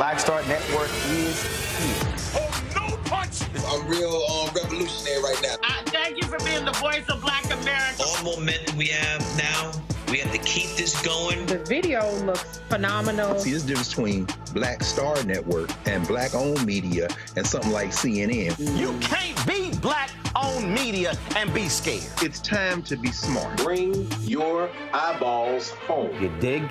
Black Star Network is here. Oh, no punch! I'm real revolutionary right now. Thank you for being the voice of Black America. All momentum we have now, we have to keep this going. The video looks phenomenal. See, there's a difference between Black Star Network and Black-owned media and something like CNN. You can't be Black-owned media and be scared. It's time to be smart. Bring your eyeballs home. You dig?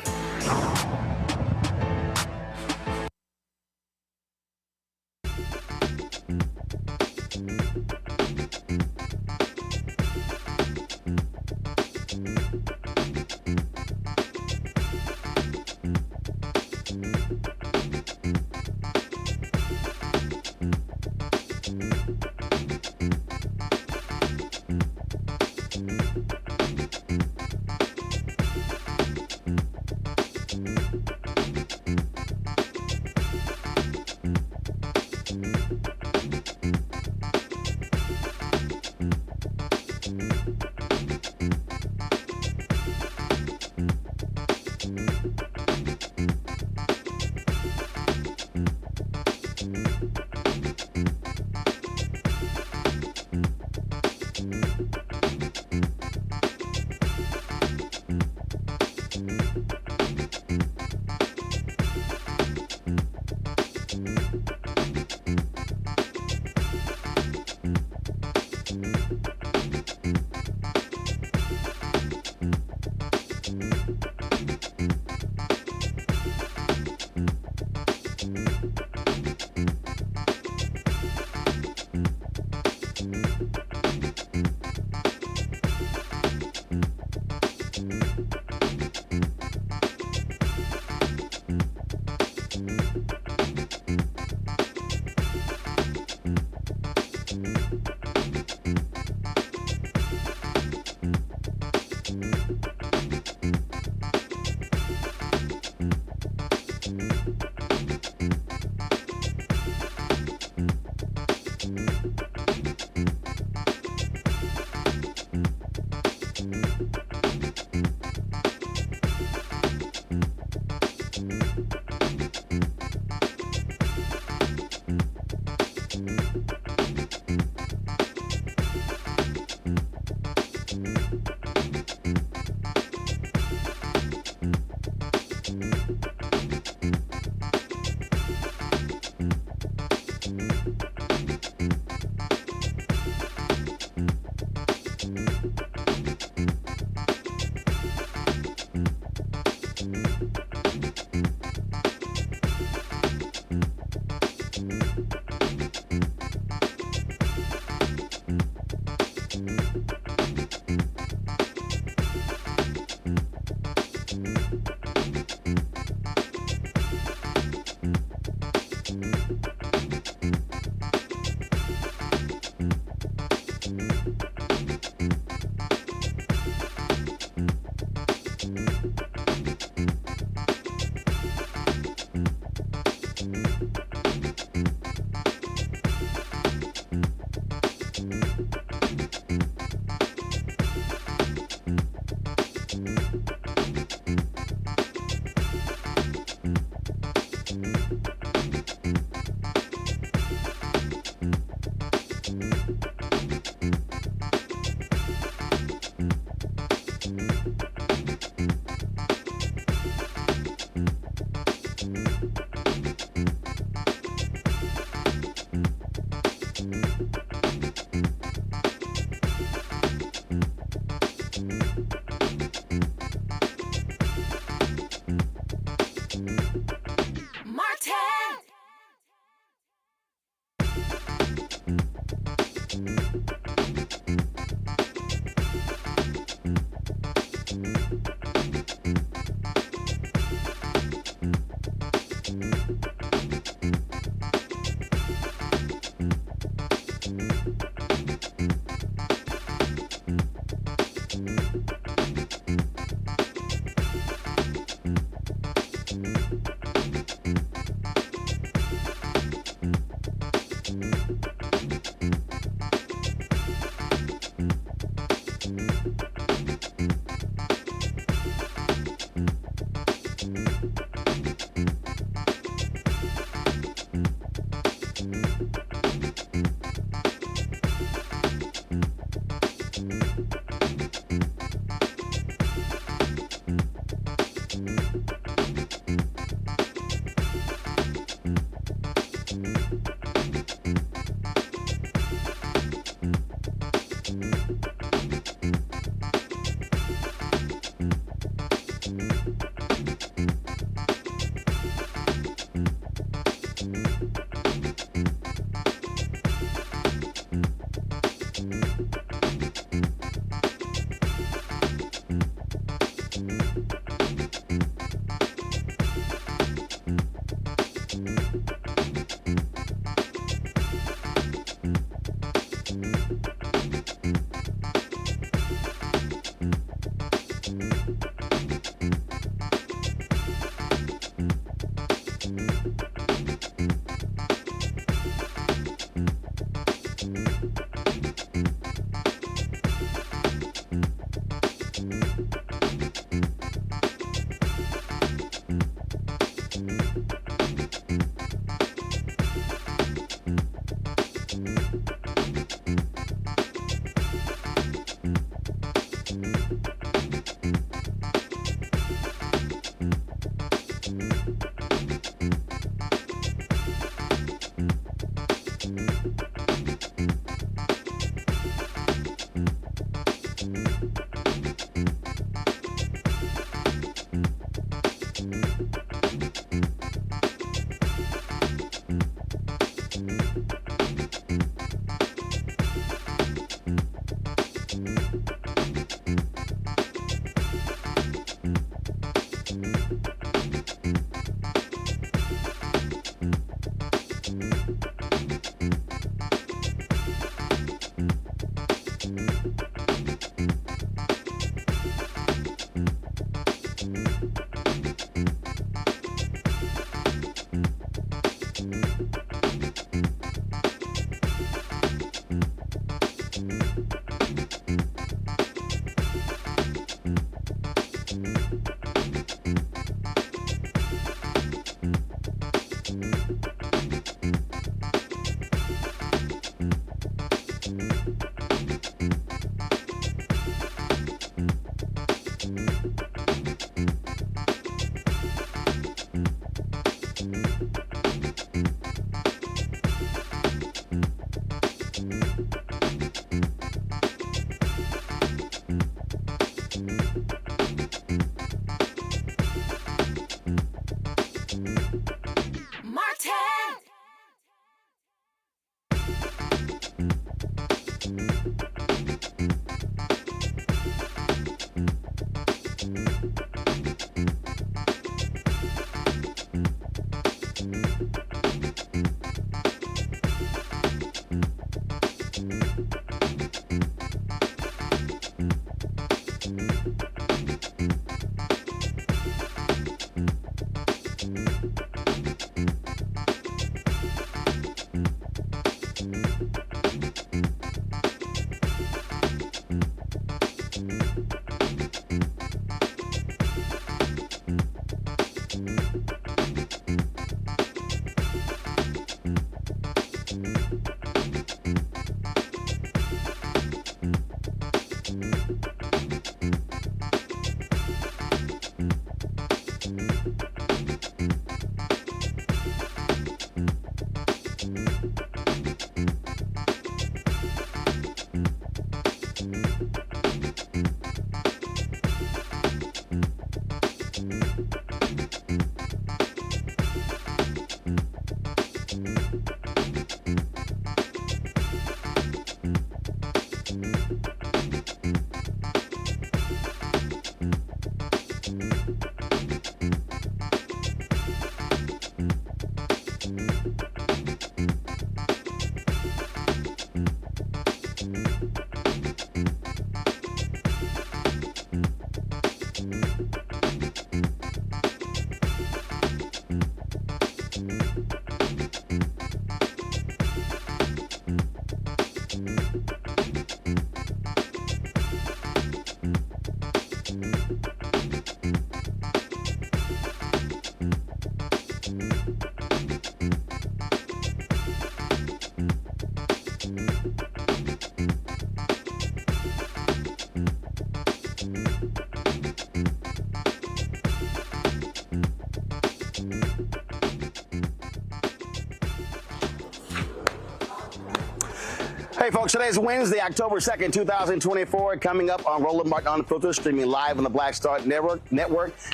right, folks, today's Wednesday, October 2nd, 2024, coming up on Roland Martin Unfiltered, streaming live on the Black Star Network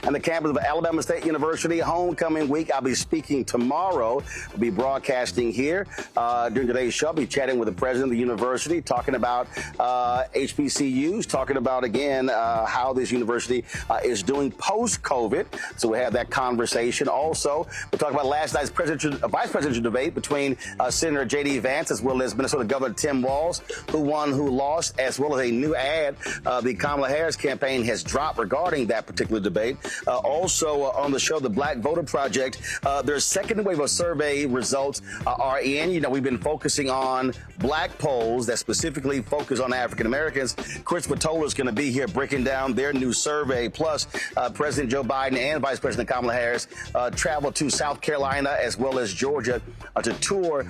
and the campus of Alabama State University. Homecoming week. I'll be speaking tomorrow. We'll be broadcasting here. During today's show, I'll be chatting with the president of the university, talking about HBCUs, talking about, again, how this university is doing post-COVID. So we have that conversation. Also, we'll talk about last night's vice presidential debate between Senator J.D. Vance as well as Minnesota Governor Tim Walz, who won, who lost, as well as a new ad the Kamala Harris campaign has dropped regarding that particular debate. Also on the show, the Black Voter Project, their second wave of survey results are in. You know, we've been focusing on black polls that specifically focus on African Americans. Christopher Towler is going to be here breaking down their new survey. Plus, President Joe Biden and Vice President Kamala Harris traveled to South Carolina as well as Georgia to tour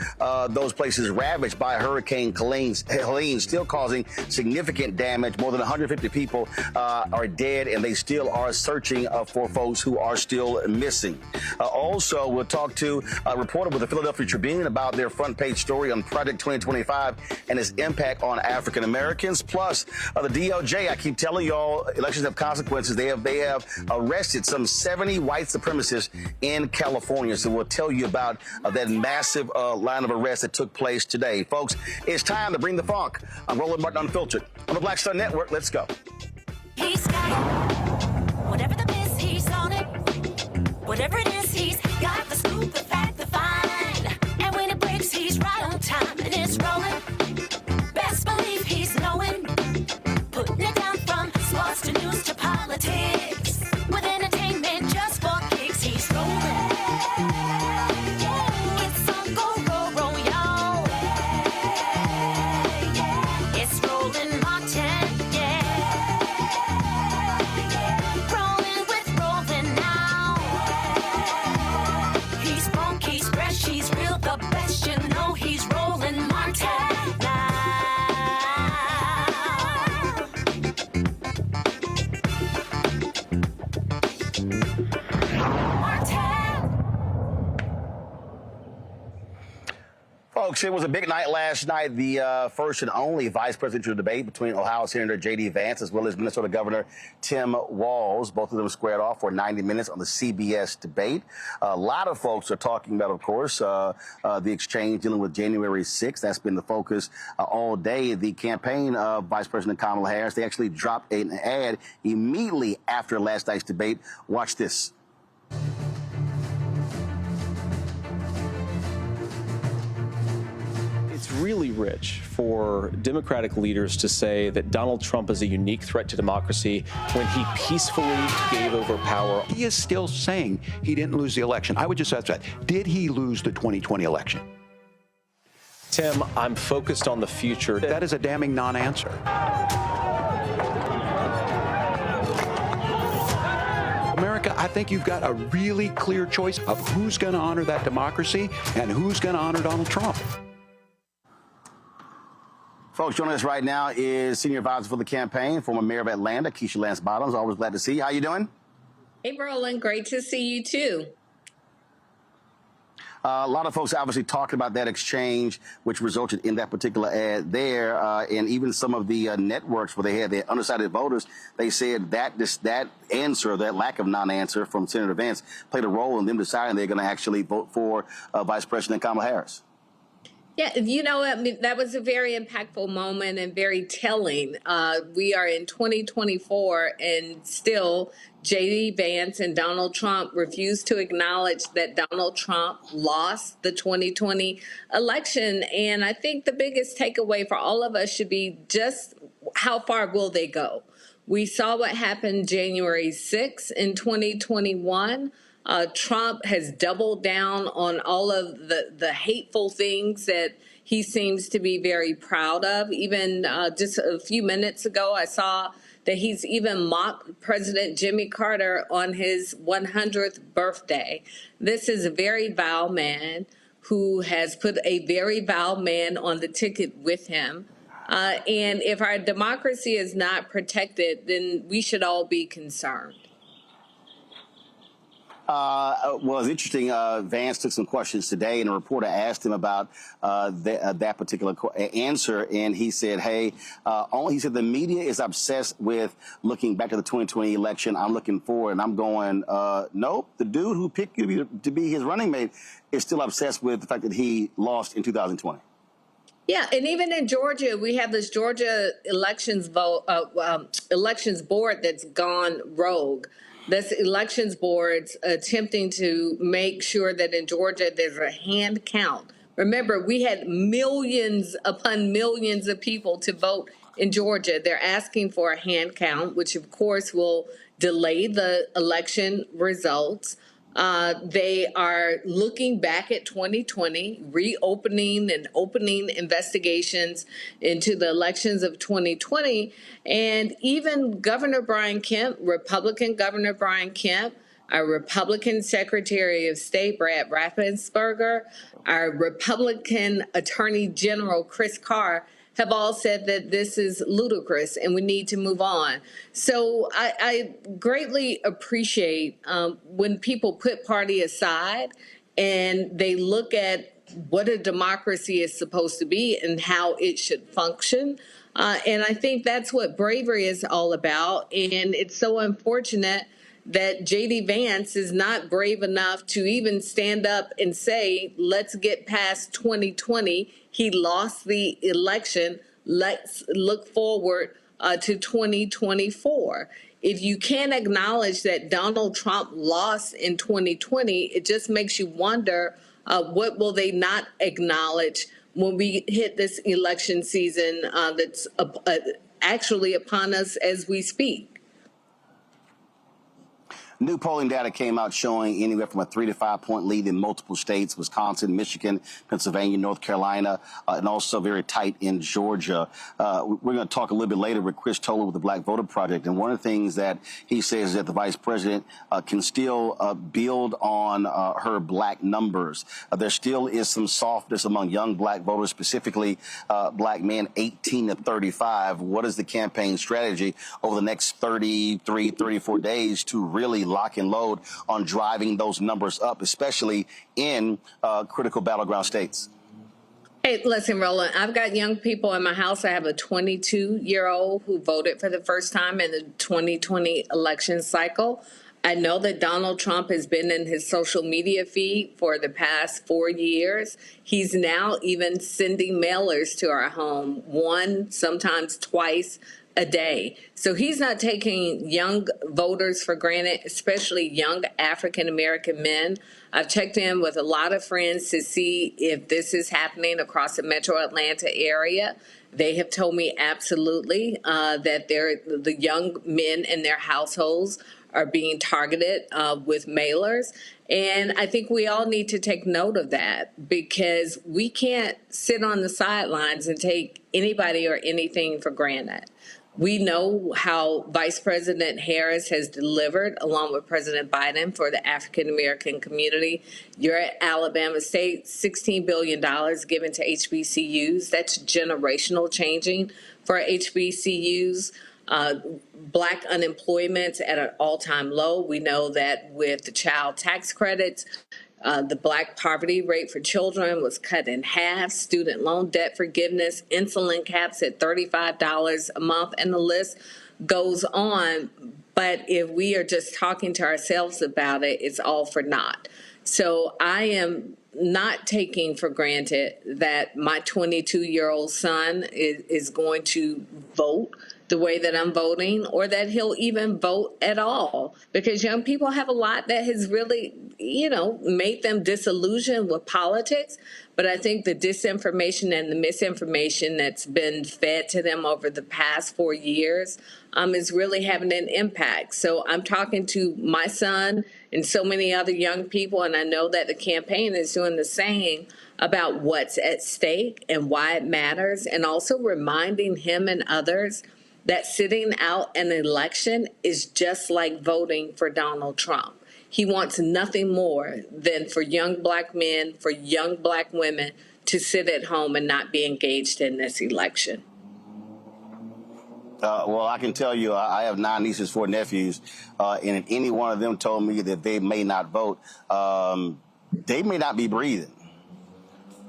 those places ravaged by Hurricane Helene, still causing significant damage. More than 150 people are dead, and they still are searching for folks who are still missing. Also, we'll talk to a reporter with the Philadelphia Tribune about their front page story on Project 2025 and its impact on African Americans. Plus, the DOJ, I keep telling y'all, elections have consequences. They have arrested some 70 white supremacists in California. So we'll tell you about that massive line of arrests that took place today. Folks, it's time to bring the funk. I'm Roland Martin Unfiltered on the Black Star Network. Let's go. He's got it. Whatever the miss, he's on it. Whatever it is, he's got the scoop, the fact, the find. And when it breaks, he's right on time and it's rolling. Best believe he's knowing. Putting it down from sports to news to politics. With entertainment just for kicks, he's rolling. It's on go, roll, y'all. It's Roland Martin, yeah. Rolling with Roland now. He's funky, he's fresh, he's real, the best, you know he's Roland Martin now. Folks, it was a big night last night, the first and only vice presidential debate between Ohio Senator J.D. Vance as well as Minnesota Governor Tim Walz. Both of them squared off for 90 minutes on the CBS debate. A lot of folks are talking about, of course, the exchange dealing with January 6th. That's been the focus all day. The campaign of Vice President Kamala Harris, they actually dropped an ad immediately after last night's debate. Watch this. It's really rich for Democratic leaders to say that Donald Trump is a unique threat to democracy when he peacefully gave over power. He is still saying he didn't lose the election. I would just ask that. Did he lose the 2020 election? Tim, I'm focused on the future. That is a damning non-answer. America, I think you've got a really clear choice of who's going to honor that democracy and who's going to honor Donald Trump. Folks, joining us right now is senior advisor for the campaign, former mayor of Atlanta, Keisha Lance Bottoms. Always glad to see you. How you doing? Hey, Roland, great to see you too. A lot of folks obviously talked about that exchange, which resulted in that particular ad there. And even some of the networks where they had their undecided voters, they said that that answer, that lack of non-answer from Senator Vance played a role in them deciding they're going to actually vote for Vice President Kamala Harris. Yeah, you know, I mean, that was a very impactful moment and very telling. We are in 2024 and still J.D. Vance and Donald Trump refuse to acknowledge that Donald Trump lost the 2020 election. And I think the biggest takeaway for all of us should be just how far will they go? We saw what happened January 6th in 2021. Trump has doubled down on all of the hateful things that he seems to be very proud of. Even just a few minutes ago, I saw that he's even mocked President Jimmy Carter on his 100th birthday. This is a very vile man who has put a very vile man on the ticket with him. And if our democracy is not protected, then we should all be concerned. Well, it's interesting. Vance took some questions today, and a reporter asked him about that particular answer, and he said, "Hey, he said the media is obsessed with looking back to the 2020 election. I'm looking forward, and I'm going, nope. The dude who picked you to be his running mate is still obsessed with the fact that he lost in 2020." Yeah, and even in Georgia, we have this Georgia elections board that's gone rogue. This elections board's attempting to make sure that in Georgia there's a hand count. Remember, we had millions upon millions of people to vote in Georgia. They're asking for a hand count, which of course will delay the election results. They are looking back at 2020, reopening and opening investigations into the elections of 2020. And even Governor Brian Kemp, Republican Governor Brian Kemp, our Republican Secretary of State, Brad Raffensperger, our Republican Attorney General, Chris Carr, have all said that this is ludicrous and we need to move on. So I greatly appreciate when people put party aside and they look at what a democracy is supposed to be and how it should function. And I think that's what bravery is all about. And it's so unfortunate that J.D. Vance is not brave enough to even stand up and say, let's get past 2020. He lost the election. Let's look forward to 2024. If you can't acknowledge that Donald Trump lost in 2020, it just makes you wonder what will they not acknowledge when we hit this election season that's actually upon us as we speak. New polling data came out showing anywhere from a 3 to 5 point lead in multiple states: Wisconsin, Michigan, Pennsylvania, North Carolina, and also very tight in Georgia. We're going to talk a little bit later with Chris Towler with the Black Voter Project. And one of the things that he says is that the vice president can still build on her black numbers. There still is some softness among young black voters, specifically black men 18 to 35. What is the campaign strategy over the next 33, 34 days to really lock and load on driving those numbers up, especially in critical battleground states? Hey, listen, Roland, I've got young people in my house. I have a 22-year-old who voted for the first time in the 2020 election cycle. I know that Donald Trump has been in his social media feed for the past 4 years. He's now even sending mailers to our home, one, sometimes twice a day. So he's not taking young voters for granted, especially young African-American men. I've checked in with a lot of friends to see if this is happening across the metro Atlanta area. They have told me absolutely that the young men in their households are being targeted with mailers. And I think we all need to take note of that, because we can't sit on the sidelines and take anybody or anything for granted. We know how Vice President Harris has delivered, along with President Biden, for the African-American community. You're at Alabama State, $16 billion given to HBCUs. That's generational changing for HBCUs. Black unemployment's at an all-time low. We know that with the child tax credits, the black poverty rate for children was cut in half, student loan debt forgiveness, insulin caps at $35 a month, and the list goes on. But if we are just talking to ourselves about it, it's all for naught. So I am not taking for granted that my 22-year-old son is going to vote the way that I'm voting, or that he'll even vote at all, because young people have a lot that has really, made them disillusioned with politics. But I think the disinformation and the misinformation that's been fed to them over the past 4 years is really having an impact. So I'm talking to my son and so many other young people, and I know that the campaign is doing the same, about what's at stake and why it matters, and also reminding him and others that sitting out an election is just like voting for Donald Trump. He wants nothing more than for young black men, for young black women to sit at home and not be engaged in this election. Well, I can tell you, I have 9 nieces, 4 nephews, and if any one of them told me that they may not vote, they may not be breathing.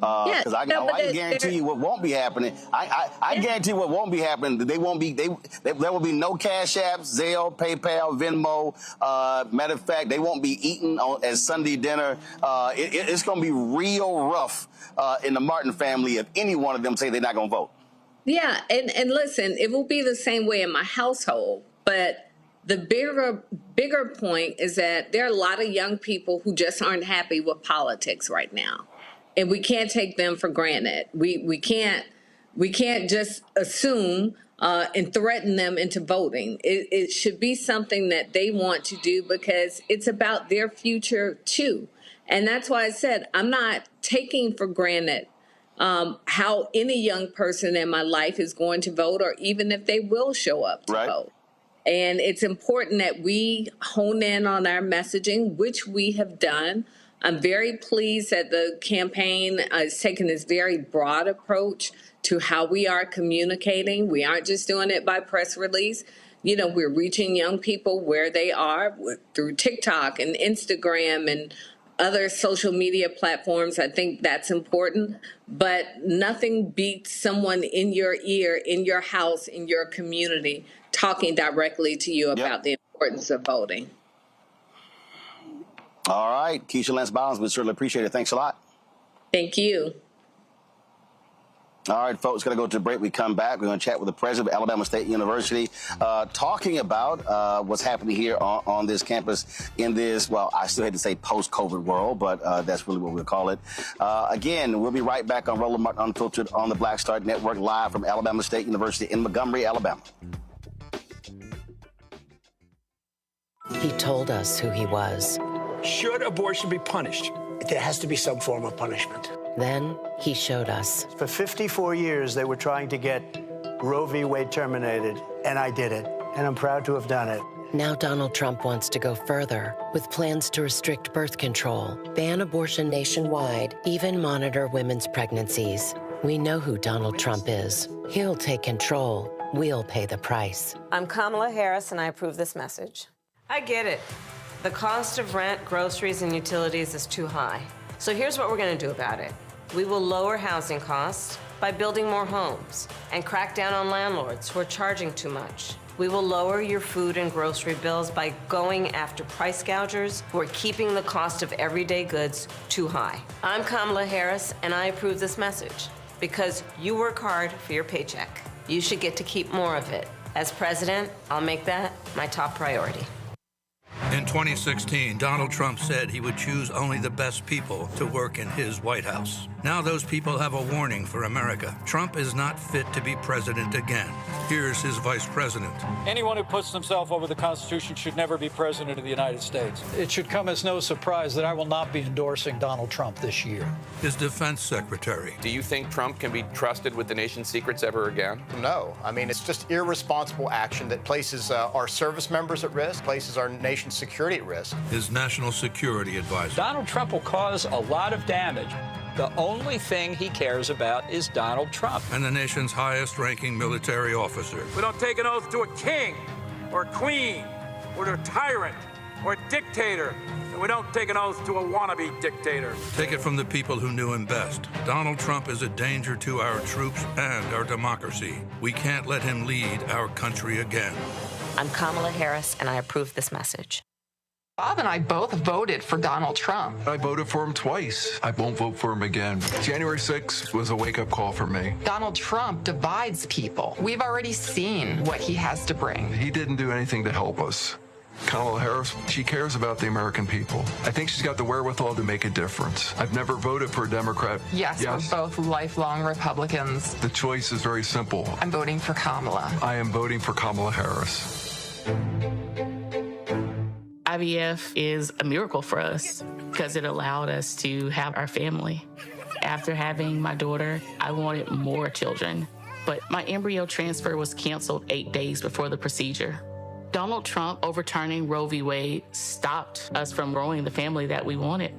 Because I can guarantee you what won't be happening. I guarantee what won't be happening. There will be no Cash Apps, Zelle, PayPal, Venmo. Matter of fact, they won't be eaten as Sunday dinner. It's going to be real rough in the Martin family if any one of them say they're not going to vote. Yeah, and listen, it will be the same way in my household, but the bigger point is that there are a lot of young people who just aren't happy with politics right now. And we can't take them for granted. We can't just assume and threaten them into voting. It should be something that they want to do because it's about their future too. And that's why I said I'm not taking for granted how any young person in my life is going to vote, or even if they will show up to vote. And it's important that we hone in on our messaging, which we have done. I'm very pleased that the campaign has taken this very broad approach to how we are communicating. We aren't just doing it by press release. You know, we're reaching young people where they are through TikTok and Instagram and other social media platforms. I think that's important, but nothing beats someone in your ear, in your house, in your community, talking directly to you about the importance of voting. All right. Keisha Lance Bottoms, we certainly appreciate it. Thanks a lot. Thank you. All right, folks, going to go to a break. We come back. We're going to chat with the president of Alabama State University, talking about what's happening here on this campus in this, well, I still hate to say post-COVID world, but that's really what we'll call it. Again, we'll be right back on Roland Martin Unfiltered on the Black Star Network, live from Alabama State University in Montgomery, Alabama. He told us who he was. Should abortion be punished? There has to be some form of punishment. Then he showed us. For 54 years, they were trying to get Roe v. Wade terminated, and I did it, and I'm proud to have done it. Now Donald Trump wants to go further with plans to restrict birth control, ban abortion nationwide, even monitor women's pregnancies. We know who Donald Trump is. He'll take control. We'll pay the price. I'm Kamala Harris, and I approve this message. I get it. The cost of rent, groceries, and utilities is too high. So here's what we're going to do about it. We will lower housing costs by building more homes and crack down on landlords who are charging too much. We will lower your food and grocery bills by going after price gougers who are keeping the cost of everyday goods too high. I'm Kamala Harris, and I approve this message because you work hard for your paycheck. You should get to keep more of it. As president, I'll make that my top priority. In 2016, Donald Trump said he would choose only the best people to work in his White House. Now those people have a warning for America. Trump is not fit to be president again. Here's his vice president. Anyone who puts themselves over the Constitution should never be president of the United States. It should come as no surprise that I will not be endorsing Donald Trump this year. His defense secretary. Do you think Trump can be trusted with the nation's secrets ever again? No. I mean, it's just irresponsible action that places our service members at risk, places our nation's security at risk. His national security advisor. Donald Trump will cause a lot of damage. The only thing he cares about is Donald Trump. And the nation's highest-ranking military officer. We don't take an oath to a king or a queen or to a tyrant or a dictator. And we don't take an oath to a wannabe dictator. Take it from the people who knew him best. Donald Trump is a danger to our troops and our democracy. We can't let him lead our country again. I'm Kamala Harris, and I approve this message. Bob and I both voted for Donald Trump. I voted for him twice. I won't vote for him again. January 6th was a wake-up call for me. Donald Trump divides people. We've already seen what he has to bring. He didn't do anything to help us. Kamala Harris, she cares about the American people. I think she's got the wherewithal to make a difference. I've never voted for a Democrat. Yes, we're both lifelong Republicans. The choice is very simple. I'm voting for Kamala. I am voting for Kamala Harris. IVF is a miracle for us because it allowed us to have our family. After having my daughter, I wanted more children, but my embryo transfer was canceled 8 days before the procedure. Donald Trump overturning Roe v. Wade stopped us from growing the family that we wanted.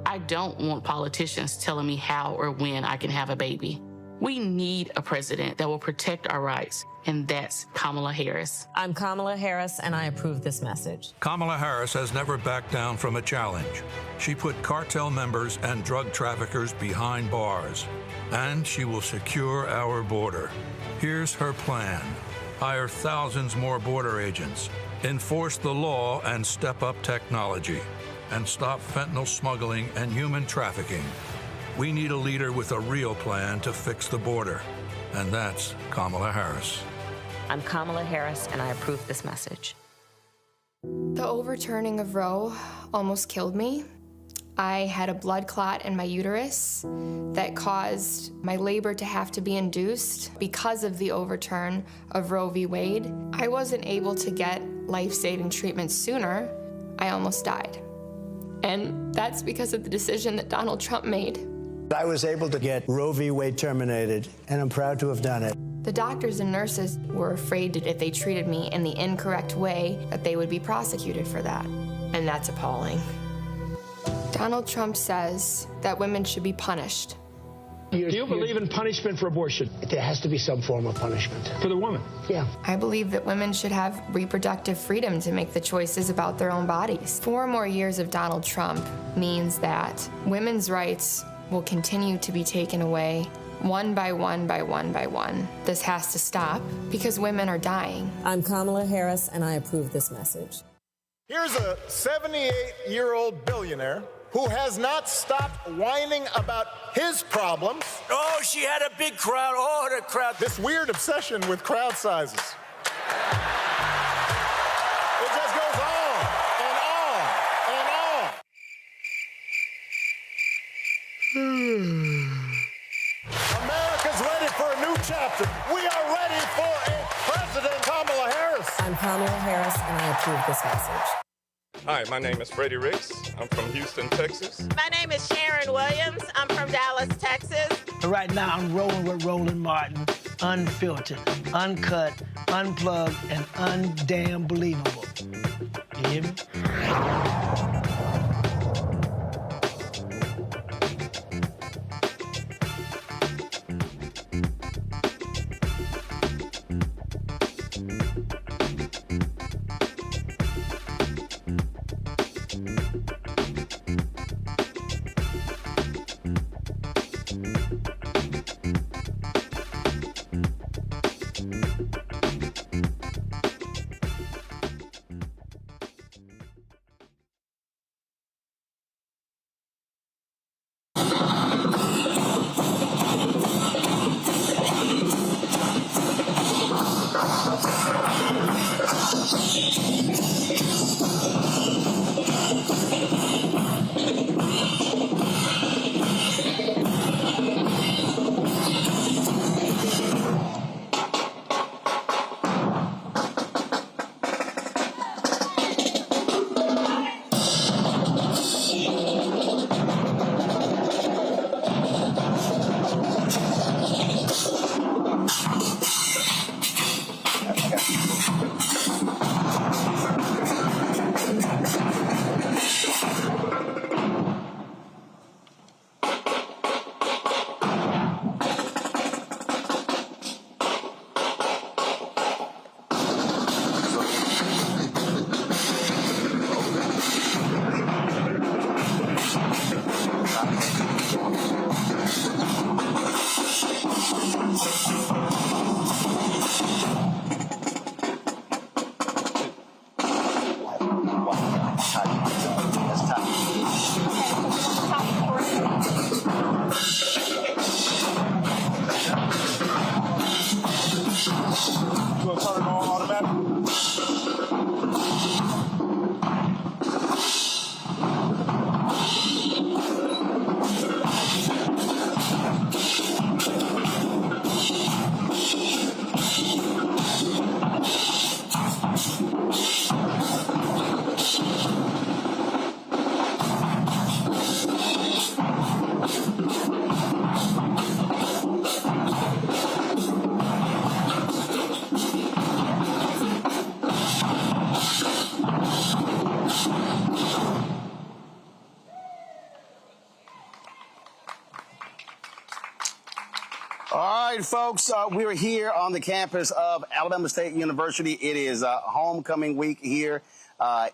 I don't want politicians telling me how or when I can have a baby. We need a president that will protect our rights, and that's Kamala Harris. I'm Kamala Harris, and I approve this message. Kamala Harris has never backed down from a challenge. She put cartel members and drug traffickers behind bars, and she will secure our border. Here's her plan. Hire thousands more border agents, enforce the law and step up technology, and stop fentanyl smuggling and human trafficking. We need a leader with a real plan to fix the border, and that's Kamala Harris. I'm Kamala Harris, and I approve this message. The overturning of Roe almost killed me. I had a blood clot in my uterus that caused my labor to have to be induced because of the overturn of Roe v. Wade. I wasn't able to get life-saving treatment sooner. I almost died. And that's because of the decision that Donald Trump made. I was able to get Roe v. Wade terminated, and I'm proud to have done it. The doctors and nurses were afraid that if they treated me in the incorrect way, that they would be prosecuted for that. And that's appalling. Donald Trump says that women should be punished. Do you believe in punishment for abortion? There has to be some form of punishment. For the woman? Yeah. I believe that women should have reproductive freedom to make the choices about their own bodies. 4 more years of Donald Trump means that women's rights will continue to be taken away one by one by one by one. This has to stop because women are dying. I'm Kamala Harris, and I approve this message. Here's a 78-year-old billionaire who has not stopped whining about his problems. Oh, she had a big crowd. Oh, the crowd. This weird obsession with crowd sizes. It just goes on and on and on. America's ready for a new chapter. We are ready for a President Kamala Harris. I'm Kamala Harris, and I approve this message. Hi, my name is Freddie Ricks. I'm from Houston, Texas. My name is Sharon Williams. I'm from Dallas, Texas. Right now, I'm rolling with Roland Martin Unfiltered, uncut, unplugged, and undamn believable. You hear me? folks, we're here on the campus of Alabama State University. It is homecoming week here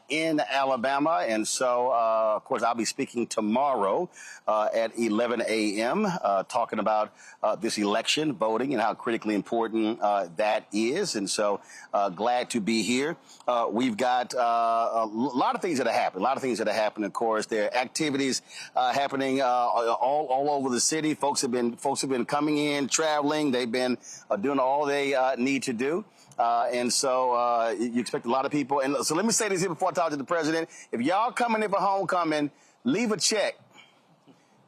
in Alabama. And so, of course, I'll be speaking tomorrow at 11 a.m. Talking about this election, voting, and how critically important that is. And so glad to be here. We've got a lot of things that have happened. Of course, there are activities happening all over the city. Folks have been coming in, traveling. They've been doing all they need to do. And so you expect a lot of people. And so let me say this here before I talk to the president. If y'all coming in for homecoming, leave a check.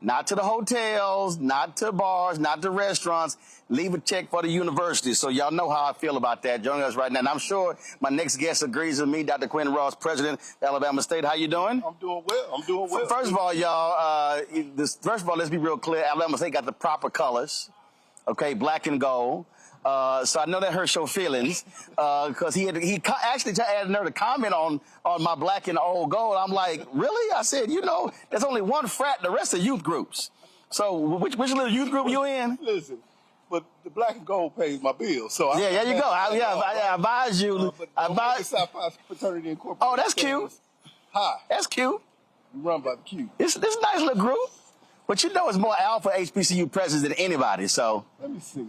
Not to the hotels, not to bars, not to restaurants. Leave a check for the university. So y'all know how I feel about that. Joining us right now. And I'm sure my next guest agrees with me, Dr. Quentin Ross, president of Alabama State. How you doing? I'm doing well. First of all, y'all, let's be real clear. Alabama State got the proper colors. Okay, black and gold. So I know that hurts your feelings, because he actually had another comment on my black and old gold. I'm like, really? I said, there's only one frat, the rest are youth groups. So which little youth group you in? Listen, but the black and gold pays my bills. So yeah, there you go. I advise you. I advise Southwest Fraternity Incorporated. Oh, that's cute. Hi. That's cute. You run by the Q. It's a nice little group, but it's more alpha HBCU presidents than anybody. So let me see.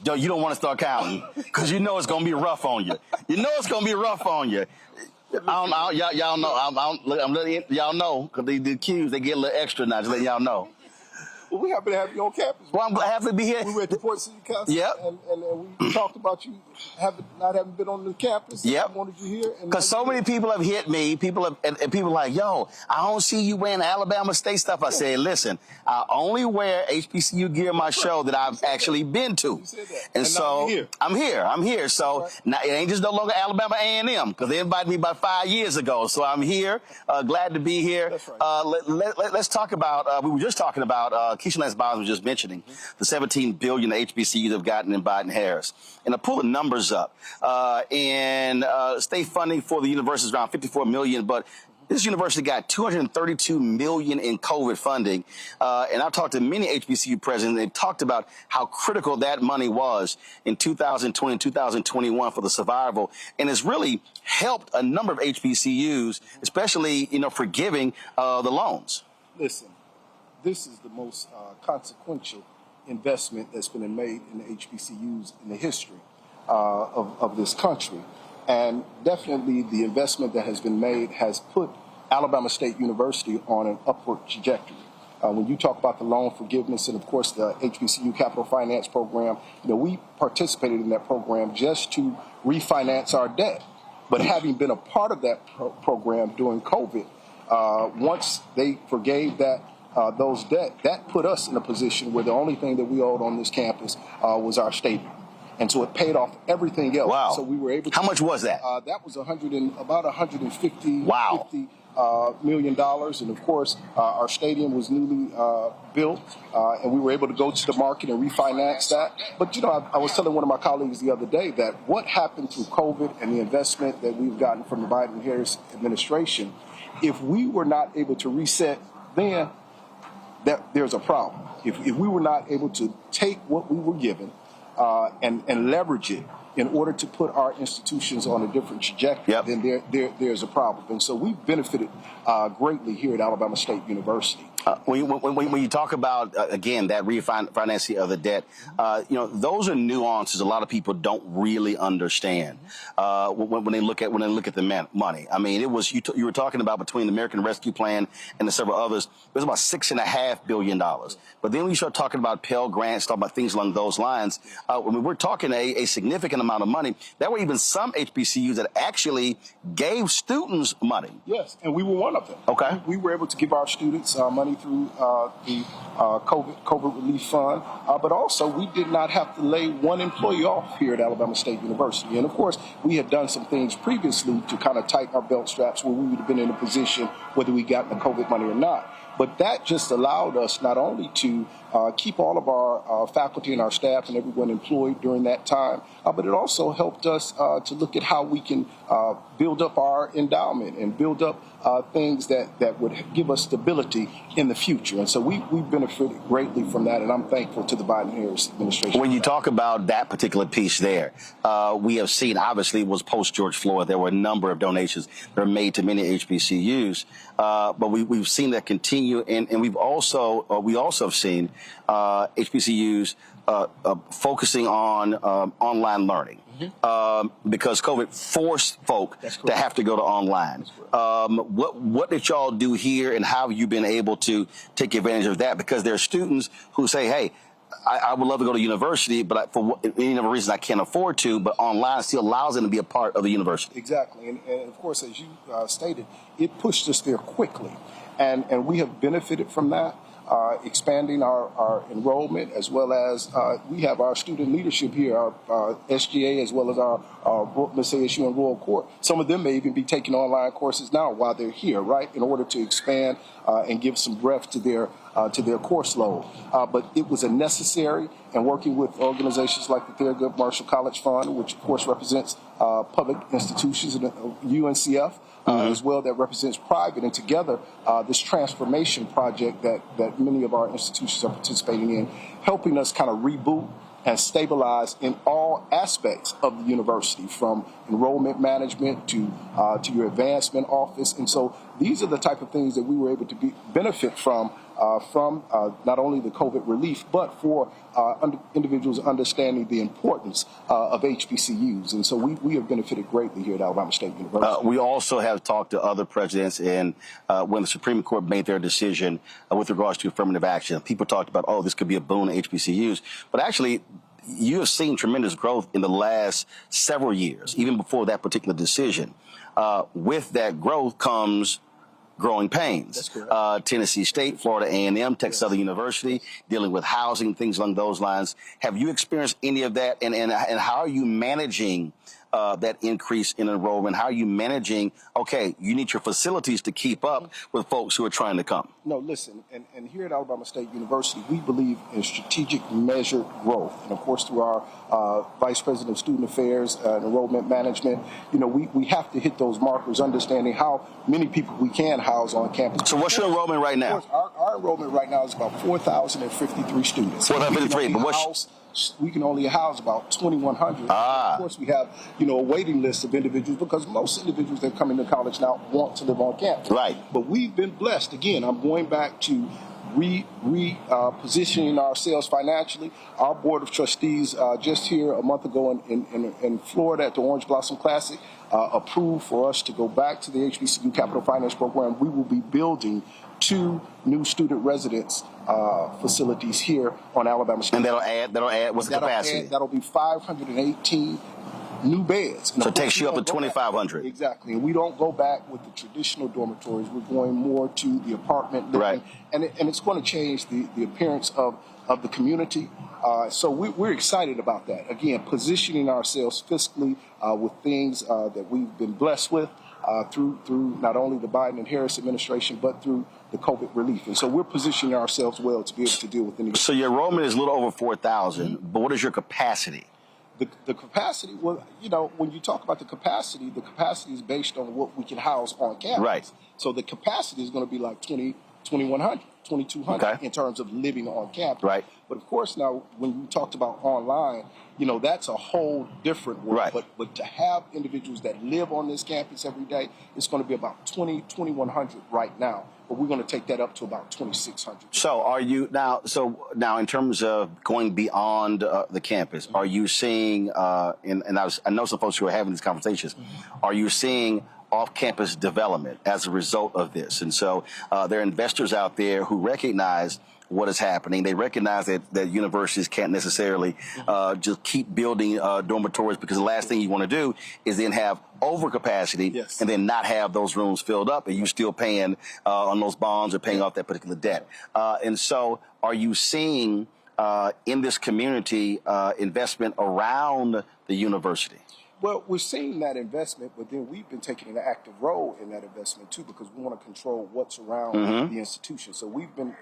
You don't want to start counting because it's going to be rough on you. Y'all know, because the Qs, they get a little extra now, just letting y'all know. Well, we happy to have you on campus. Well, I'm happy to be here. We were at the Port City Council. Yep. And we talked about you not having been on the campus. Yep. We wanted you here. Because so many people have hit me. People are like, yo, I don't see you wearing Alabama State stuff. I said, listen, I only wear HBCU gear in my show that I've actually been to. You said that. And so I'm here. So now it ain't just no longer Alabama A&M, because they invited me about 5 years ago. So I'm here. Glad to be here. That's right. Let's talk about, we were just talking about, Keisha Lance Bottoms was just mentioning the $17 billion HBCUs have gotten in Biden-Harris. And I pull the numbers up. And state funding for the university is around $54 million, but this university got $232 million in COVID funding. And I've talked to many HBCU presidents. They've talked about how critical that money was in 2020 and 2021 for the survival. And it's really helped a number of HBCUs, especially, forgiving the loans. Listen, this is the most consequential investment that's been made in the HBCUs in the history of this country. And definitely the investment that has been made has put Alabama State University on an upward trajectory. When you talk about the loan forgiveness and, of course, the HBCU Capital Finance Program, we participated in that program just to refinance our debt. But having been a part of that program during COVID, once they forgave those debt, that put us in a position where the only thing that we owed on this campus was our stadium. And so it paid off everything else. Wow. So we were able to. How much was that? That was about $150 wow. million. And of course, our stadium was newly built, and we were able to go to the market and refinance that. But, I was telling one of my colleagues the other day that what happened through COVID and the investment that we've gotten from the Biden-Harris administration, if we were not able to reset then, there's a problem. If we were not able to take what we were given and leverage it in order to put our institutions on a different trajectory, then there's a problem. And so we've benefited greatly here at Alabama State University. When you talk about, again, that refinancing of the debt, those are nuances a lot of people don't really understand when they look at the money. I mean, it was you were talking about between the American Rescue Plan and the several others, it was about $6.5 billion. But then when you start talking about Pell Grants, talking about things along those lines, we're talking a significant amount of money. There were even some HBCUs that actually gave students money. Yes, and we were one of them. Okay. We were able to give our students money through the COVID Relief Fund, but also we did not have to lay one employee off here at Alabama State University. And of course, we had done some things previously to kind of tighten our belt straps where we would have been in a position whether we got the COVID money or not. But that just allowed us not only to keep all of our faculty and our staff and everyone employed during that time, but it also helped us to look at how we can build up our endowment and build up things that would give us stability in the future. And so we benefited greatly from that, and I'm thankful to the Biden-Harris administration. When you talk about that particular piece there, we have seen, obviously, it was post-George Floyd. There were a number of donations that were made to many HBCUs, but we've seen that continue, and we also have seen HBCUs focusing on online learning. Because COVID forced folk to have to go to online. What did y'all do here, and how have you been able to take advantage of that? Because there are students who say, hey, I would love to go to university, but for any other reason I can't afford to, but online still allows them to be a part of the university. Exactly. And of course, as you stated, it pushed us there quickly. And we have benefited from that. Expanding our enrollment, as well as we have our student leadership here, our SGA, as well as our Brooklyn ASU and Royal Court. Some of them may even be taking online courses now while they're here, right, in order to expand and give some breadth to their course load. But it was a necessary, and working with organizations like the Thurgood Marshall College Fund, which of course represents public institutions, and UNCF, as well, that represents private, and together this transformation project that many of our institutions are participating in, helping us kind of reboot and stabilize in all aspects of the university, from enrollment management to your advancement office. And so these are the type of things that we were able to benefit from not only the COVID relief, but for individuals understanding the importance of HBCUs. And so we have benefited greatly here at Alabama State University. We also have talked to other presidents, and when the Supreme Court made their decision with regards to affirmative action, people talked about, oh, this could be a boon to HBCUs. But actually, you have seen tremendous growth in the last several years, even before that particular decision. With that growth comes growing pains. Tennessee State, Florida A&M, Texas Southern University, dealing with housing, things along those lines. Have you experienced any of that? And how are you managing that increase in enrollment? How are you managing, okay, you need your facilities to keep up with folks who are trying to come? No, listen, and here at Alabama State University, we believe in strategic measured growth. And of course, through our Vice President of Student Affairs and Enrollment Management, we have to hit those markers, understanding how many people we can house on campus. So what's your enrollment right now? Of course, our enrollment right now is about 4,053 students. 4,053, but what's... We can only house about 2,100. Of course, we have, a waiting list of individuals, because most individuals that come into college now want to live on campus. Right. But we've been blessed. Again, I'm going back to repositioning ourselves financially. Our Board of Trustees just here a month ago in Florida at the Orange Blossom Classic approved for us to go back to the HBCU Capital Finance Program. We will be building 2 new student residence facilities here on Alabama State. And that'll add, what's the capacity? That'll be 518 new beds. So it takes you up to 2,500. Exactly. And we don't go back with the traditional dormitories. We're going more to the apartment living. Right. And it's going to change the appearance of the community. So we're excited about that. Again, positioning ourselves fiscally with things that we've been blessed with through not only the Biden and Harris administration, but through the COVID relief. And so we're positioning ourselves well to be able to deal with any. So your enrollment is a little over 4,000, but what is your capacity? The capacity, well, when you talk about the capacity is based on what we can house on campus. Right. So the capacity is going to be like 2,100, 2,200 in terms of living on campus. Right. But of course, now when you talked about online, that's a whole different world. Right. But to have individuals that live on this campus every day, it's going to be about 2,100 right now. But we're going to take that up to about 2,600. So are you now in terms of going beyond the campus, are you seeing, I know some folks who are having these conversations, are you seeing off-campus development as a result of this? And so there are investors out there who recognize what is happening. They recognize that universities can't necessarily just keep building dormitories, because the last thing you want to do is then have overcapacity and then not have those rooms filled up, and you still paying on those bonds or paying off that particular debt. And so are you seeing in this community investment around the university? Well, we're seeing that investment, but then we've been taking an active role in that investment too, because we want to control what's around the institution. So we've been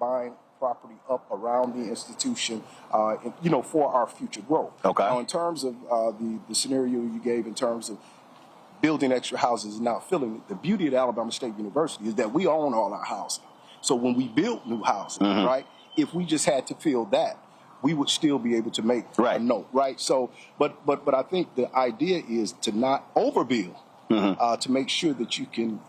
buying property up around the institution, for our future growth. Okay. Now, in terms of the scenario you gave in terms of building extra houses and not filling it, the beauty of Alabama State University is that we own all our housing. So when we build new housing, right, if we just had to fill that, we would still be able to make a note, right? So, but I think the idea is to not overbuild, to make sure that you can,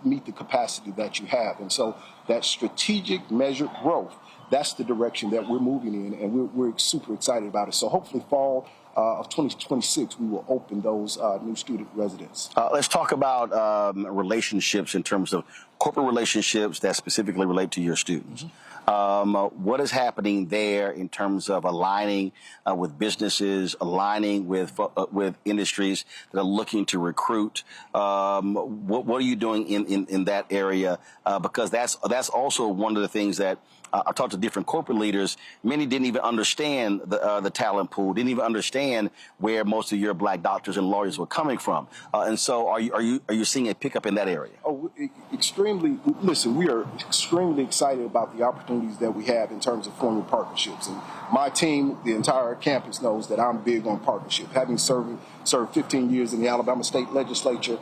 meet the capacity that you have. And so that strategic measured growth, that's the direction that we're moving in, and we're super excited about it. So hopefully fall of 2026, we will open those new student residents. Let's talk about relationships in terms of corporate relationships that specifically relate to your students. What is happening there in terms of aligning with businesses, aligning with industries that are looking to recruit? What are you doing in that area? Because that's also one of the things that I talked to different corporate leaders. Many didn't even understand the talent pool, didn't even understand where most of your black doctors and lawyers were coming from. And so, are you seeing a pickup in that area? Oh, extremely. Listen, we are extremely excited about the opportunities that we have in terms of forming partnerships. And my team, the entire campus, knows that I'm big on partnership. Having served 15 years in the Alabama State Legislature,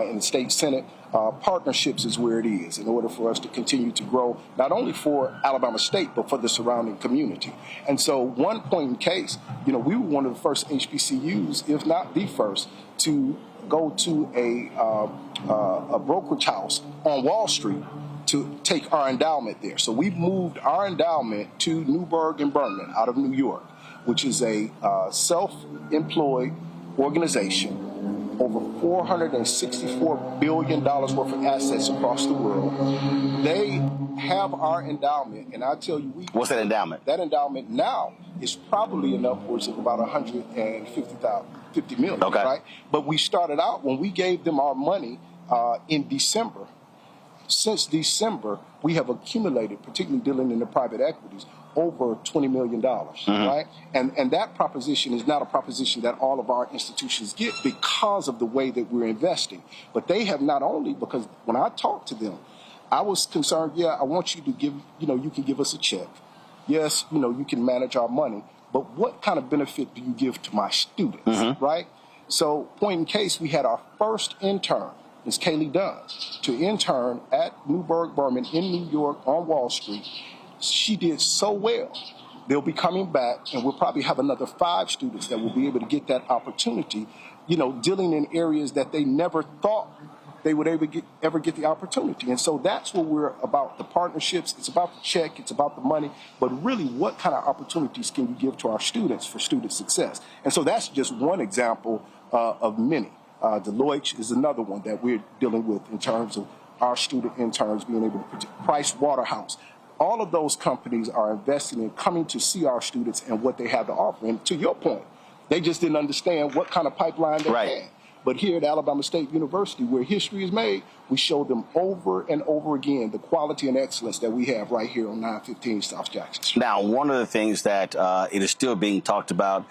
in the State Senate, partnerships is where it is in order for us to continue to grow, not only for Alabama State, but for the surrounding community. And so one point in case, we were one of the first HBCUs, if not the first, to go to a brokerage house on Wall Street to take our endowment there. So we've moved our endowment to Newburgh and Berman out of New York, which is a self-employed organization, over $464 billion worth of assets across the world. They have our endowment, and I tell you, what's that endowment? That endowment now is probably in upwards of about $150 million, right? But we started out when we gave them our money in December. Since December, we have accumulated, particularly dealing in the private equities, over $20 million, right? And that proposition is not a proposition that all of our institutions get because of the way that we're investing. But they have not only, because when I talked to them, I was concerned, I want you to give, you can give us a check. Yes, you can manage our money, but what kind of benefit do you give to my students, right? So point in case, we had our first intern, Ms. Kaylee Dunn, to intern at Newburgh Berman in New York on Wall Street. She did so well. They'll be coming back, and we'll probably have another 5 students that will be able to get that opportunity, dealing in areas that they never thought they would ever get the opportunity. And so that's what we're about, the partnerships. It's about the check, it's about the money, but really what kind of opportunities can we give to our students for student success? And so that's just one example of many. Deloitte is another one that we're dealing with in terms of our student interns being able to predict. Price Waterhouse. All of those companies are investing in coming to see our students and what they have to offer. And to your point, they just didn't understand what kind of pipeline they had. But here at Alabama State University, where history is made, we show them over and over again the quality and excellence that we have right here on 915 South Jackson Street. Now, one of the things that it is still being talked about,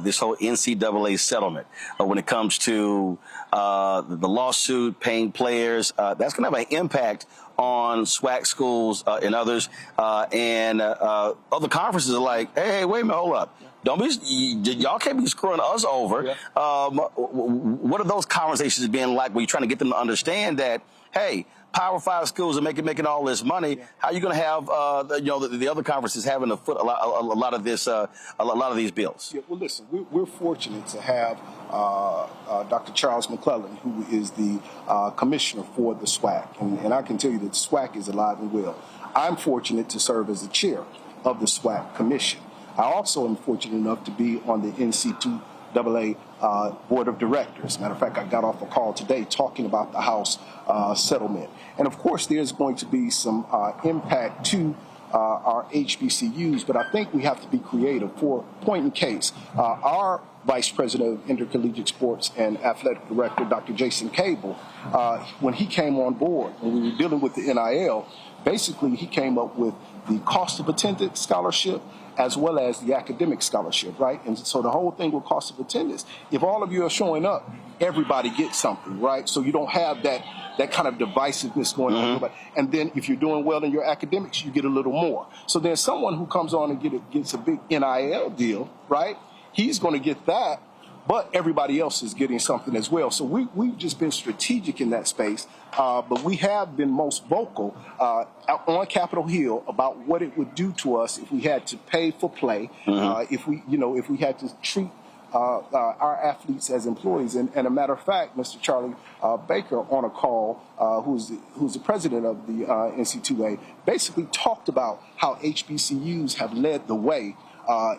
this whole NCAA settlement, when it comes to the lawsuit, paying players, that's going to have an impact on SWAC schools and others. And other conferences are like, hey, wait a minute, hold up. Y'all can't be screwing us over. What are those conversations being like? Where you're trying to get them to understand that, hey, Power 5 schools are making all this money. How are you going to have the other conferences having to foot a lot of this, a lot of these bills? Yeah, well, listen, we're fortunate to have Dr. Charles McClellan, who is the commissioner for the SWAC, and I can tell you that the SWAC is alive and well. I'm fortunate to serve as the chair of the SWAC commission. I also am fortunate enough to be on the NCAA board of directors. Matter of fact, I got off a call today talking about the House settlement. And of course, there's going to be some impact to our HBCUs, but I think we have to be creative. For point in case, our Vice President of Intercollegiate Sports and Athletic Director, Dr. Jason Cable, when he came on board, when we were dealing with the NIL, basically he came up with the cost of attendance scholarship as well as the academic scholarship, right? And so the whole thing with cost of attendance, if all of you are showing up, everybody gets something, right? So you don't have that kind of divisiveness going on. And then if you're doing well in your academics, you get a little more. So then someone who comes on and gets a big NIL deal, right? He's going to get that, but everybody else is getting something as well. So we've just been strategic in that space, but we have been most vocal on Capitol Hill about what it would do to us if we had to pay for play, if we had to treat our athletes as employees. And a matter of fact, Mr. Charlie Baker on a call, who's the president of the NC2A, basically talked about how HBCUs have led the way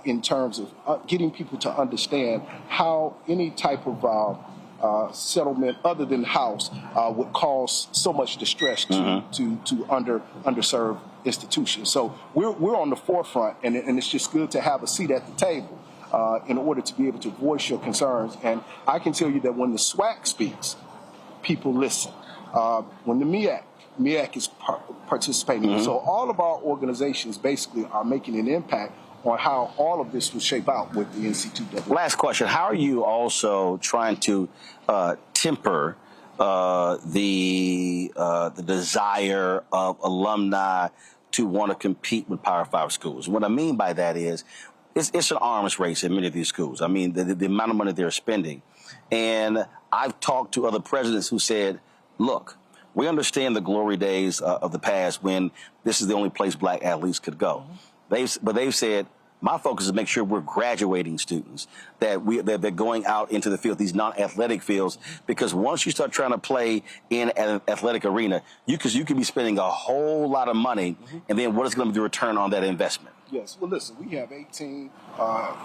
in terms of getting people to understand how any type of settlement other than house would cause so much distress to underserved institutions. So we're on the forefront, and it's just good to have a seat at the table in order to be able to voice your concerns. And I can tell you that when the SWAC speaks, people listen. When the MEAC is participating. So all of our organizations basically are making an impact on how all of this will shape out with the NC2A. Last question. How are you also trying to temper the desire of alumni to want to compete with Power 5 schools? What I mean by that is it's an arms race in many of these schools. I mean, the amount of money they're spending. And I've talked to other presidents who said, look, we understand the glory days of the past when this is the only place black athletes could go. But they've said, my focus is to make sure we're graduating students, that they're going out into the field, these non-athletic fields, because once you start trying to play in an athletic arena, you could be spending a whole lot of money, and then what is going to be the return on that investment? Yes. Well, listen, we have 18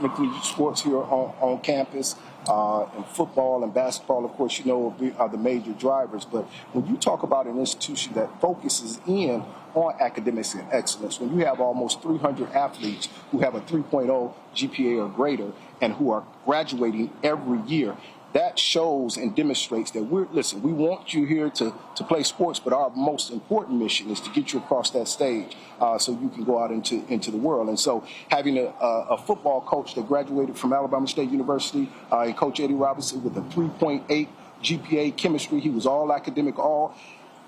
intercollegiate sports here on campus. And football and basketball, of course, are the major drivers. But when you talk about an institution that focuses in on academics and excellence, when you have almost 300 athletes who have a 3.0 GPA or greater and who are graduating every year, that shows and demonstrates that we want you here to play sports, but our most important mission is to get you across that stage so you can go out into the world. And so having a football coach that graduated from Alabama State University, and Coach Eddie Robinson with a 3.8 GPA chemistry, he was all academic,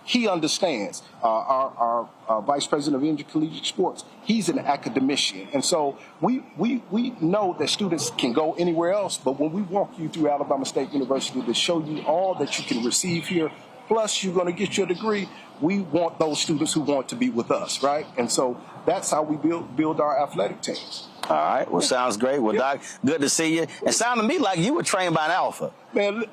he understands. Our Vice President of Intercollegiate Sports, he's an academician. And so we know that students can go anywhere else, but when we walk you through Alabama State University to show you all that you can receive here, plus you're going to get your degree, we want those students who want to be with us, right? And so that's how we build our athletic teams. All right. Well, sounds great. Well, Doc, good to see you. It sounded to me like you were trained by an alpha. Man,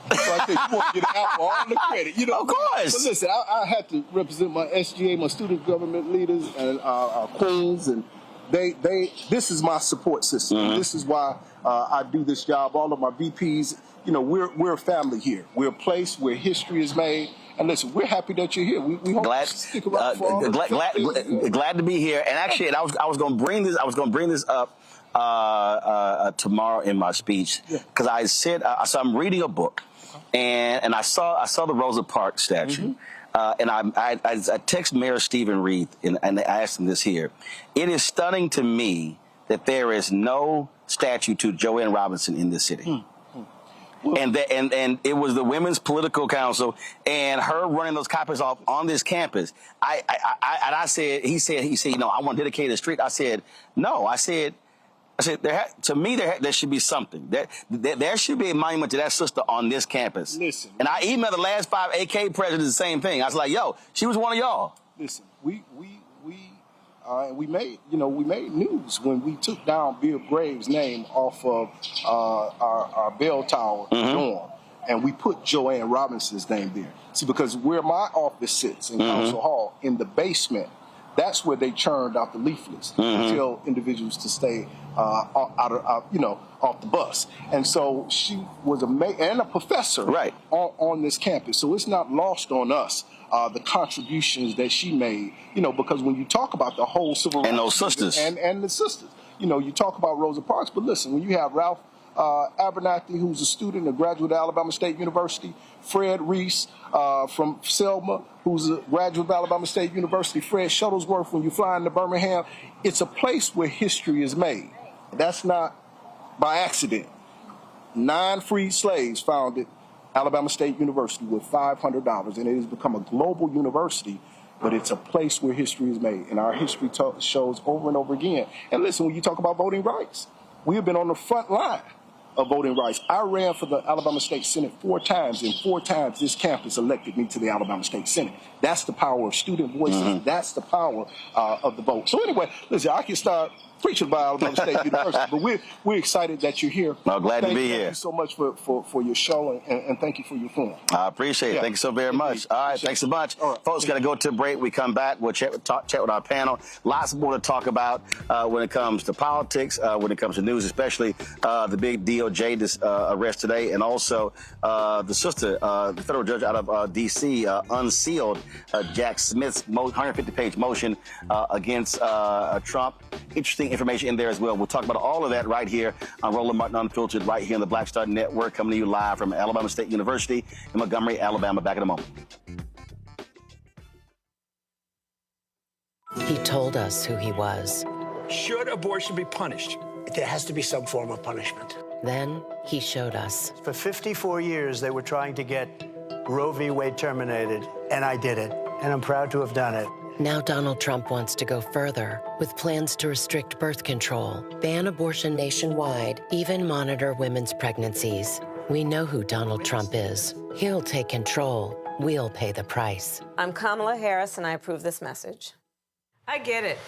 so I think you want to get out for all the credit. Of course. But listen, I had to represent my SGA, my student government leaders, and our queens, and this is my support system. This is why I do this job. All of my VPs, we're a family here. We're a place where history is made. And listen, we're happy that you're here. We hope you stick around for all glad to be here. And actually, I was going to bring this up tomorrow in my speech because I said so I'm reading a book. And I saw the Rosa Parks statue, and I text Mayor Stephen Reed and I asked him this here. It is stunning to me that there is no statue to Joanne Robinson in this city. And it was the Women's Political Council and her running those copies off on this campus. He said, I want to dedicate a street. I said, no. I said, to me, there should be something. There should be a monument to that sister on this campus. Listen. And I emailed the last 5 AK presidents the same thing. I was like, yo, she was one of y'all. Listen, we made news when we took down Bill Graves' name off of our bell tower dorm, and we put Joanne Robinson's name there. See, because where my office sits in Council Hall, in the basement, that's where they churned out the leaflets to tell individuals to stay off the bus. And so she was a professor on this campus. So it's not lost on us the contributions that she made, because when you talk about the whole civil rights and those sisters and the sisters, you talk about Rosa Parks, but listen, when you have Ralph Abernathy, who's a student, a graduate of Alabama State University, Fred Reese from Selma, who's a graduate of Alabama State University, Fred Shuttlesworth, when you fly into Birmingham. It's a place where history is made. That's not by accident. 9 freed slaves founded Alabama State University with $500, and it has become a global university, but it's a place where history is made, and our history shows over and over again. And listen, when you talk about voting rights, we have been on the front line of voting rights. I ran for the Alabama State Senate 4 times, and 4 times this campus elected me to the Alabama State Senate. That's the power of student voices. That's the power of the vote. So anyway, listen, I can start preaching about Alabama State University, but we're excited that you're here. Well, glad to be here. Thank you so much for your show, and thank you for your forum. I appreciate it. Yeah. Thank you so very much. All right, thanks so much. Right. Folks, got to go to a break. We come back. We'll chat with our panel. Lots more to talk about when it comes to politics, when it comes to news, especially the big DOJ arrest today, and also the sister, the federal judge out of D.C. Unsealed Jack Smith's 150-page motion against Trump. Interesting information in there as well. We'll talk about all of that right here on Roland Martin Unfiltered, right here on the Black Star Network, coming to you live from Alabama State University in Montgomery, Alabama. Back in a moment. He told us who he was. Should abortion be punished? There has to be some form of punishment. Then he showed us. For 54 years, they were trying to get Roe v. Wade terminated, and I did it, and I'm proud to have done it. Now Donald Trump wants to go further with plans to restrict birth control, ban abortion nationwide, even monitor women's pregnancies. We know who Donald Trump is. He'll take control. We'll pay the price. I'm Kamala Harris, and I approve this message. I get it.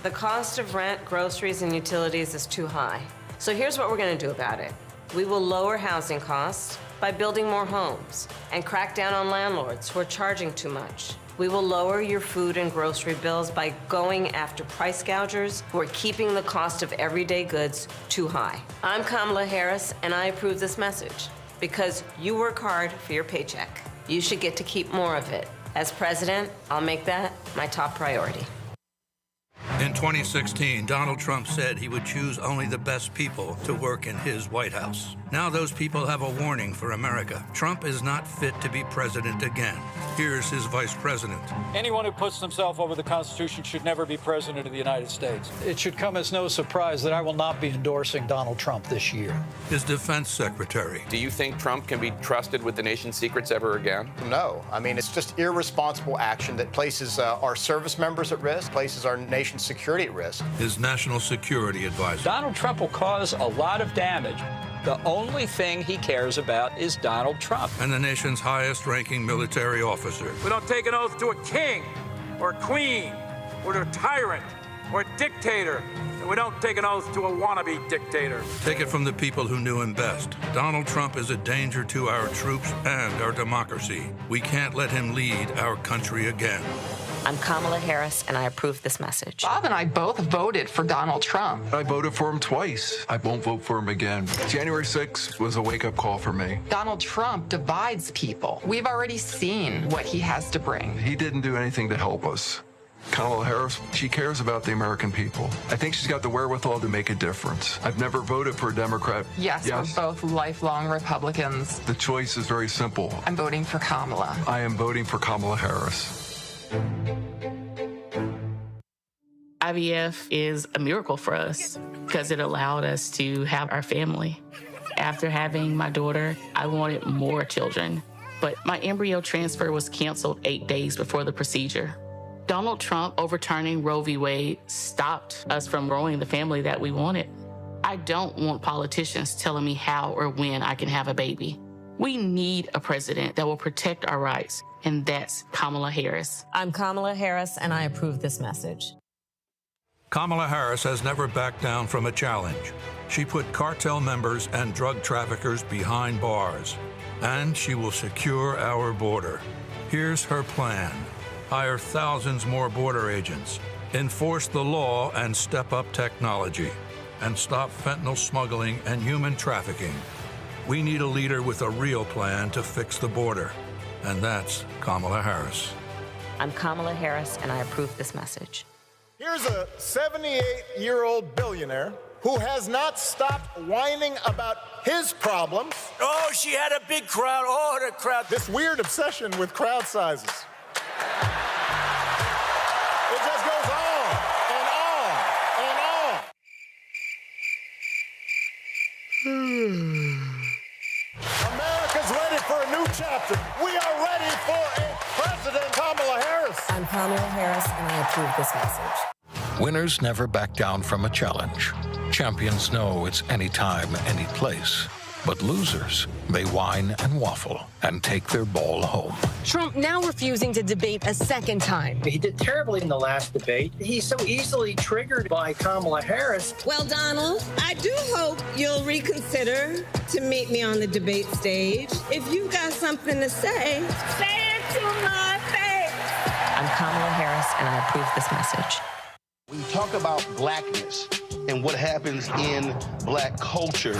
The cost of rent, groceries, and utilities is too high. So here's what we're going to do about it. We will lower housing costs by building more homes and crack down on landlords who are charging too much. We will lower your food and grocery bills by going after price gougers who are keeping the cost of everyday goods too high. I'm Kamala Harris, and I approve this message because you work hard for your paycheck. You should get to keep more of it. As president, I'll make that my top priority. In 2016, Donald Trump said he would choose only the best people to work in his White House. Now those people have a warning for America. Trump is not fit to be president again. Here's his vice president. Anyone who puts themselves over the Constitution should never be president of the United States. It should come as no surprise that I will not be endorsing Donald Trump this year. His defense secretary. Do you think Trump can be trusted with the nation's secrets ever again? No. I mean, it's just irresponsible action that places our service members at risk, places our nation's security at risk. His national security advisor. Donald Trump will cause a lot of damage. The only thing he cares about is Donald Trump. And the nation's highest-ranking military officer. We don't take an oath to a king or a queen or to a tyrant or a dictator. And we don't take an oath to a wannabe dictator. Take it from the people who knew him best. Donald Trump is a danger to our troops and our democracy. We can't let him lead our country again. I'm Kamala Harris, and I approve this message. Bob and I both voted for Donald Trump. I voted for him twice. I won't vote for him again. January 6th was a wake-up call for me. Donald Trump divides people. We've already seen what he has to bring. He didn't do anything to help us. Kamala Harris, she cares about the American people. I think she's got the wherewithal to make a difference. I've never voted for a Democrat. Yes, we're both lifelong Republicans. The choice is very simple. I'm voting for Kamala. I am voting for Kamala Harris. IVF is a miracle for us because it allowed us to have our family. After having my daughter, I wanted more children, but my embryo transfer was canceled 8 days before the procedure. Donald Trump overturning Roe v. Wade stopped us from growing the family that we wanted. I don't want politicians telling me how or when I can have a baby. We need a president that will protect our rights, and that's Kamala Harris. I'm Kamala Harris, and I approve this message. Kamala Harris has never backed down from a challenge. She put cartel members and drug traffickers behind bars, and she will secure our border. Here's her plan. Hire thousands more border agents, enforce the law and step up technology, and stop fentanyl smuggling and human trafficking. We need a leader with a real plan to fix the border, and that's Kamala Harris. I'm Kamala Harris, and I approve this message. Here's a 78-year-old billionaire who has not stopped whining about his problems. Oh, she had a big crowd. Oh, the crowd. This weird obsession with crowd sizes. It just goes on and on and on. America's ready for a new chapter. We are ready for a President Kamala Harris. I'm Kamala Harris, and I approve this message. Winners never back down from a challenge. Champions know it's anytime, any place. But losers may whine and waffle and take their ball home. Trump now refusing to debate a second time. He did terribly in the last debate. He's so easily triggered by Kamala Harris. Well, Donald, I do hope you'll reconsider to meet me on the debate stage. If you've got something to say it to my face. I'm Kamala Harris, and I approve this message. When you talk about blackness and what happens in black culture,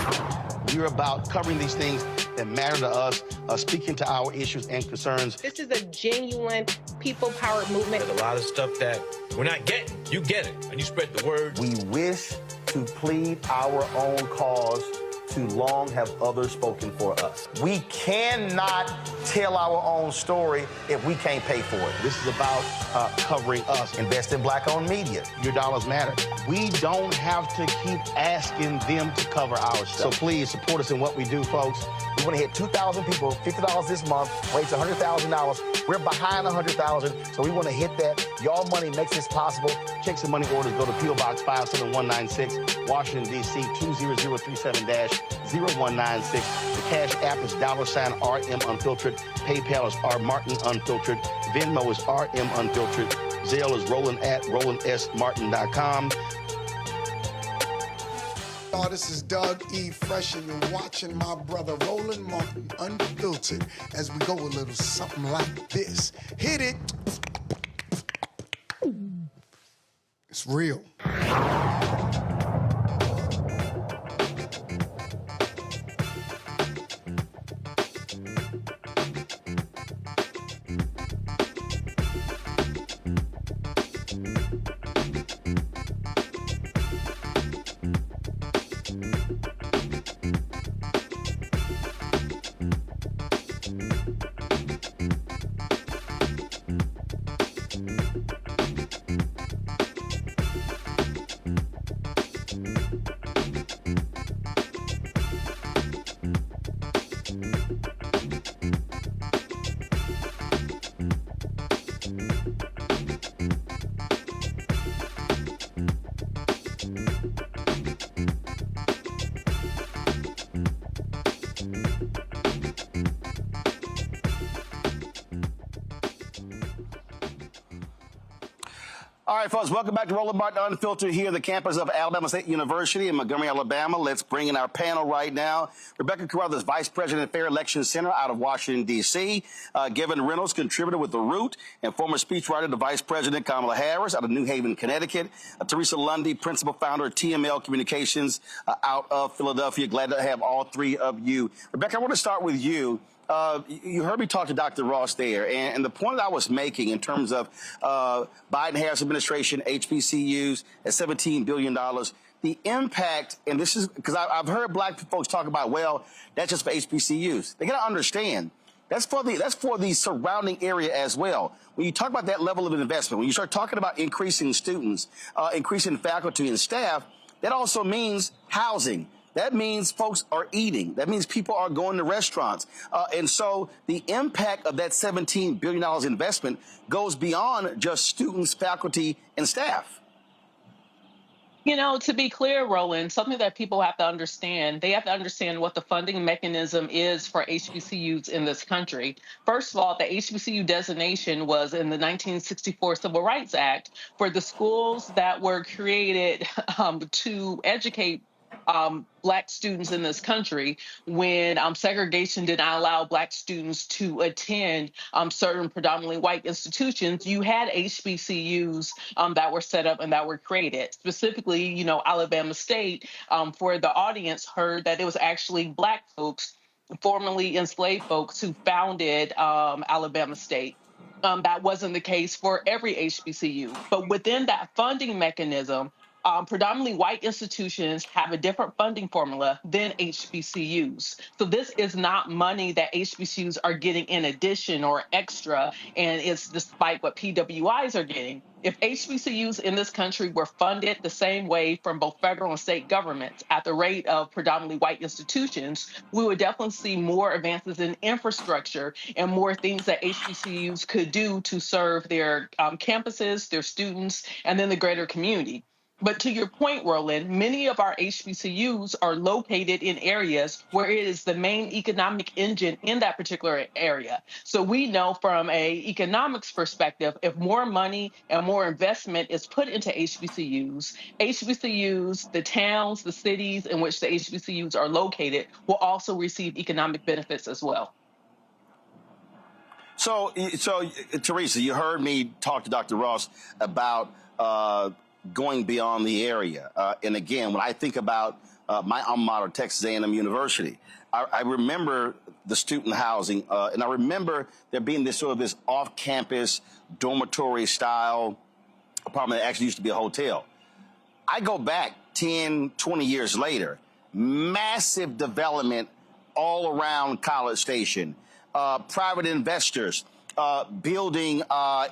we're about covering these things that matter to us, speaking to our issues and concerns. This is a genuine people-powered movement. There's a lot of stuff that we're not getting. You get it, and you spread the word. We wish to plead our own cause. Too long have others spoken for us. We cannot tell our own story if we can't pay for it. This is about covering us. Invest in black-owned media. Your dollars matter. We don't have to keep asking them to cover our stuff. So please support us in what we do, folks. We want to hit 2,000 people, $50 this month, raise $100,000. We're behind 100,000, so we want to hit that. Y'all money makes this possible. Check some money orders. Go to P.O. Box 57196, Washington, D.C. 20037-0196. The Cash App is $RM Unfiltered. PayPal is R Martin Unfiltered. Venmo is RM Unfiltered. Zelle is Roland at RolandSMartin.com. This is Doug E. Fresh, and you're watching my brother Roland Martin Unfiltered as we go a little something like this. Hit it. It's real. All right, folks, welcome back to Roland Martin Unfiltered here at the campus of Alabama State University in Montgomery, Alabama. Let's bring in our panel right now. Rebecca Carruthers, Vice President at Fair Election Center out of Washington, D.C. Gavin Reynolds, contributor with The Root and former speechwriter to Vice President Kamala Harris out of New Haven, Connecticut. Teresa Lundy, principal founder of TML Communications out of Philadelphia. Glad to have all three of you. Rebecca, I want to start with you. You heard me talk to Dr. Ross there, and the point that I was making in terms of Biden-Harris administration, HBCUs at $17 billion, the impact, and this is because I've heard black folks talk about, well, that's just for HBCUs. They got to understand that's for the surrounding area as well. When you talk about that level of investment, when you start talking about increasing students, increasing faculty and staff, that also means housing. That means folks are eating. That means people are going to restaurants. And so the impact of that $17 billion investment goes beyond just students, faculty, and staff. You know, to be clear, Roland, something that people have to understand, they have to understand what the funding mechanism is for HBCUs in this country. First of all, the HBCU designation was in the 1964 Civil Rights Act for the schools that were created to educate Black students in this country when segregation did not allow Black students to attend certain predominantly white institutions. You had HBCUs that were set up and that were created. Specifically, you know, Alabama State, for the audience, heard that it was actually Black folks, formerly enslaved folks, who founded Alabama State. That wasn't the case for every HBCU. But within that funding mechanism, predominantly white institutions have a different funding formula than HBCUs. So this is not money that HBCUs are getting in addition or extra, and it's despite what PWIs are getting. If HBCUs in this country were funded the same way from both federal and state governments at the rate of predominantly white institutions, we would definitely see more advances in infrastructure and more things that HBCUs could do to serve their campuses, their students, and then the greater community. But to your point, Roland, many of our HBCUs are located in areas where it is the main economic engine in that particular area. So we know from an economics perspective, if more money and more investment is put into HBCUs, the towns, the cities in which the HBCUs are located will also receive economic benefits as well. So Teresa, you heard me talk to Dr. Ross about going beyond the area. And again, when I think about my alma mater, Texas A&M University, I remember the student housing, and I remember there being this sort of this off-campus dormitory style apartment that actually used to be a hotel. I go back 10, 20 years later, massive development all around College Station, private investors, building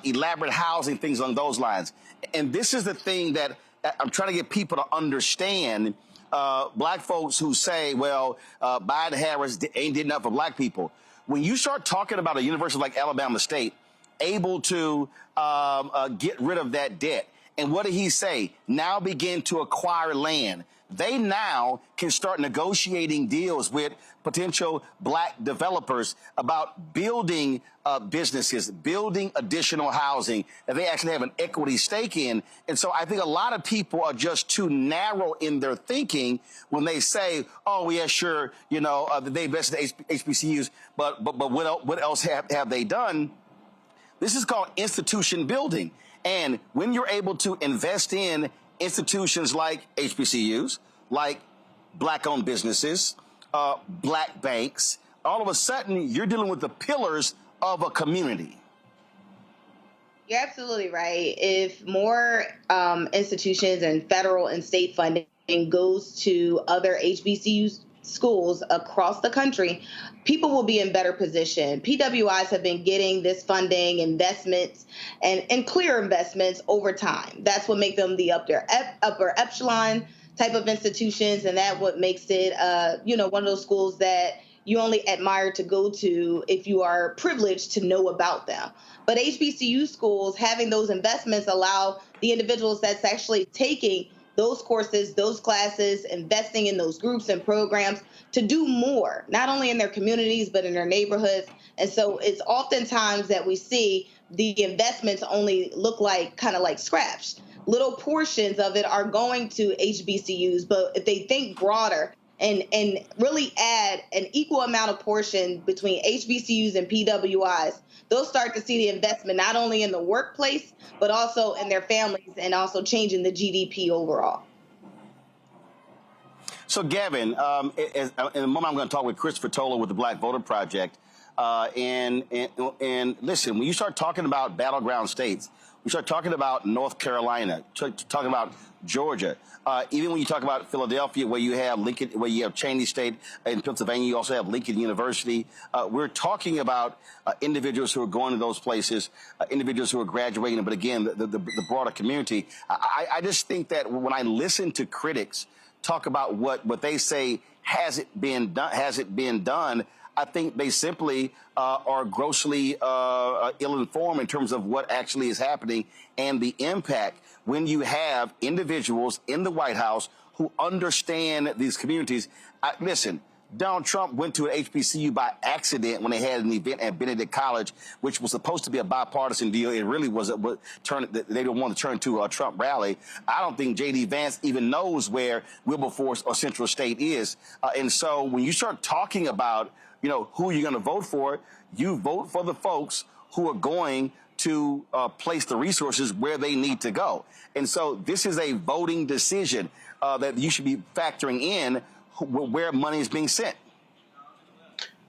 elaborate housing, things along those lines. And this is the thing that I'm trying to get people to understand. Black folks who say, well, Biden Harris ain't did enough for black people. When you start talking about a university like Alabama State able to get rid of that debt, and what did he say? Now begin to acquire land. They now can start negotiating deals with potential black developers about building businesses, building additional housing that they actually have an equity stake in. And so I think a lot of people are just too narrow in their thinking when they say, oh, yeah, sure, you know, they invested in HBCUs, but what else have they done? This is called institution building. And when you're able to invest in institutions like HBCUs, like black-owned businesses, black banks, all of a sudden you're dealing with the pillars of a community. You're absolutely right. If more institutions and federal and state funding goes to other HBCU schools across the country, people will be in better position. PWIs have been getting this funding, investments, and clear investments over time. That's what makes them the upper echelon type of institutions, and that what makes it, one of those schools that you only admire to go to if you are privileged to know about them. But HBCU schools, having those investments allow the individuals that's actually taking those courses, those classes, investing in those groups and programs to do more, not only in their communities, but in their neighborhoods. And so it's oftentimes that we see the investments only look like kind of like scraps. Little portions of it are going to HBCUs, but if they think broader and really add an equal amount of portion between HBCUs and PWIs, they'll start to see the investment not only in the workplace, but also in their families and also changing the GDP overall. So, Gavin, in a moment, I'm going to talk with Christopher Towler with the Black Voter Project. And listen, when you start talking about battleground states, we start talking about North Carolina, talking about Georgia, even when you talk about Philadelphia, where you have Lincoln, where you have Cheney State in Pennsylvania, you also have Lincoln University. We're talking about individuals who are going to those places, individuals who are graduating, but again, the broader community. I just think that when I listen to critics talk about what they say has it been done, I think they simply are grossly ill-informed in terms of what actually is happening and the impact when you have individuals in the White House who understand these communities. Listen, Donald Trump went to an HBCU by accident when they had an event at Benedict College, which was supposed to be a bipartisan deal. It really was they didn't want to turn to a Trump rally. I don't think J.D. Vance even knows where Wilberforce or Central State is. And so when you start talking about, who you're going to vote for, you vote for the folks who are going to place the resources where they need to go. And so this is a voting decision that you should be factoring in where money is being sent.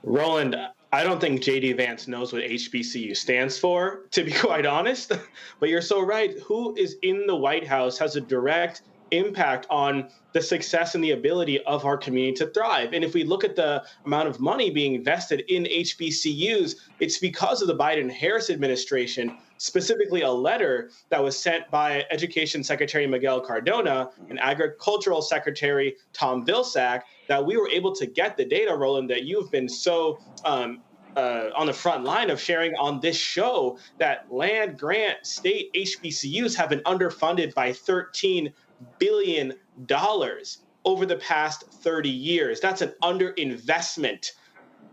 Roland, I don't think J.D. Vance knows what HBCU stands for, to be quite honest. But you're so right. Who is in the White House has a direct impact on the success and the ability of our community to thrive. And if we look at the amount of money being invested in HBCUs, it's because of the Biden-Harris administration, specifically a letter that was sent by Education Secretary Miguel Cardona and Agricultural Secretary Tom Vilsack, that we were able to get the data, Roland, that you've been so on the front line of sharing on this show, that land-grant state HBCUs have been underfunded by $13 billion over the past 30 years. That's an underinvestment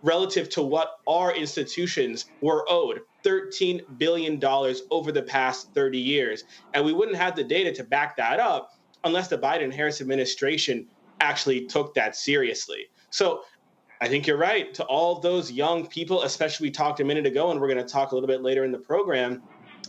relative to what our institutions were owed, $13 billion over the past 30 years. And we wouldn't have the data to back that up unless the Biden-Harris administration actually took that seriously. So I think you're right. To all those young people, especially we talked a minute ago, and we're going to talk a little bit later in the program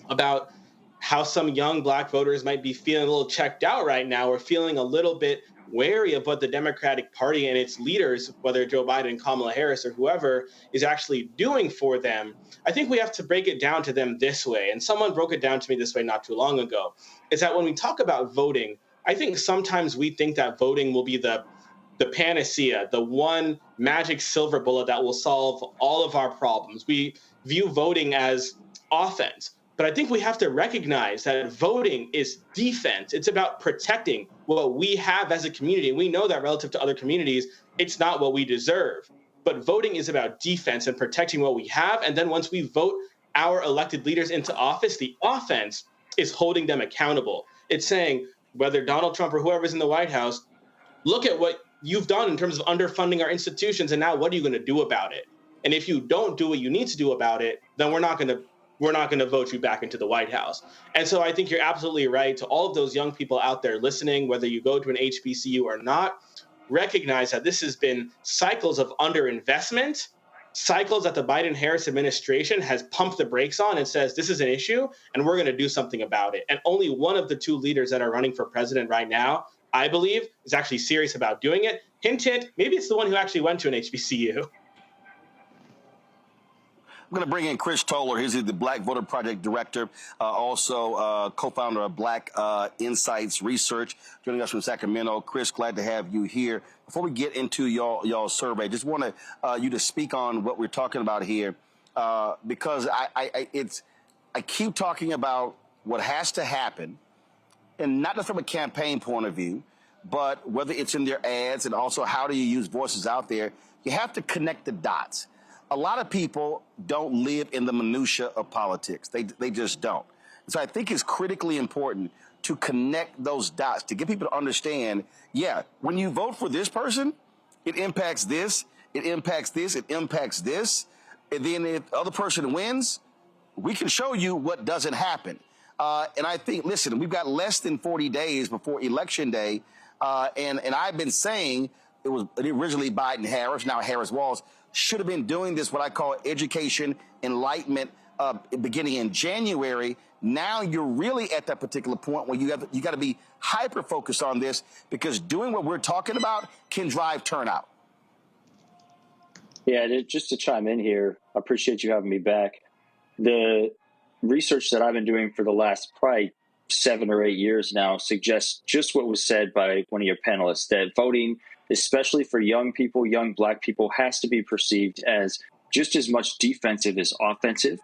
about how some young Black voters might be feeling a little checked out right now, or feeling a little bit wary of what the Democratic Party and its leaders, whether Joe Biden, Kamala Harris, or whoever, is actually doing for them. I think we have to break it down to them this way. And someone broke it down to me this way not too long ago, is that when we talk about voting, I think sometimes we think that voting will be the panacea, the one magic silver bullet that will solve all of our problems. We view voting as offense. But I think we have to recognize that voting is defense. It's about protecting what we have as a community. And we know that relative to other communities, it's not what we deserve. But voting is about defense and protecting what we have. And then once we vote our elected leaders into office, the offense is holding them accountable. It's saying, whether Donald Trump or whoever's in the White House, look at what you've done in terms of underfunding our institutions, and now what are you going to do about it? And if you don't do what you need to do about it, then we're not going to vote you back into the White House. And so I think you're absolutely right. To all of those young people out there listening, whether you go to an HBCU or not, recognize that this has been cycles of underinvestment, cycles that the Biden-Harris administration has pumped the brakes on and says, this is an issue, and we're going to do something about it. And only one of the two leaders that are running for president right now, I believe, is actually serious about doing it. Hint, hint, maybe it's the one who actually went to an HBCU. I'm going to bring in Chris Towler. He's the Black Voter Project Director, also co-founder of Black Insights Research, joining us from Sacramento. Chris, glad to have you here. Before we get into y'all survey, just want you to speak on what we're talking about here, because I keep talking about what has to happen, and not just from a campaign point of view, but whether it's in their ads and also how do you use voices out there. You have to connect the dots. A lot of people don't live in the minutia of politics. They just don't. So I think it's critically important to connect those dots, to get people to understand, yeah, when you vote for this person, it impacts this, it impacts this, it impacts this. And then if the other person wins, we can show you what doesn't happen. And I think, listen, we've got less than 40 days before Election Day. And I've been saying it was originally Biden-Harris, now Harris-Walz, should have been doing this, what I call education, enlightenment, beginning in January. Now you're really at that particular point where you got to be hyper-focused on this, because doing what we're talking about can drive turnout. Yeah, just to chime in here, I appreciate you having me back. The research that I've been doing for the last probably 7 or 8 years now suggests just what was said by one of your panelists, that voting, especially for young people, young Black people, has to be perceived as just as much defensive as offensive.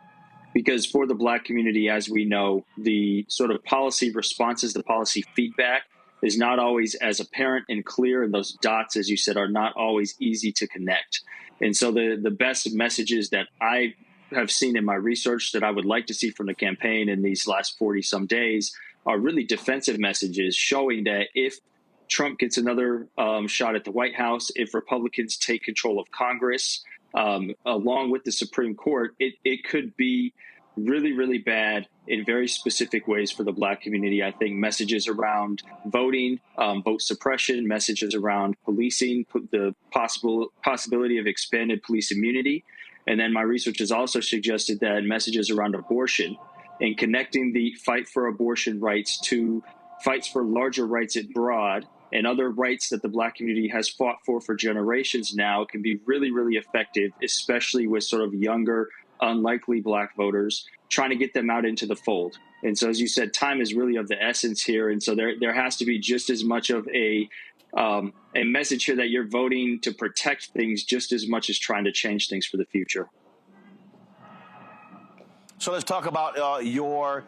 Because for the Black community, as we know, the sort of policy responses, the policy feedback is not always as apparent and clear. And those dots, as you said, are not always easy to connect. And so the best messages that I have seen in my research that I would like to see from the campaign in these last 40 some days are really defensive messages, showing that if Trump gets another shot at the White House, if Republicans take control of Congress, along with the Supreme Court, it could be really, really bad in very specific ways for the Black community. I think messages around voting, vote suppression, messages around policing, the possibility of expanded police immunity. And then my research has also suggested that messages around abortion and connecting the fight for abortion rights to fights for larger rights abroad and other rights that the Black community has fought for generations now can be really, really effective, especially with sort of younger, unlikely Black voters trying to get them out into the fold. And so, as you said, time is really of the essence here. And so there has to be just as much of a message here that you're voting to protect things just as much as trying to change things for the future. So let's talk about your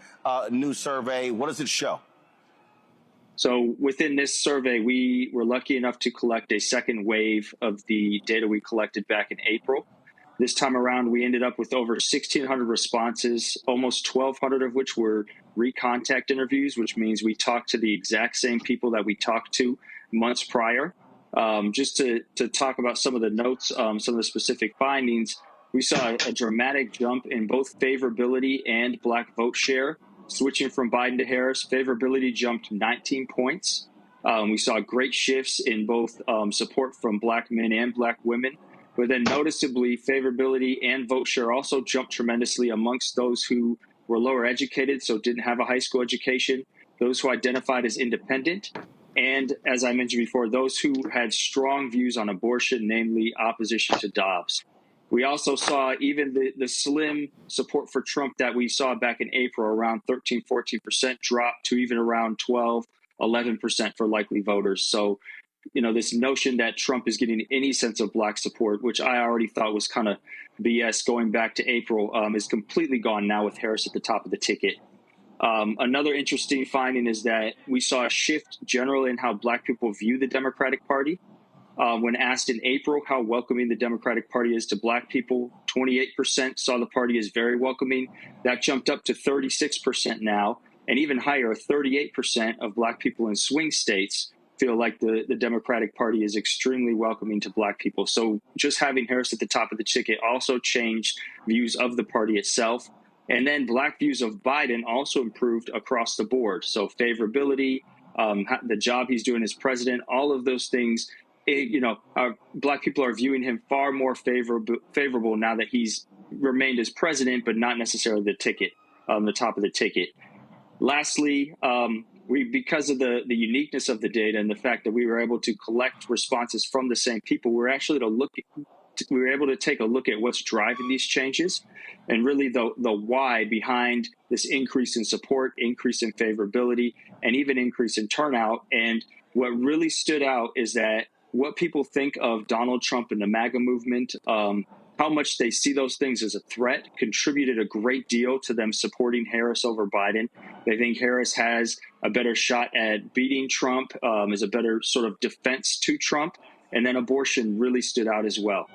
new survey. What does it show? So within this survey, we were lucky enough to collect a second wave of the data we collected back in April. This time around, we ended up with over 1,600 responses, almost 1,200 of which were recontact interviews, which means we talked to the exact same people that we talked to months prior. Just to talk about some of the notes, some of the specific findings, we saw a dramatic jump in both favorability and Black vote share. Switching from Biden to Harris, favorability jumped 19 points. We saw great shifts in both support from Black men and Black women. But then noticeably, favorability and vote share also jumped tremendously amongst those who were lower educated, so didn't have a high school education, those who identified as independent, and, as I mentioned before, those who had strong views on abortion, namely opposition to Dobbs. We also saw even the slim support for Trump that we saw back in April, around 13, 14%, drop to even around 12, 11% for likely voters. So, this notion that Trump is getting any sense of Black support, which I already thought was kind of BS going back to April, is completely gone now with Harris at the top of the ticket. Another interesting finding is that we saw a shift generally in how Black people view the Democratic Party. When asked in April how welcoming the Democratic Party is to Black people, 28% saw the party as very welcoming. That jumped up to 36% now, and even higher, 38% of Black people in swing states feel like the Democratic Party is extremely welcoming to Black people. So just having Harris at the top of the ticket also changed views of the party itself. And then Black views of Biden also improved across the board. So favorability, the job he's doing as president, all of those things, Black people are viewing him far more favorable now that he's remained as president, but not necessarily the top of the ticket. Lastly, because of the uniqueness of the data and the fact that we were able to collect responses from the same people, we were able to take a look at what's driving these changes and really the why behind this increase in support, increase in favorability, and even increase in turnout. And what really stood out is that what people think of Donald Trump and the MAGA movement, how much they see those things as a threat, contributed a great deal to them supporting Harris over Biden. They think Harris has a better shot at beating Trump, is a better sort of defense to Trump. And then abortion really stood out as well.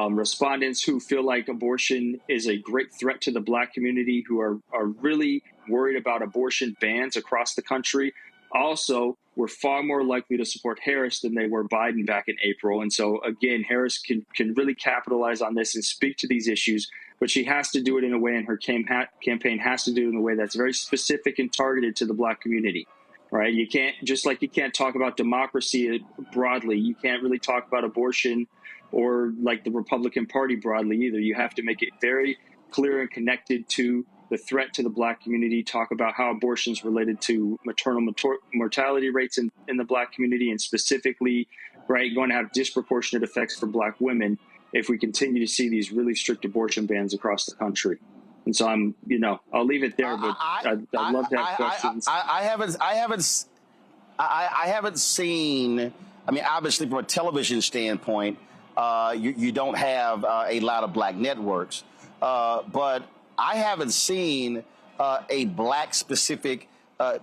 Respondents who feel like abortion is a great threat to the Black community, who are really worried about abortion bans across the country, also were far more likely to support Harris than they were Biden back in April. And so, again, Harris can really capitalize on this and speak to these issues, but she has to do it in a way, and her campaign has to do it in a way that's very specific and targeted to the Black community, right? You can't, just like you can't talk about democracy broadly, you can't really talk about abortion or like the Republican Party broadly either. You have to make it very clear and connected to the threat to the Black community, talk about how abortion is related to maternal mortality rates in the Black community, and specifically, right, going to have disproportionate effects for Black women if we continue to see these really strict abortion bans across the country. And so I'll leave it there, but I'd love to have questions. I haven't seen, obviously from a television standpoint, you don't have a lot of Black networks, but I haven't seen a Black-specific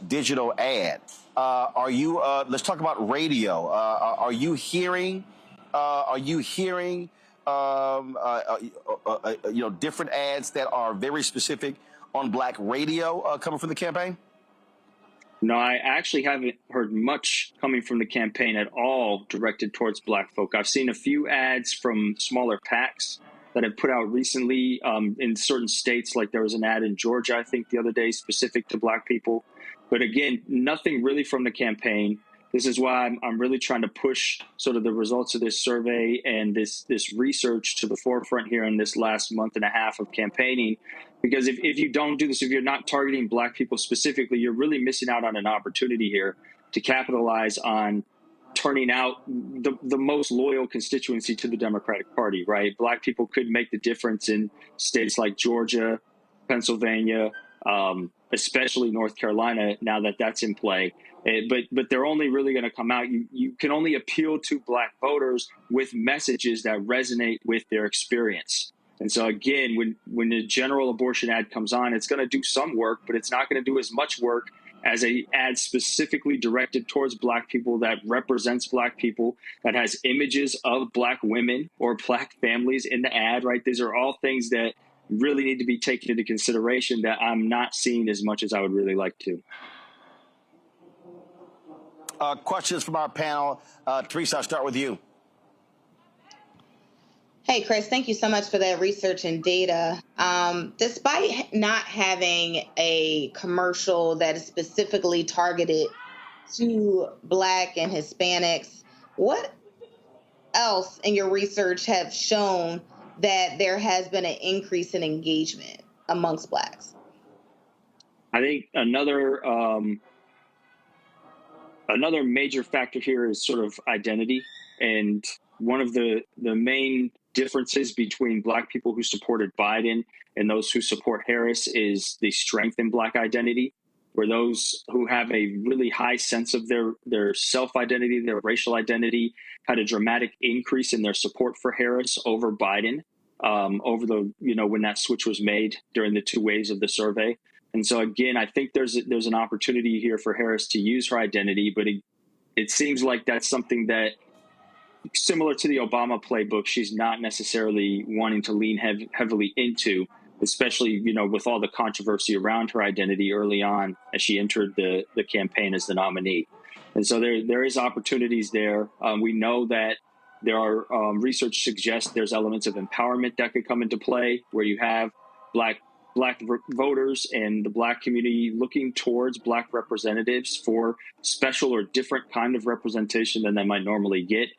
digital ad. Are you? Let's talk about radio. Are you hearing? Different ads that are very specific on Black radio coming from the campaign? No, I actually haven't heard much coming from the campaign at all directed towards Black folk. I've seen a few ads from smaller PACs that have put out recently in certain states. Like there was an ad in Georgia, I think, the other day specific to Black people. But again, nothing really from the campaign. This is why I'm really trying to push sort of the results of this survey and this research to the forefront here in this last month and a half of campaigning. Because if you don't do this, if you're not targeting Black people specifically, you're really missing out on an opportunity here to capitalize on turning out the most loyal constituency to the Democratic Party, right? Black people could make the difference in states like Georgia, Pennsylvania, especially North Carolina, now that that's in play. But they're only really going to come out. You can only appeal to Black voters with messages that resonate with their experience. And so, again, when the general abortion ad comes on, it's going to do some work, but it's not going to do as much work as a ad specifically directed towards Black people, that represents Black people, that has images of Black women or Black families in the ad, right? These are all things that really need to be taken into consideration that I'm not seeing as much as I would really like to. Questions from our panel. Teresa, I'll start with you. Hey, Chris, thank you so much for that research and data. Despite not having a commercial that is specifically targeted to Black and Hispanics, what else in your research have shown that there has been an increase in engagement amongst Blacks? I think another major factor here is sort of identity. And one of the main differences between Black people who supported Biden and those who support Harris is the strength in Black identity, where those who have a really high sense of their self-identity, their racial identity, had a dramatic increase in their support for Harris over Biden over when that switch was made during the 2 waves of the survey. And so, again, I think there's an opportunity here for Harris to use her identity, but it seems like that's something that, similar to the Obama playbook, she's not necessarily wanting to lean heavily into, especially, with all the controversy around her identity early on as she entered the campaign as the nominee. And so there is opportunities there. We know that there are research suggests there's elements of empowerment that could come into play, where you have Black voters and the Black community looking towards Black representatives for special or different kind of representation than they might normally get,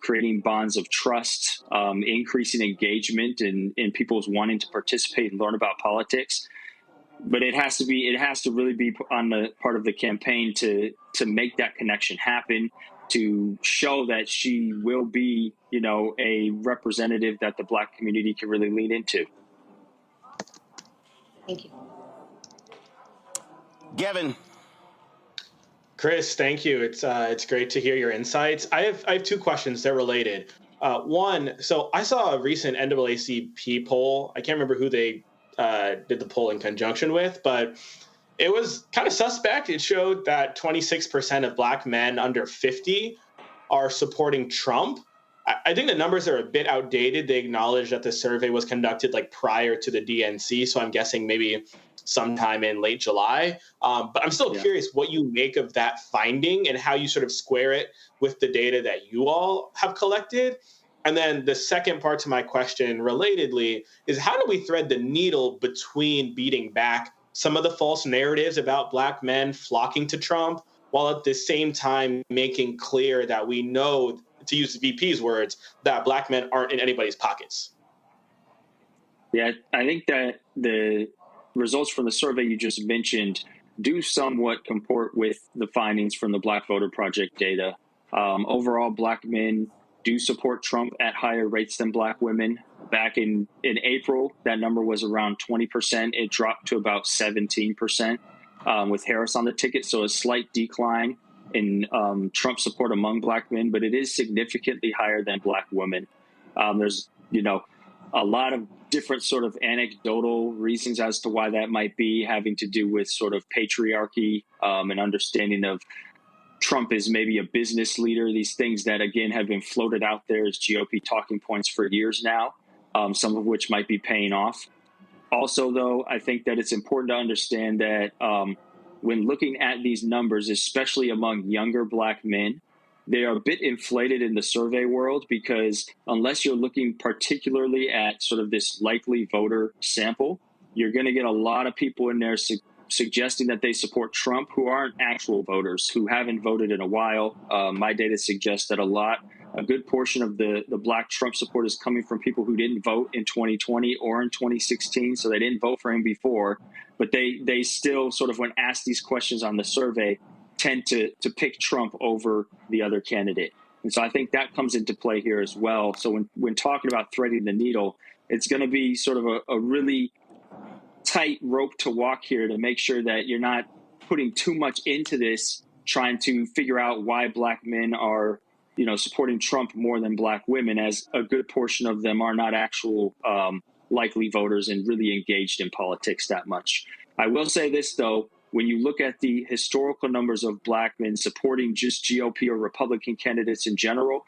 creating bonds of trust, increasing engagement in people's wanting to participate and learn about politics. But it has to really be on the part of the campaign to make that connection happen, to show that she will be, a representative that the Black community can really lean into. Thank you. Gavin. Chris, thank you. It's great to hear your insights. I have 2 questions. They're related. One, so I saw a recent NAACP poll. I can't remember who they did the poll in conjunction with, but it was kind of suspect. It showed that 26% of Black men under 50 are supporting Trump. I think the numbers are a bit outdated. They acknowledge that the survey was conducted prior to the DNC, so I'm guessing maybe sometime in late July. But I'm still curious what you make of that finding and how you sort of square it with the data that you all have collected. And then the second part to my question, relatedly, is how do we thread the needle between beating back some of the false narratives about Black men flocking to Trump, while at the same time making clear that we know, to use the VP's words, that Black men aren't in anybody's pockets? Yeah, I think that the results from the survey you just mentioned do somewhat comport with the findings from the Black Voter Project data. Overall, Black men do support Trump at higher rates than Black women. Back in April, that number was around 20%. It dropped to about 17% with Harris on the ticket, so a slight decline in Trump support among Black men, but it is significantly higher than Black women. There's, a lot of different sort of anecdotal reasons as to why that might be, having to do with sort of patriarchy and understanding of Trump is maybe a business leader, these things that, again, have been floated out there as GOP talking points for years now, some of which might be paying off. Also, though, I think that it's important to understand that when looking at these numbers, especially among younger Black men, they are a bit inflated in the survey world, because unless you're looking particularly at sort of this likely voter sample, you're going to get a lot of people in there suggesting that they support Trump who aren't actual voters, who haven't voted in a while. My data suggests that a good portion of the Black Trump support is coming from people who didn't vote in 2020 or in 2016, so they didn't vote for him before, but they still sort of, when asked these questions on the survey, tend to pick Trump over the other candidate. And so I think that comes into play here as well. So when talking about threading the needle, it's going to be sort of a really tight rope to walk here to make sure that you're not putting too much into this, trying to figure out why black men are, supporting Trump more than black women, as a good portion of them are not actual likely voters and really engaged in politics that much. I will say this, though. When you look at the historical numbers of black men supporting just GOP or Republican candidates in general,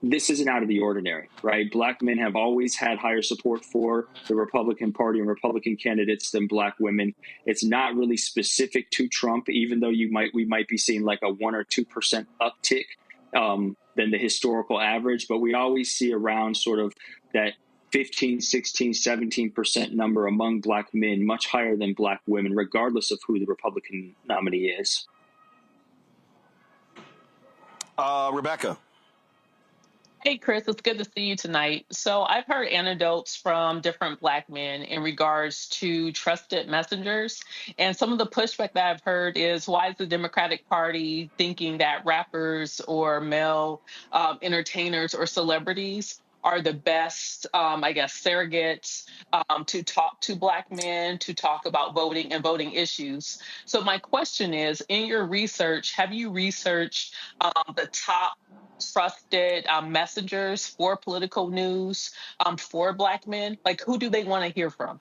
this isn't out of the ordinary, right? Black men have always had higher support for the Republican Party and Republican candidates than black women. It's not really specific to Trump, even though we might be seeing like a 1 or 2% uptick than the historical average. But we always see around sort of that 15, 16, 17% number among black men, much higher than black women, regardless of who the Republican nominee is. Rebecca. Hey, Chris, it's good to see you tonight. So I've heard anecdotes from different black men in regards to trusted messengers. And some of the pushback that I've heard is, why is the Democratic Party thinking that rappers or male entertainers or celebrities are the best, surrogates to talk to black men, to talk about voting and voting issues. So my question is, in your research, have you researched the top trusted messengers for political news for black men? Like, who do they want to hear from?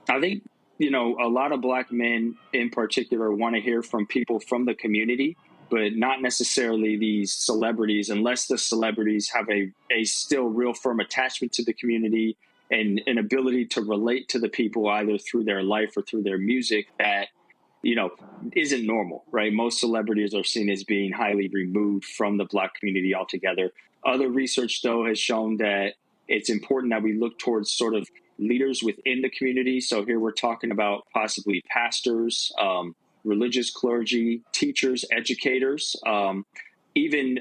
I think, a lot of black men in particular want to hear from people from the community, but not necessarily these celebrities, unless the celebrities have a still real firm attachment to the community and an ability to relate to the people either through their life or through their music that, isn't normal, right? Most celebrities are seen as being highly removed from the black community altogether. Other research, though, has shown that it's important that we look towards sort of leaders within the community. So here we're talking about possibly pastors, religious clergy, teachers, educators, even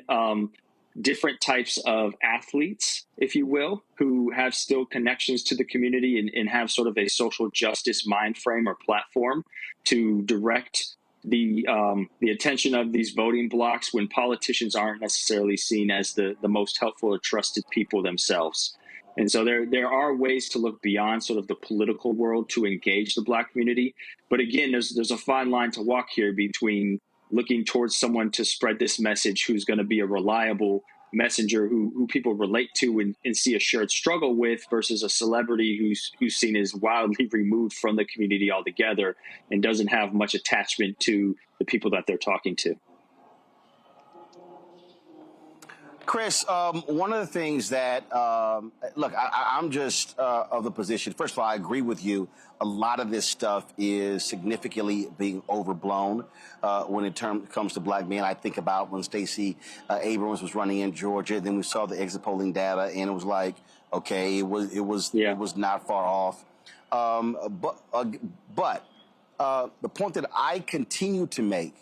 different types of athletes, if you will, who have still connections to the community and have sort of a social justice mind frame or platform to direct the attention of these voting blocks when politicians aren't necessarily seen as the most helpful or trusted people themselves. And so there are ways to look beyond sort of the political world to engage the black community. But again, there's a fine line to walk here between looking towards someone to spread this message who's going to be a reliable messenger who people relate to and see a shared struggle with, versus a celebrity who's seen as wildly removed from the community altogether and doesn't have much attachment to the people that they're talking to. Chris, one of the things that, I'm just of the position. First of all, I agree with you. A lot of this stuff is significantly being overblown when it comes to black men. I think about when Stacey Abrams was running in Georgia. Then we saw the exit polling data, and it was like, okay, it was not far off. But the point that I continue to make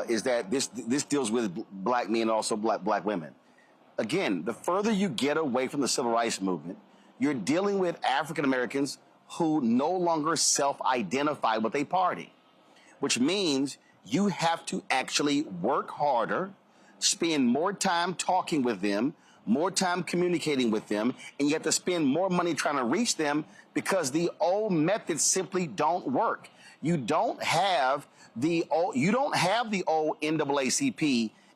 is that this deals with black men and also black women. Again, the further you get away from the civil rights movement, you're dealing with African Americans who no longer self-identify with a party, which means you have to actually work harder, spend more time talking with them, more time communicating with them, and you have to spend more money trying to reach them because the old methods simply don't work. You don't have the old NAACP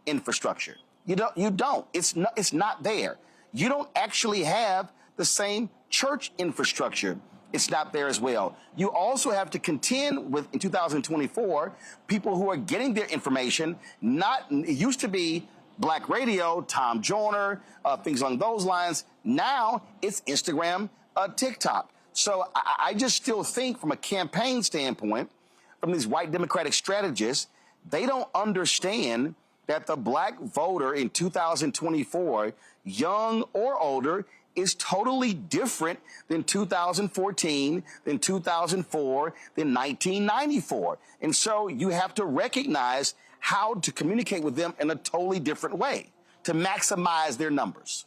infrastructure. You don't. It's not there. You don't actually have the same church infrastructure. It's not there as well. You also have to contend with, in 2024, people who are getting their information. It used to be black radio, Tom Joyner, things along those lines. Now it's Instagram, TikTok. So I just still think, from a campaign standpoint, from these white Democratic strategists, they don't understand that the black voter in 2024, young or older, is totally different than 2014, than 2004, than 1994. And so you have to recognize how to communicate with them in a totally different way to maximize their numbers.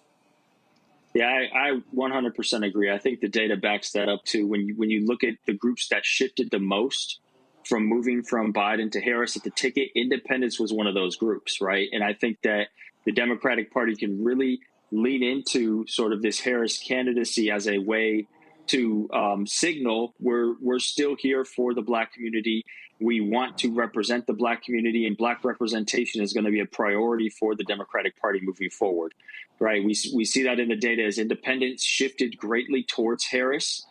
Yeah, I 100% agree. I think the data backs that up too. When you look at the groups that shifted the most from moving from Biden to Harris at the ticket, independence was one of those groups, right? And I think that the Democratic Party can really lean into sort of this Harris candidacy as a way to signal we're still here for the Black community. We want to represent the Black community, and Black representation is going to be a priority for the Democratic Party moving forward, right? We see that in the data as independents shifted greatly towards Harris,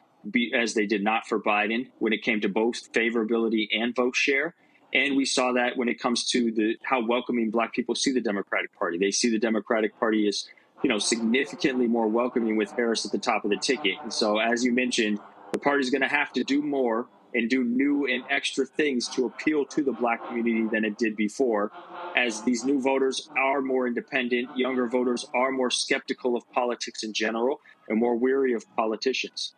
as they did not for Biden when it came to both favorability and vote share. And we saw that when it comes to how welcoming Black people see the Democratic Party. They see the Democratic Party as, significantly more welcoming with Harris at the top of the ticket. And so, as you mentioned, the party's going to have to do more and do new and extra things to appeal to the Black community than it did before, as these new voters are more independent. Younger voters are more skeptical of politics in general and more weary of politicians.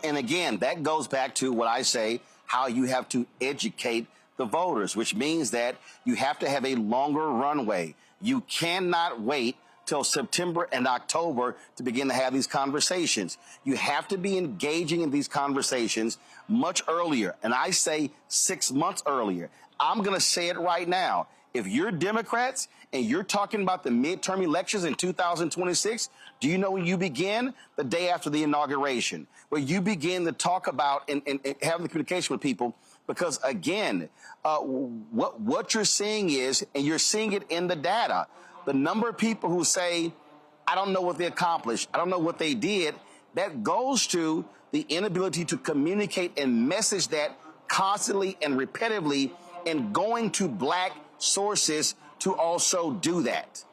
And again, that goes back to what I say, how you have to educate the voters, which means that you have to have a longer runway. You cannot wait till September and October to begin to have these conversations. You have to be engaging in these conversations much earlier. And I say 6 months earlier. I'm going to say it right now. If you're Democrats and you're talking about the midterm elections in 2026, do you know when you begin? The day after the inauguration, where you begin to talk about and having the communication with people. Because, again, what you're seeing is, and you're seeing it in the data, the number of people who say, I don't know what they accomplished, I don't know what they did, that goes to the inability to communicate and message that constantly and repetitively, and going to Black sources to also do that.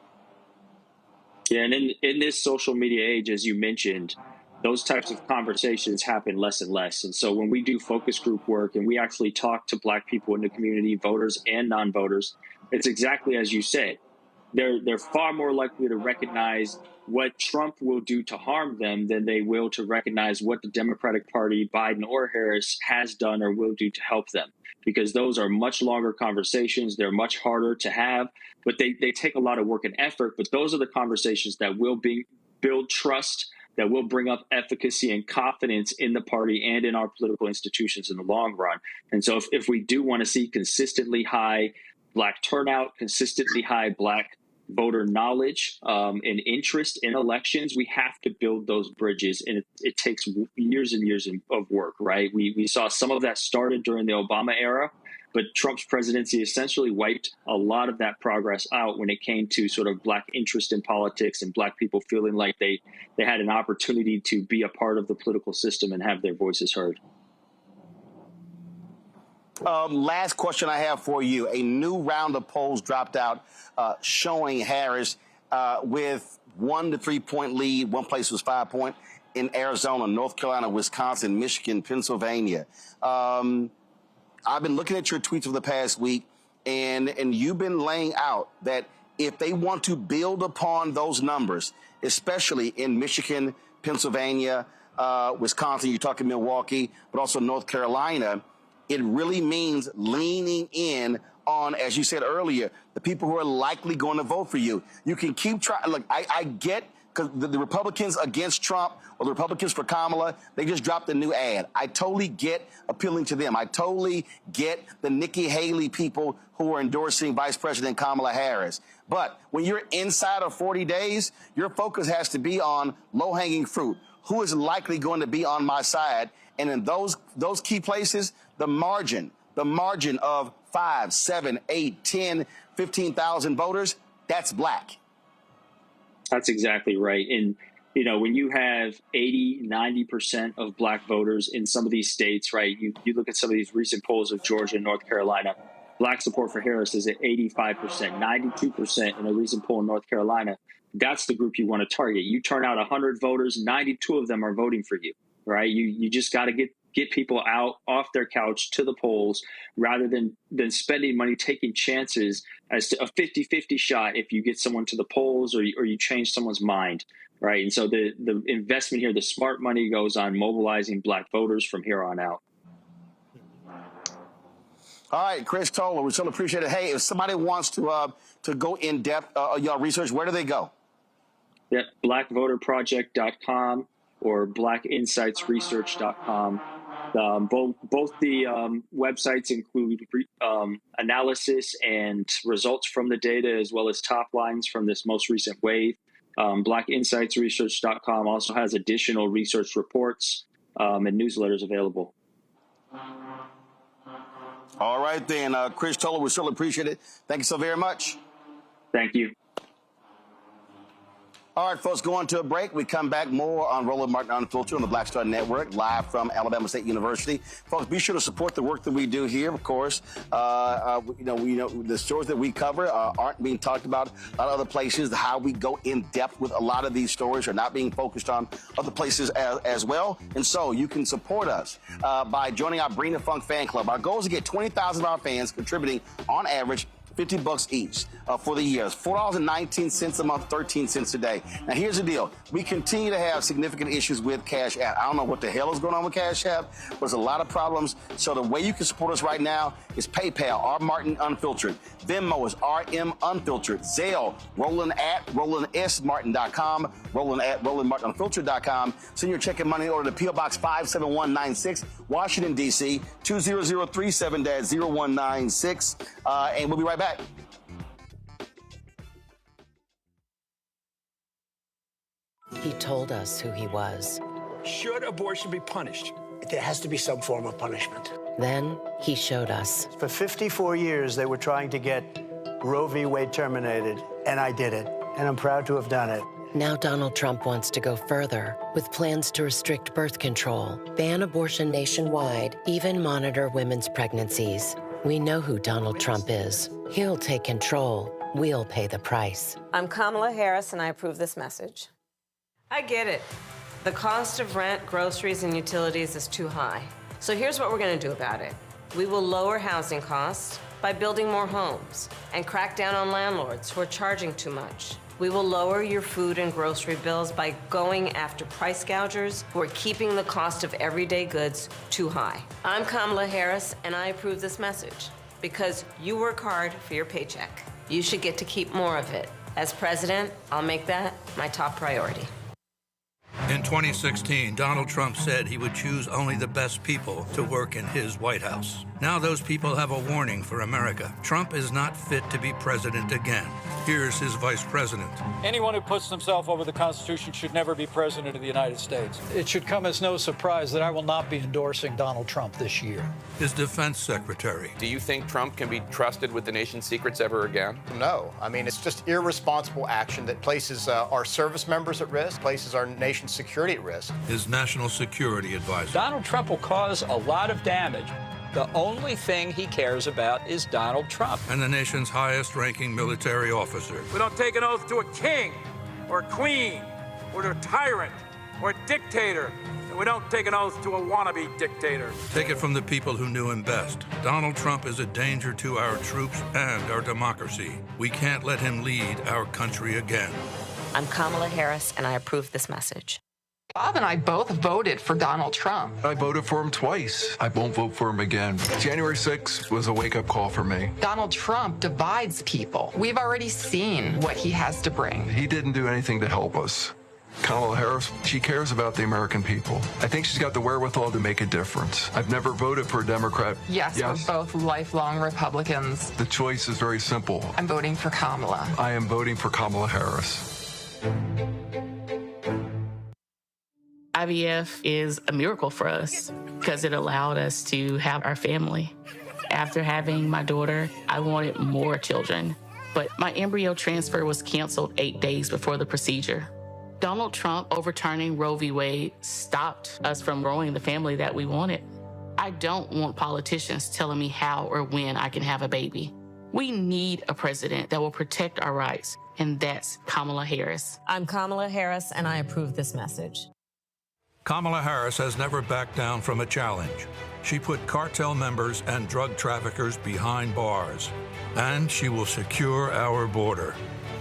Yeah, and in this social media age, as you mentioned, those types of conversations happen less and less. And so when we do focus group work and we actually talk to Black people in the community, voters and non-voters, it's exactly as you said. They're far more likely to recognize what Trump will do to harm them than they will to recognize what the Democratic Party, Biden or Harris, has done or will do to help them. Because those are much longer conversations. They're much harder to have, but they take a lot of work and effort. But those are the conversations that will build trust, that will bring up efficacy and confidence in the party and in our political institutions in the long run. And so if we do want to see consistently high Black turnout, consistently high Black voter knowledge and interest in elections, we have to build those bridges. And it takes years and years of work, right? We saw some of that started during the Obama era, but Trump's presidency essentially wiped a lot of that progress out when it came to sort of Black interest in politics and Black people feeling like they had an opportunity to be a part of the political system and have their voices heard. Last question I have for you. A new round of polls dropped out showing Harris with 1 to 3 point lead. One place was 5 point in Arizona, North Carolina, Wisconsin, Michigan, Pennsylvania. I've been looking at your tweets over the past week, and you've been laying out that if they want to build upon those numbers, especially in Michigan, Pennsylvania, Wisconsin, you're talking Milwaukee, but also North Carolina, it really means leaning in on, as you said earlier, the people who are likely going to vote for you. You can keep trying. Look, I get, because the Republicans against Trump or the Republicans for Kamala, they just dropped a new ad. I totally get appealing to them. I totally get the Nikki Haley people who are endorsing Vice President Kamala Harris. But when you're inside of 40 days, your focus has to be on low-hanging fruit. Who is likely going to be on my side? And in those key places, the margin of 5, 7, 8, 10, 15,000 voters, that's Black. That's exactly right. And, when you have 80, 90% of Black voters in some of these states, right, you look at some of these recent polls of Georgia and North Carolina, Black support for Harris is at 85%, 92% in a recent poll in North Carolina. That's the group you want to target. You turn out 100 voters, 92 of them are voting for you, right? You just got to get people out off their couch to the polls rather than spending money taking chances as to a 50-50 shot if you get someone to the polls or you change someone's mind, right? And so the investment here, the smart money goes on mobilizing Black voters from here on out. All right, Chris Towler, we so appreciate it. Hey, if somebody wants to go in depth, y'all research, where do they go? Yeah, blackvoterproject.com or blackinsightsresearch.com. Both the websites include analysis and results from the data, as well as top lines from this most recent wave. BlackInsightsResearch.com also has additional research reports and newsletters available. All right, then. Chris Towler, we certainly appreciate it. Thank you so very much. Thank you. All right, folks, going to a break. We come back more on Roland Martin Unfiltered on the Black Star Network, live from Alabama State University. Folks, be sure to support the work that we do here. Of course, we know the stories that we cover aren't being talked about a lot of other places. How we go in depth with a lot of these stories are not being focused on other places as well. And so you can support us by joining our Bring the Funk fan club. Our goal is to get 20,000 of our fans contributing on average $50 each for the year. It's $4.19 a month, 13 cents a day. Now, here's the deal. We continue to have significant issues with Cash App. I don't know what the hell is going on with Cash App, but there's a lot of problems. So the way you can support us right now is PayPal, R Martin Unfiltered. Venmo is RM Unfiltered. Zelle, Roland at RolandSMartin.com, Roland at RolandMartinUnfiltered.com. Send your check and money order to P.O. Box 57196, Washington, D.C., 20037-0196. And we'll be right back. He told us who he was. Should abortion be punished? There has to be some form of punishment. Then he showed us. For 54 years, they were trying to get Roe v. Wade terminated, and I did it, and I'm proud to have done it. Now Donald Trump wants to go further with plans to restrict birth control, ban abortion nationwide, even monitor women's pregnancies. We know who Donald Trump is. He'll take control. We'll pay the price. I'm Kamala Harris, and I approve this message. I get it. The cost of rent, groceries, and utilities is too high. So here's what we're going to do about it. We will lower housing costs by building more homes and crack down on landlords who are charging too much. We will lower your food and grocery bills by going after price gougers who are keeping the cost of everyday goods too high. I'm Kamala Harris, and I approve this message because you work hard for your paycheck. You should get to keep more of it. As president, I'll make that my top priority. In 2016, Donald Trump said he would choose only the best people to work in his White House. Now those people have a warning for America. Trump is not fit to be president again. Here's his vice president. Anyone who puts themselves over the Constitution should never be president of the United States. It should come as no surprise that I will not be endorsing Donald Trump this year. His defense secretary. Do you think Trump can be trusted with the nation's secrets ever again? No. I mean, it's just irresponsible action that places our service members at risk, places our nation's security at risk. His national security advisor. Donald Trump will cause a lot of damage. The only thing he cares about is Donald Trump. And the nation's highest-ranking military officer. We don't take an oath to a king or a queen or to a tyrant or a dictator. And we don't take an oath to a wannabe dictator. Take it from the people who knew him best. Donald Trump is a danger to our troops and our democracy. We can't let him lead our country again. I'm Kamala Harris, and I approve this message. Bob and I both voted for Donald Trump. I voted for him twice. I won't vote for him again. January 6th was a wake-up call for me. Donald Trump divides people. We've already seen what he has to bring. He didn't do anything to help us. Kamala Harris, she cares about the American people. I think she's got the wherewithal to make a difference. I've never voted for a Democrat. Yes, we're both lifelong Republicans. The choice is very simple. I'm voting for Kamala. I am voting for Kamala Harris. IVF is a miracle for us because it allowed us to have our family. After having my daughter, I wanted more children, but my embryo transfer was canceled 8 days before the procedure. Donald Trump overturning Roe v. Wade stopped us from growing the family that we wanted. I don't want politicians telling me how or when I can have a baby. We need a president that will protect our rights, and that's Kamala Harris. I'm Kamala Harris, and I approve this message. Kamala Harris has never backed down from a challenge. She put cartel members and drug traffickers behind bars, and she will secure our border.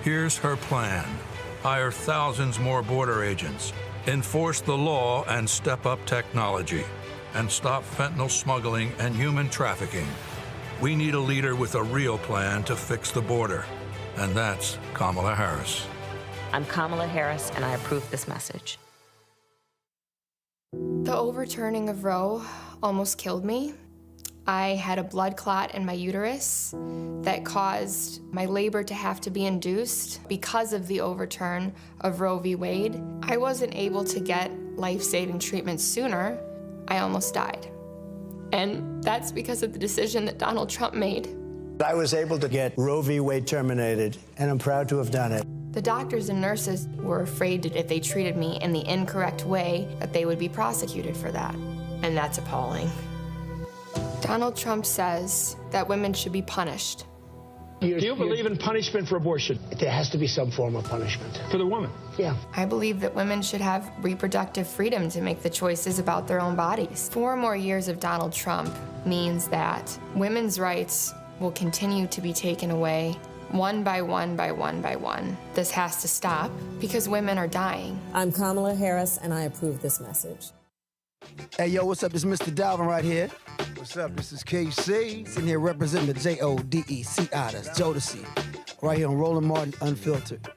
Here's her plan. Hire thousands more border agents, enforce the law and step up technology, and stop fentanyl smuggling and human trafficking. We need a leader with a real plan to fix the border, and that's Kamala Harris. I'm Kamala Harris, and I approve this message. The overturning of Roe almost killed me. I had a blood clot in my uterus that caused my labor to have to be induced because of the overturn of Roe v. Wade. I wasn't able to get life-saving treatment sooner. I almost died. And that's because of the decision that Donald Trump made. I was able to get Roe v. Wade terminated, and I'm proud to have done it. The doctors and nurses were afraid that if they treated me in the incorrect way, that they would be prosecuted for that. And that's appalling. Donald Trump says that women should be punished. Do you believe in punishment for abortion? There has to be some form of punishment. For the woman? Yeah. I believe that women should have reproductive freedom to make the choices about their own bodies. 4 more years of Donald Trump means that women's rights will continue to be taken away one by one by one by one. This has to stop because women are dying. I'm Kamala Harris, and I approve this message. Hey, yo, what's up? It's Mr. Dalvin right here. What's up? This is KC. Sitting here representing the Jodeci. That's Jodeci. Right here on Roland Martin Unfiltered.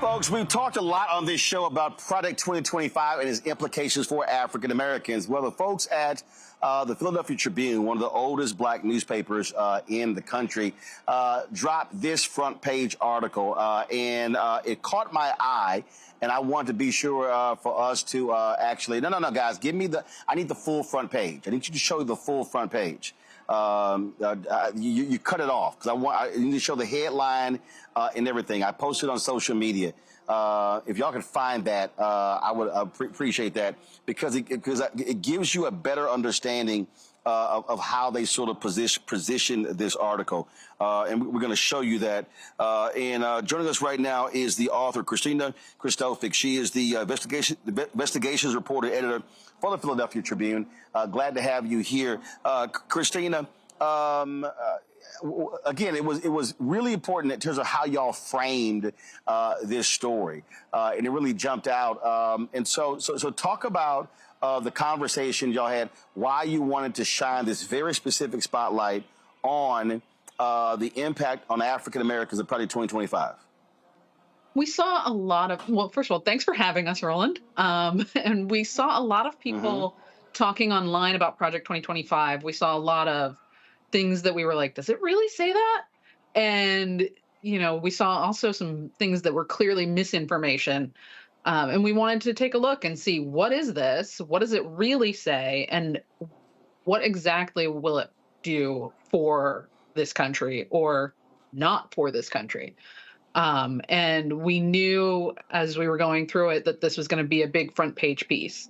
Folks, we've talked a lot on this show about Project 2025 and its implications for African Americans. Well, the folks at the Philadelphia Tribune, one of the oldest black newspapers in the country, dropped this front page article, and it caught my eye. And I want to be sure for us to actually, no, guys, I need the full front page. I need you to show the full front page. You cut it off because I need to show the headline and everything. I posted on social media. If y'all can find that, I would appreciate that because it gives you a better understanding of how they sort of position this article. And we're going to show you that. And joining us right now is the author, Christina Christophic. She is the investigations reporter editor for the Philadelphia Tribune. Glad to have you here. Christina, again, it was really important in terms of how y'all framed this story. And it really jumped out. And so talk about the conversation y'all had, why you wanted to shine this very specific spotlight on the impact on African Americans of Project 2025. We saw a lot of, well, first of all, thanks for having us, Roland. And we saw a lot of people talking online about Project 2025. We saw a lot of things that we were like, does it really say that? And, we saw also some things that were clearly misinformation. And we wanted to take a look and see, what is this? What does it really say? And what exactly will it do for this country or not for this country? And we knew as we were going through it that this was going to be a big front page piece.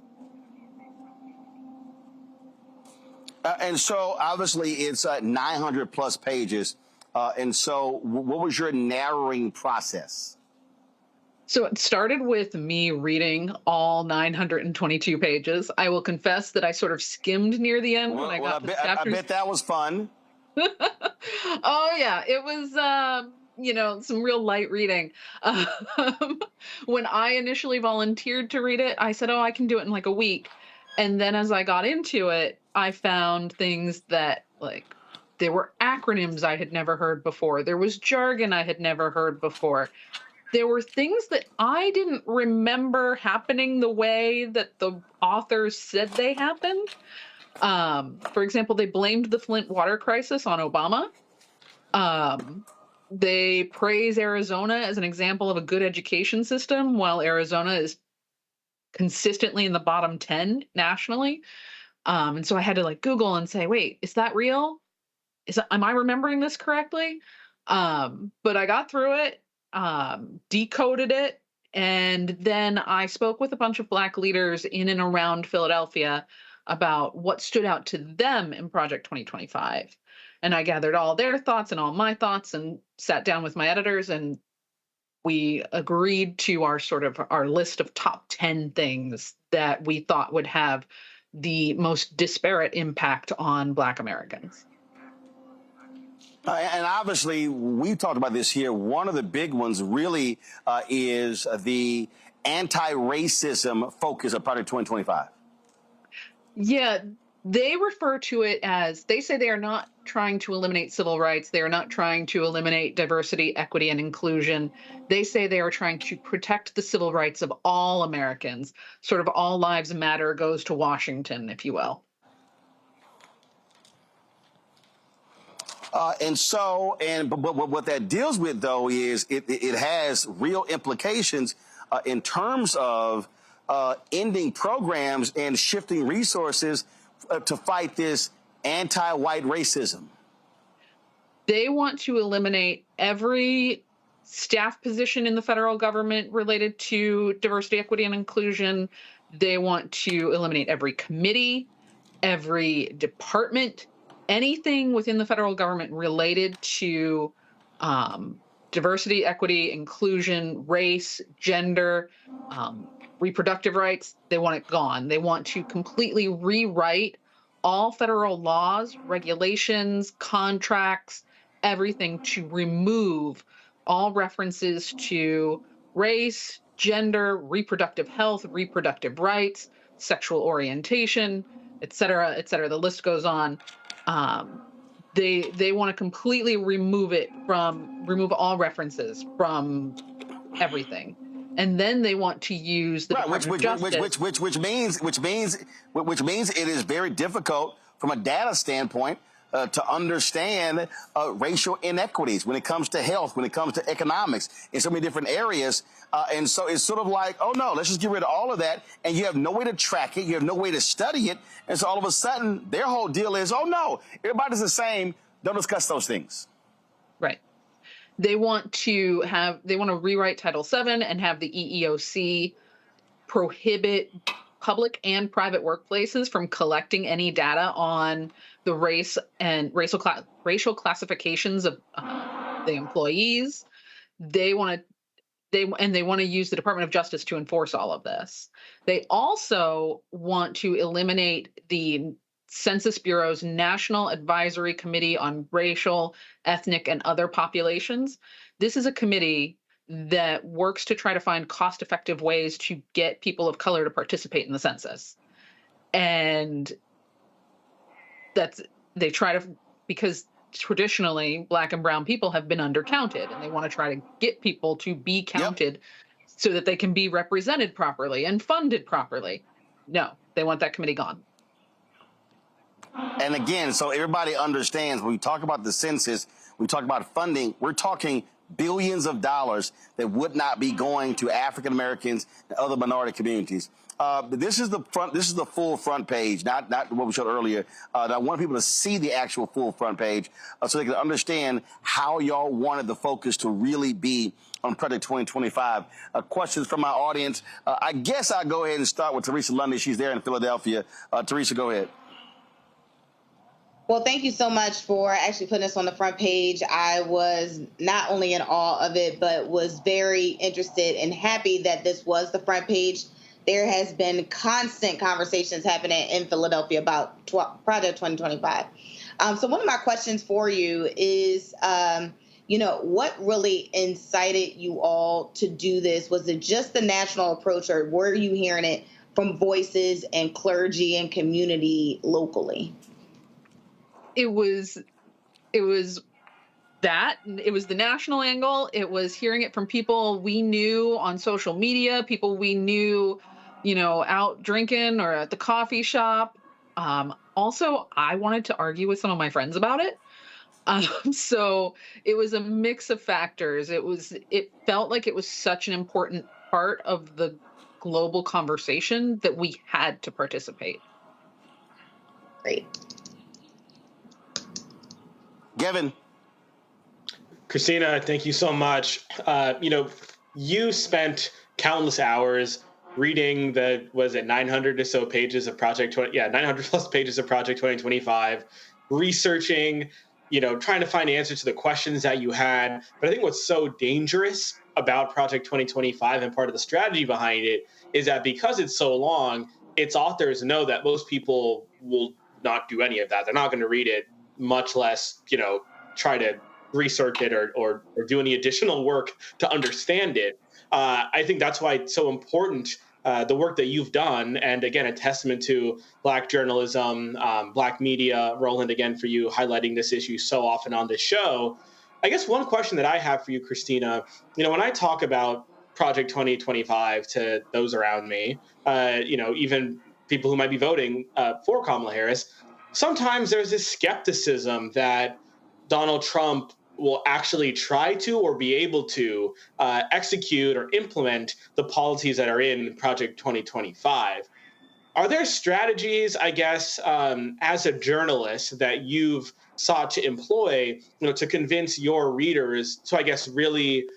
And so obviously it's 900 plus pages. And so what was your narrowing process? So it started with me reading all 922 pages. I will confess that I sort of skimmed near the end when I got the chapters. I bet that was fun. Oh, yeah. It was, some real light reading. When I initially volunteered to read it, I said, I can do it in like a week. And then as I got into it, I found things that, there were acronyms I had never heard before. There was jargon I had never heard before. There were things that I didn't remember happening the way that the authors said they happened. For example, they blamed the Flint water crisis on Obama. They praise Arizona as an example of a good education system, while Arizona is consistently in the bottom 10 nationally. And so I had to Google and say, wait, is that real? Am I remembering this correctly? But I got through it, decoded it, and then I spoke with a bunch of Black leaders in and around Philadelphia about what stood out to them in Project 2025. And I gathered all their thoughts and all my thoughts and sat down with my editors, and we agreed to our list of top 10 things that we thought would have the most disparate impact on Black Americans. And obviously, we talked about this here. One of the big ones really is the anti-racism focus of Project 2025. Yeah, they refer to it as, they say they are not trying to eliminate civil rights. They are not trying to eliminate diversity, equity, and inclusion. They say they are trying to protect the civil rights of all Americans. Sort of all lives matter goes to Washington, if you will. But what that deals with, though, is it has real implications in terms of ending programs and shifting resources to fight this anti-white racism. They want to eliminate every staff position in the federal government related to diversity, equity, and inclusion. They want to eliminate every committee, every department, anything within the federal government related to diversity, equity, inclusion, race, gender, reproductive rights. They want it gone. They want to completely rewrite all federal laws, regulations, contracts, everything to remove all references to race, gender, reproductive health, reproductive rights, sexual orientation, et cetera, et cetera. The list goes on. They want to completely remove all references from everything. And then they want to use the Department of Justice. Which means it is very difficult from a data standpoint to understand racial inequities when it comes to health, when it comes to economics, in so many different areas. And so it's sort of like, oh, no, let's just get rid of all of that. And you have no way to track it. You have no way to study it. And so all of a sudden, their whole deal is, oh, no, everybody's the same. Don't discuss those things. Right. They want to rewrite Title VII and have the EEOC prohibit public and private workplaces from collecting any data on the race and racial classifications of the employees. They want to use the Department of Justice to enforce all of this. They also want to eliminate the Census Bureau's National Advisory Committee on Racial, Ethnic, and Other Populations. This is a committee that works to try to find cost-effective ways to get people of color to participate in the census. And because traditionally Black and brown people have been undercounted, and they want to try to get people to be counted so that they can be represented properly and funded properly. No, they want that committee gone. And again, so everybody understands when we talk about the census, we talk about funding, we're talking billions of dollars that would not be going to African Americans and other minority communities. This is the full front page, not what we showed earlier. I want people to see the actual full front page so they can understand how y'all wanted the focus to really be on Project 2025. Questions from my audience. I guess I'll go ahead and start with Teresa Lundy. She's there in Philadelphia. Teresa, go ahead. Well, thank you so much for actually putting us on the front page. I was not only in awe of it, but was very interested and happy that this was the front page. There has been constant conversations happening in Philadelphia about Project 2025. So one of my questions for you is, what really incited you all to do this? Was it just the national approach, or were you hearing it from voices and clergy and community locally? It was that. It was the national angle. It was hearing it from people we knew on social media, people we knew, out drinking or at the coffee shop. Also, I wanted to argue with some of my friends about it. So it was a mix of factors. It felt like it was such an important part of the global conversation that we had to participate. Great. Gavin. Christina, thank you so much. You spent countless hours reading 900 or so pages of 900 plus pages of Project 2025, researching, trying to find answers to the questions that you had. But I think what's so dangerous about Project 2025 and part of the strategy behind it is that because it's so long, its authors know that most people will not do any of that. They're not going to read it, much less, try to research it or do any additional work to understand it. I think that's why it's so important, the work that you've done, and again, a testament to Black journalism, Black media. Roland, again, for you highlighting this issue so often on this show. I guess one question that I have for you, Christina, when I talk about Project 2025 to those around me, even people who might be voting for Kamala Harris, sometimes there's this skepticism that Donald Trump will actually try to or be able to execute or implement the policies that are in Project 2025. Are there strategies, I guess, as a journalist that you've sought to employ, to convince your readers to, I guess, really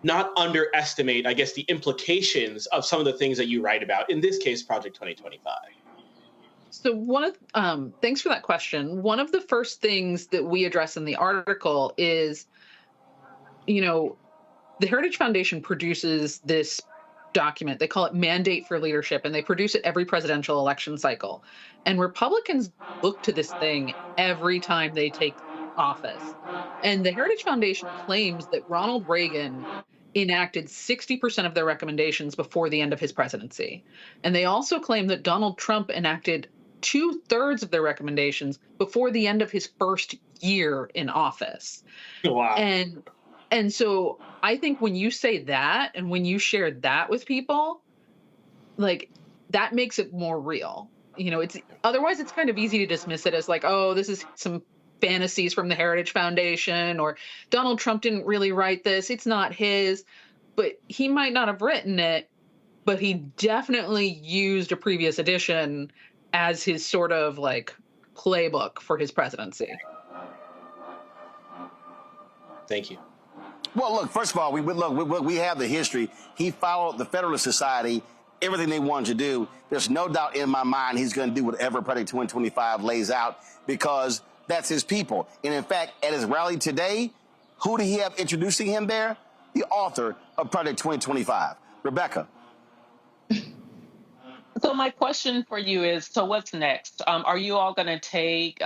not underestimate, I guess, the implications of some of the things that you write about, in this case, Project 2025? So thanks for that question. One of the first things that we address in the article is, the Heritage Foundation produces this document. They call it Mandate for Leadership, and they produce it every presidential election cycle. And Republicans look to this thing every time they take office. And the Heritage Foundation claims that Ronald Reagan enacted 60% of their recommendations before the end of his presidency. And they also claim that Donald Trump enacted 2/3 of their recommendations before the end of his first year in office. Wow. And so I think when you say that and when you share that with people, like, that makes it more real. Otherwise it's kind of easy to dismiss it as like, oh, this is some fantasies from the Heritage Foundation, or Donald Trump didn't really write this. It's not his. But he might not have written it, but he definitely used a previous edition as his sort of like playbook for his presidency. Thank you. Well, look, first of all, we have the history. He followed the Federalist Society, everything they wanted to do. There's no doubt in my mind he's going to do whatever Project 2025 lays out, because that's his people. And in fact, at his rally today, who did he have introducing him there? The author of Project 2025, Rebecca. So my question for you is, so what's next? Are you all going to take,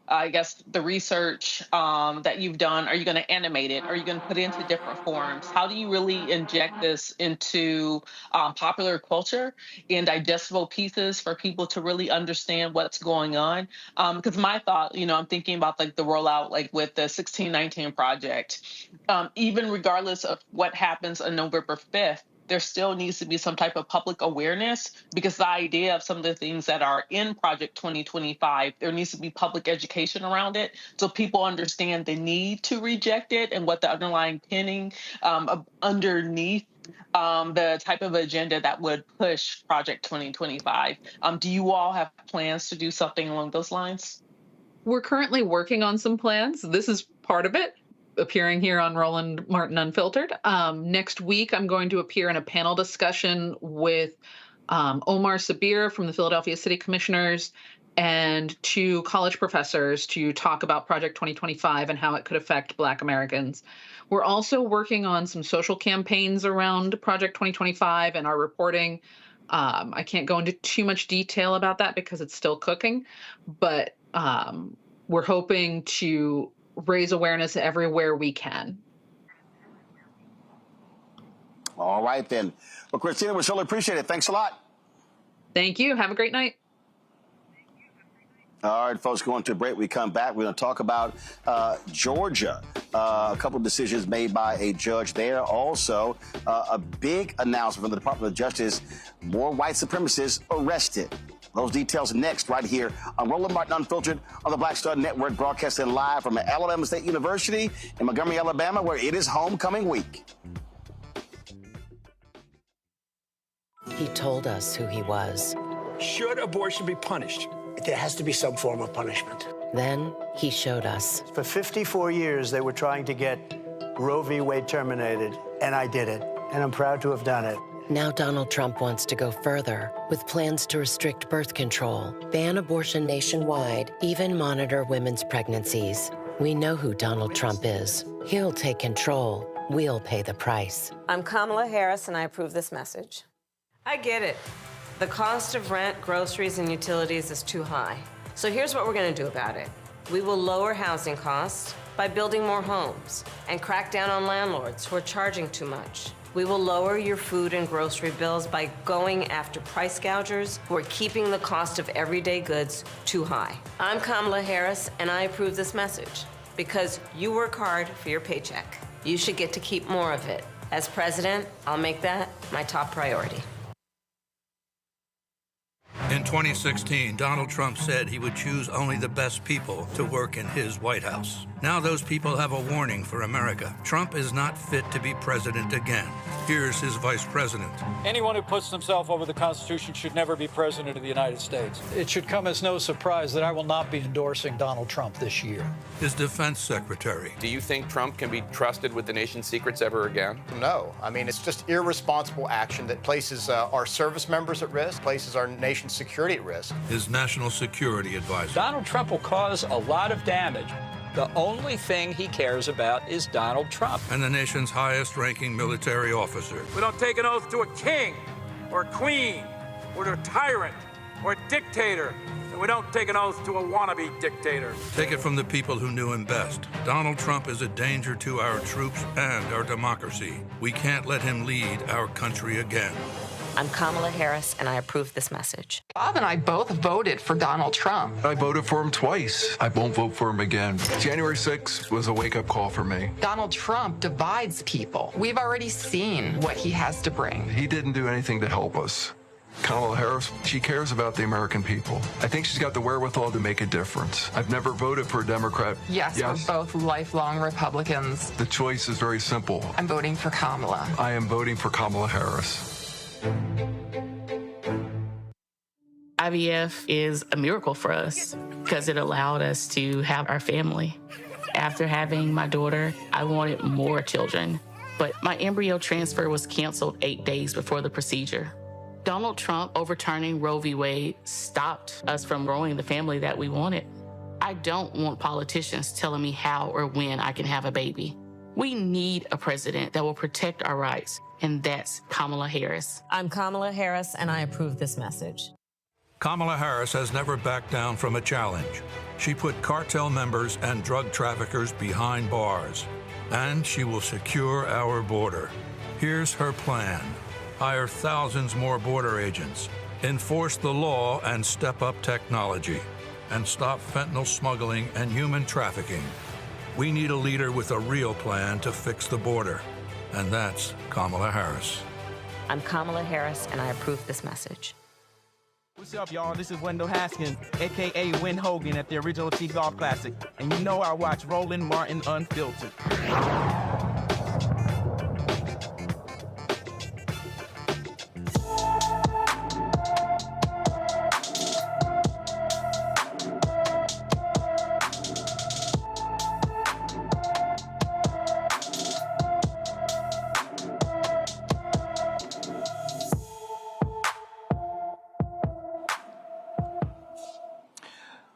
I guess, the research that you've done? Are you going to animate it? Are you going to put it into different forms? How do you really inject this into popular culture in digestible pieces for people to really understand what's going on? Because my thought, I'm thinking about like the rollout, like with the 1619 project, even regardless of what happens on November 5th, there still needs to be some type of public awareness, because the idea of some of the things that are in Project 2025, there needs to be public education around it so people understand the need to reject it and what the underlying pinning underneath the type of agenda that would push Project 2025. Do you all have plans to do something along those lines? We're currently working on some plans. This is part of it, appearing here on Roland Martin Unfiltered. Next week, I'm going to appear in a panel discussion with Omar Sabir from the Philadelphia City Commissioners and 2 college professors to talk about Project 2025 and how it could affect Black Americans. We're also working on some social campaigns around Project 2025 and our reporting. I can't go into too much detail about that because it's still cooking, but we're hoping to raise awareness everywhere we can. All right, then. Well, Christina, we surely appreciate it. Thanks a lot. Thank you. Have a great night. All right, folks, going to a break. We come back. We're going to talk about Georgia. A couple of decisions made by a judge there. Also, a big announcement from the Department of Justice. More white supremacists arrested. Those details next, right here on Roland Martin Unfiltered on the Black Star Network, broadcasting live from Alabama State University in Montgomery, Alabama, where it is homecoming week. He told us who he was. Should abortion be punished? There has to be some form of punishment. Then he showed us. For 54 years, they were trying to get Roe v. Wade terminated, and I did it, and I'm proud to have done it. Now Donald Trump wants to go further with plans to restrict birth control, ban abortion nationwide, even monitor women's pregnancies. We know who Donald Trump is. He'll take control. We'll pay the price. I'm Kamala Harris, and I approve this message. I get it. The cost of rent, groceries, and utilities is too high. So here's what we're going to do about it. We will lower housing costs by building more homes and crack down on landlords who are charging too much. We will lower your food and grocery bills by going after price gougers who are keeping the cost of everyday goods too high. I'm Kamala Harris, and I approve this message because you work hard for your paycheck. You should get to keep more of it. As president, I'll make that my top priority. In 2016, Donald Trump said he would choose only the best people to work in his White House. Now those people have a warning for America. Trump is not fit to be president again. Here's his vice president. Anyone who puts himself over the Constitution should never be president of the United States. It should come as no surprise that I will not be endorsing Donald Trump this year. His defense secretary. Do you think Trump can be trusted with the nation's secrets ever again? No. I mean, it's just irresponsible action that places our service members at risk, places our nation's security at risk. His national security advisor. Donald Trump will cause a lot of damage. The only thing he cares about is Donald Trump. And the nation's highest-ranking military officer. We don't take an oath to a king or a queen or to a tyrant or a dictator. And we don't take an oath to a wannabe dictator. Take it from the people who knew him best. Donald Trump is a danger to our troops and our democracy. We can't let him lead our country again. I'm Kamala Harris, and I approve this message. Bob and I both voted for Donald Trump. I voted for him twice. I won't vote for him again. January 6th was a wake-up call for me. Donald Trump divides people. We've already seen what he has to bring. He didn't do anything to help us. Kamala Harris, she cares about the American people. I think she's got the wherewithal to make a difference. I've never voted for a Democrat. Yes, we're both lifelong Republicans. The choice is very simple. I'm voting for Kamala. I am voting for Kamala Harris. IVF is a miracle for us because it allowed us to have our family. After having my daughter, I wanted more children, but my embryo transfer was canceled 8 days before the procedure. Donald Trump overturning Roe v. Wade stopped us from growing the family that we wanted. I don't want politicians telling me how or when I can have a baby. We need a president that will protect our rights, and that's Kamala Harris. I'm Kamala Harris, and I approve this message. Kamala Harris has never backed down from a challenge. She put cartel members and drug traffickers behind bars, and she will secure our border. Here's her plan. Hire thousands more border agents, enforce the law and step up technology, and stop fentanyl smuggling and human trafficking. We need a leader with a real plan to fix the border, and that's Kamala Harris. I'm Kamala Harris, and I approve this message. What's up, y'all? This is Wendell Haskins, a.k.a. Win Hogan at the Original T Golf Classic. And you know I watch Roland Martin Unfiltered.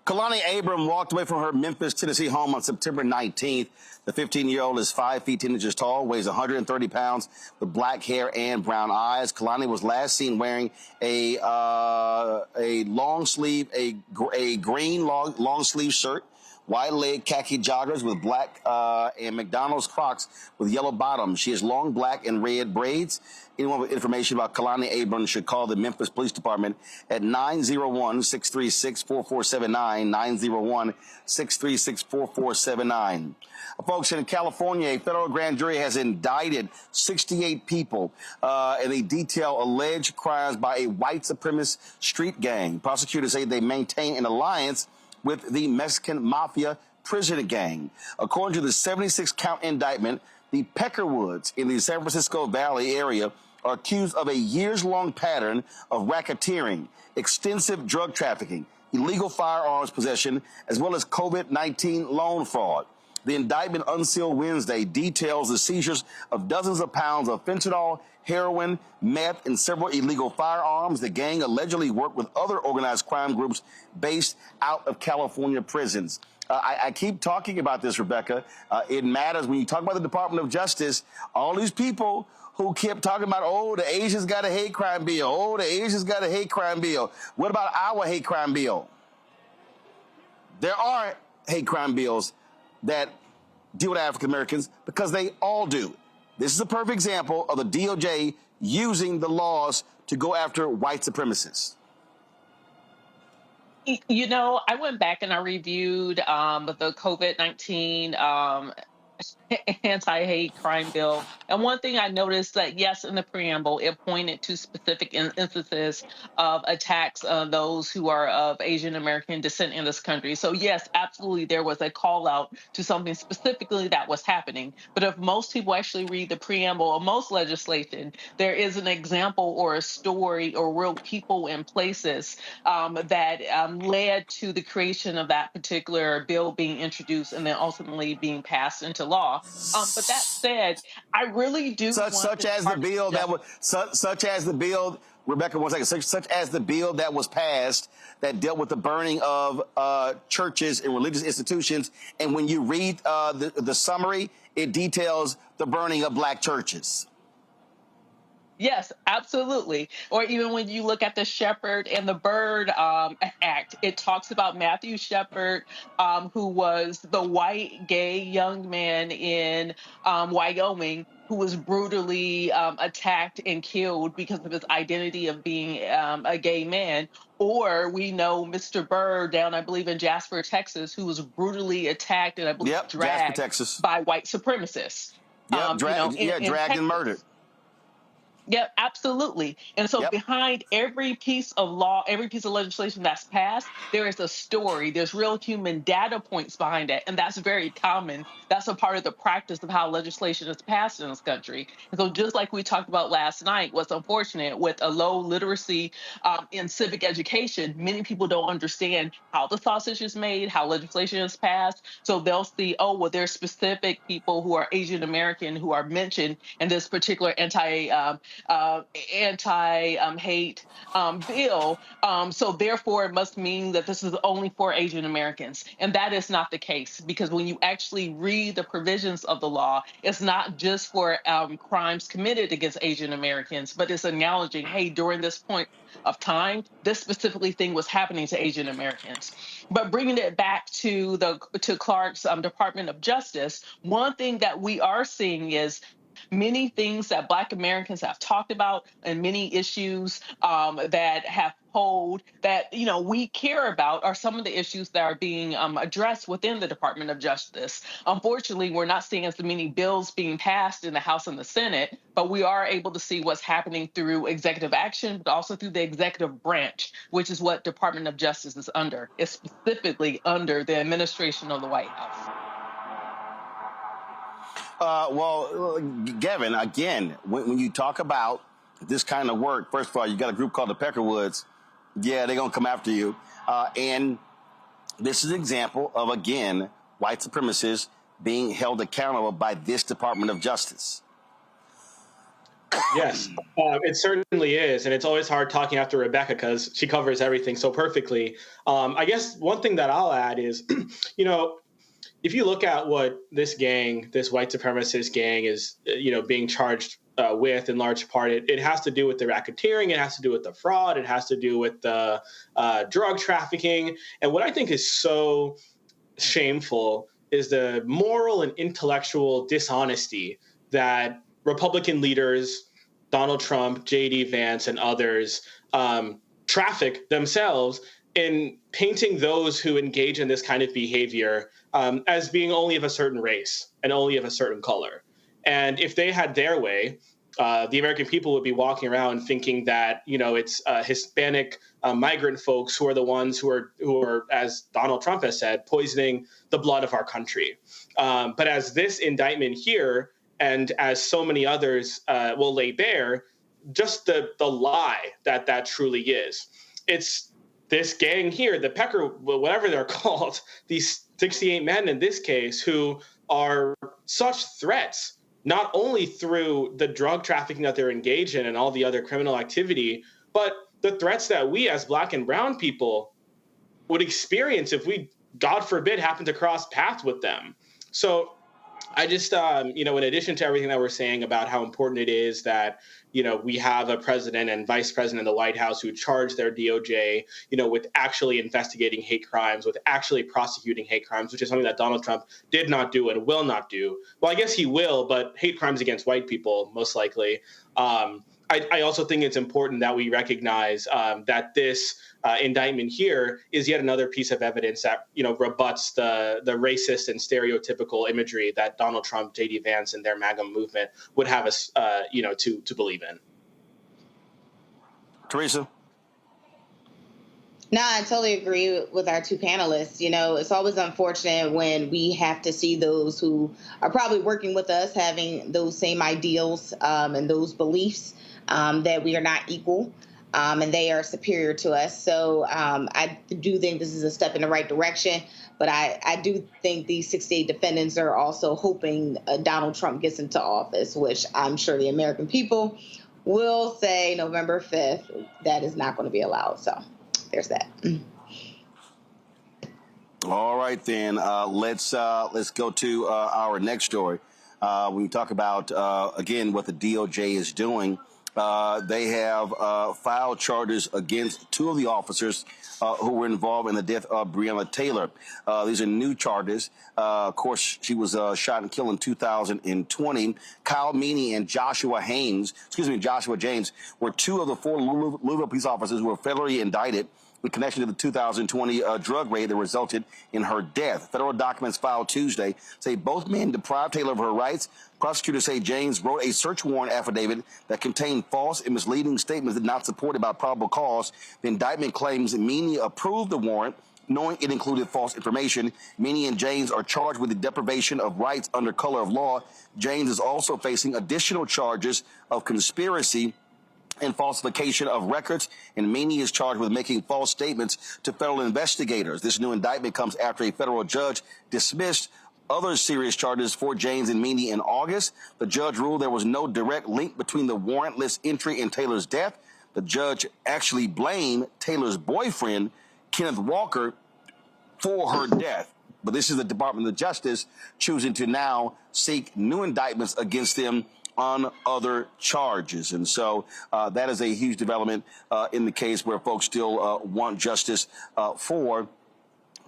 Kalani Abram walked away from her Memphis, Tennessee home on September 19th. The 15-year-old is 5 feet 10 inches tall, weighs 130 pounds, with black hair and brown eyes. Kalani was last seen wearing a long sleeve, a green long sleeve shirt, wide leg khaki joggers with black and McDonald's Crocs with yellow bottoms. She has long black and red braids. Anyone with information about Kalani Abrams should call the Memphis Police Department at 901-636-4479, 901-636-4479. Folks, in California, a federal grand jury has indicted 68 people, and they detail alleged crimes by a white supremacist street gang. Prosecutors say they maintain an alliance with the Mexican Mafia prison gang. According to the 76-count indictment, the Peckerwoods in the San Francisco Valley area are accused of a years-long pattern of racketeering, extensive drug trafficking, illegal firearms possession, as well as COVID-19 loan fraud. The indictment, unsealed Wednesday, details the seizures of dozens of pounds of fentanyl, heroin, meth, and several illegal firearms. The gang allegedly worked with other organized crime groups based out of California prisons. I keep talking about this, Rebecca. It matters when you talk about the Department of Justice. All these people who kept talking about, oh, the Asians got a hate crime bill. Oh, the Asians got a hate crime bill. What about our hate crime bill? There aren't hate crime bills that deal with African Americans, because they all do. This is a perfect example of the DOJ using the laws to go after white supremacists. You know, I went back and I reviewed the COVID-19 anti-hate crime bill. And one thing I noticed that, yes, in the preamble, it pointed to specific instances of attacks on those who are of Asian American descent in this country. So yes, absolutely, there was a call out to something specifically that was happening. But if most people actually read the preamble of most legislation, there is an example or a story or real people and places that led to the creation of that particular bill being introduced and then ultimately being passed into law. But that said, I really do such as the bill that was such as the bill. Rebecca, one second. Such as the bill that was passed that dealt with the burning of churches and religious institutions. And when you read the summary, it details the burning of black churches. Yes, absolutely. Or even when you look at the Shepherd and the Bird Act, it talks about Matthew Shepard, who was the white gay young man in Wyoming who was brutally attacked and killed because of his identity of being a gay man. Or we know Mr. Bird down, I believe, in Jasper, Texas, who was brutally attacked and I believe dragged by white supremacists. Dragged and murdered. Yeah, absolutely. And so behind every piece of law, every piece of legislation that's passed, there is a story. There's real human data points behind it. And that's very common. That's a part of the practice of how legislation is passed in this country. And so just like we talked about last night, what's unfortunate with a low literacy in civic education, many people don't understand how the sausage is made, how legislation is passed. So they'll see, oh, well, there's specific people who are Asian American who are mentioned in this particular anti-hate bill. So therefore, it must mean that this is only for Asian Americans. And that is not the case, because when you actually read the provisions of the law, it's not just for crimes committed against Asian Americans, but it's acknowledging, hey, during this point of time, this specifically thing was happening to Asian Americans. But bringing it back to Clark's Department of Justice, one thing that we are seeing is many things that Black Americans have talked about and many issues that have polled that, we care about are some of the issues that are being addressed within the Department of Justice. Unfortunately, we're not seeing as many bills being passed in the House and the Senate, but we are able to see what's happening through executive action, but also through the executive branch, which is what Department of Justice is under. It's specifically under the administration of the White House. Well, Gavin, again, when you talk about this kind of work, first of all, you got a group called the Peckerwoods. Yeah, they're going to come after you. And this is an example of, again, white supremacists being held accountable by this Department of Justice. Yes, it certainly is. And it's always hard talking after Rebecca because she covers everything so perfectly. I guess one thing that I'll add is, if you look at what this gang, this white supremacist gang is, being charged with in large part, it has to do with the racketeering, it has to do with the fraud, it has to do with the drug trafficking. And what I think is so shameful is the moral and intellectual dishonesty that Republican leaders, Donald Trump, J.D. Vance, and others traffic themselves in painting those who engage in this kind of behavior as being only of a certain race and only of a certain color. And if they had their way, the American people would be walking around thinking that, it's Hispanic migrant folks who are the ones who are, as Donald Trump has said, poisoning the blood of our country. But as this indictment here, and as so many others will lay bare, just the lie that truly is. It's this gang here, the Pecker, whatever they're called, these 68 men in this case, who are such threats, not only through the drug trafficking that they're engaged in and all the other criminal activity, but the threats that we as Black and brown people would experience if we, God forbid, happened to cross paths with them. So I just, in addition to everything that we're saying about how important it is that, we have a president and vice president in the White House who charge their DOJ, with actually investigating hate crimes, with actually prosecuting hate crimes, which is something that Donald Trump did not do and will not do. Well, I guess he will, but hate crimes against white people, most likely. I also think it's important that we recognize that this indictment here is yet another piece of evidence that rebuts the racist and stereotypical imagery that Donald Trump, J.D. Vance, and their MAGA movement would have us, to believe in. Teresa? No, I totally agree with our two panelists. It's always unfortunate when we have to see those who are probably working with us having those same ideals and those beliefs that we are not equal. And they are superior to us. So I do think this is a step in the right direction. But I do think these 68 defendants are also hoping Donald Trump gets into office, which I'm sure the American people will say November 5th, that is not going to be allowed. So there's that. All right, then. Let's go to our next story. When we talk about, again, what the DOJ is doing, they have filed charges against two of the officers who were involved in the death of Breonna Taylor. These are new charges. Of course, she was shot and killed in 2020. Kyle Meany and Joshua James were two of the four Louisville police officers who were federally indicted in connection to the 2020 drug raid that resulted in her death. Federal documents filed Tuesday say both men deprived Taylor of her rights. Prosecutors say James wrote a search warrant affidavit that contained false and misleading statements that not supported by probable cause. The indictment claims Meany approved the warrant, knowing it included false information. Meany and James are charged with the deprivation of rights under color of law. James is also facing additional charges of conspiracy and falsification of records, and Meany is charged with making false statements to federal investigators. This new indictment comes after a federal judge dismissed other serious charges for James and Meany in August. The judge ruled there was no direct link between the warrantless entry and Taylor's death. The judge actually blamed Taylor's boyfriend, Kenneth Walker, for her death. But this is the Department of Justice choosing to now seek new indictments against them on other charges. And so that is a huge development in the case where folks still want justice for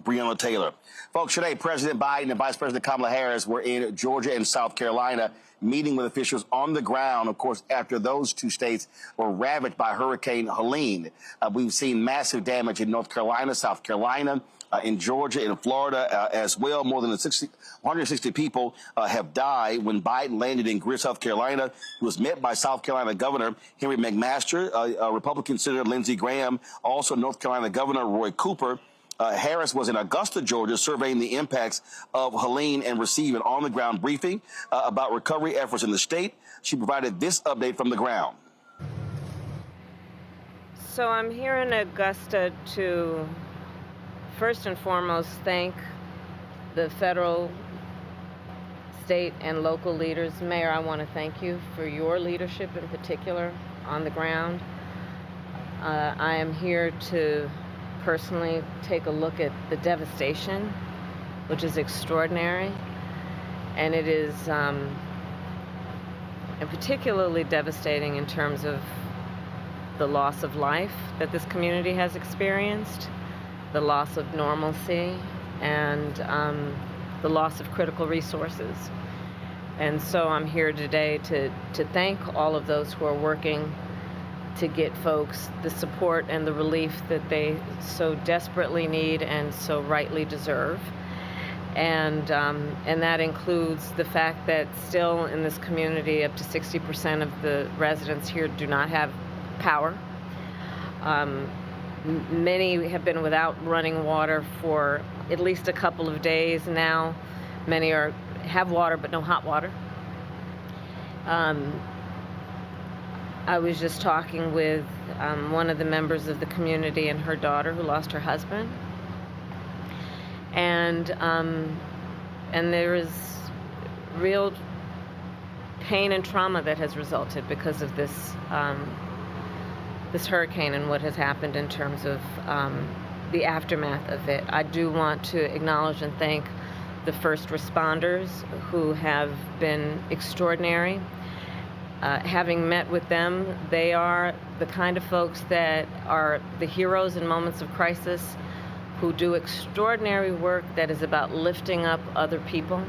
Breonna Taylor. Folks, today, President Biden and Vice President Kamala Harris were in Georgia and South Carolina meeting with officials on the ground, of course, after those two states were ravaged by Hurricane Helene. We've seen massive damage in North Carolina, South Carolina, in Georgia, in Florida as well. More than 160 people have died. When Biden landed in Greer, South Carolina, he was met by South Carolina Governor Henry McMaster, Republican Senator Lindsey Graham, also North Carolina Governor Roy Cooper. Harris was in Augusta, Georgia, surveying the impacts of Helene and received an on-the-ground briefing about recovery efforts in the state. She provided this update from the ground. So I'm here in Augusta to first and foremost thank the federal, state, and local leaders. Mayor, I want to thank you for your leadership in particular on the ground. I am here to personally take a look at the devastation, which is extraordinary, and it is and particularly devastating in terms of the loss of life that this community has experienced, the loss of normalcy, and the loss of critical resources. And so I'm here today to thank all of those who are working to get folks the support and the relief that they so desperately need and so rightly deserve. And that includes the fact that still in this community, up to 60% of the residents here do not have power. Many have been without running water for at least a couple of days now. Many have water but no hot water. I was just talking with one of the members of the community and her daughter who lost her husband. And there is real pain and trauma that has resulted because of this this hurricane and what has happened in terms of the aftermath of it. I do want to acknowledge and thank the first responders who have been extraordinary. Having met with them, they are the kind of folks that are the heroes in moments of crisis, who do extraordinary work that is about lifting up other people.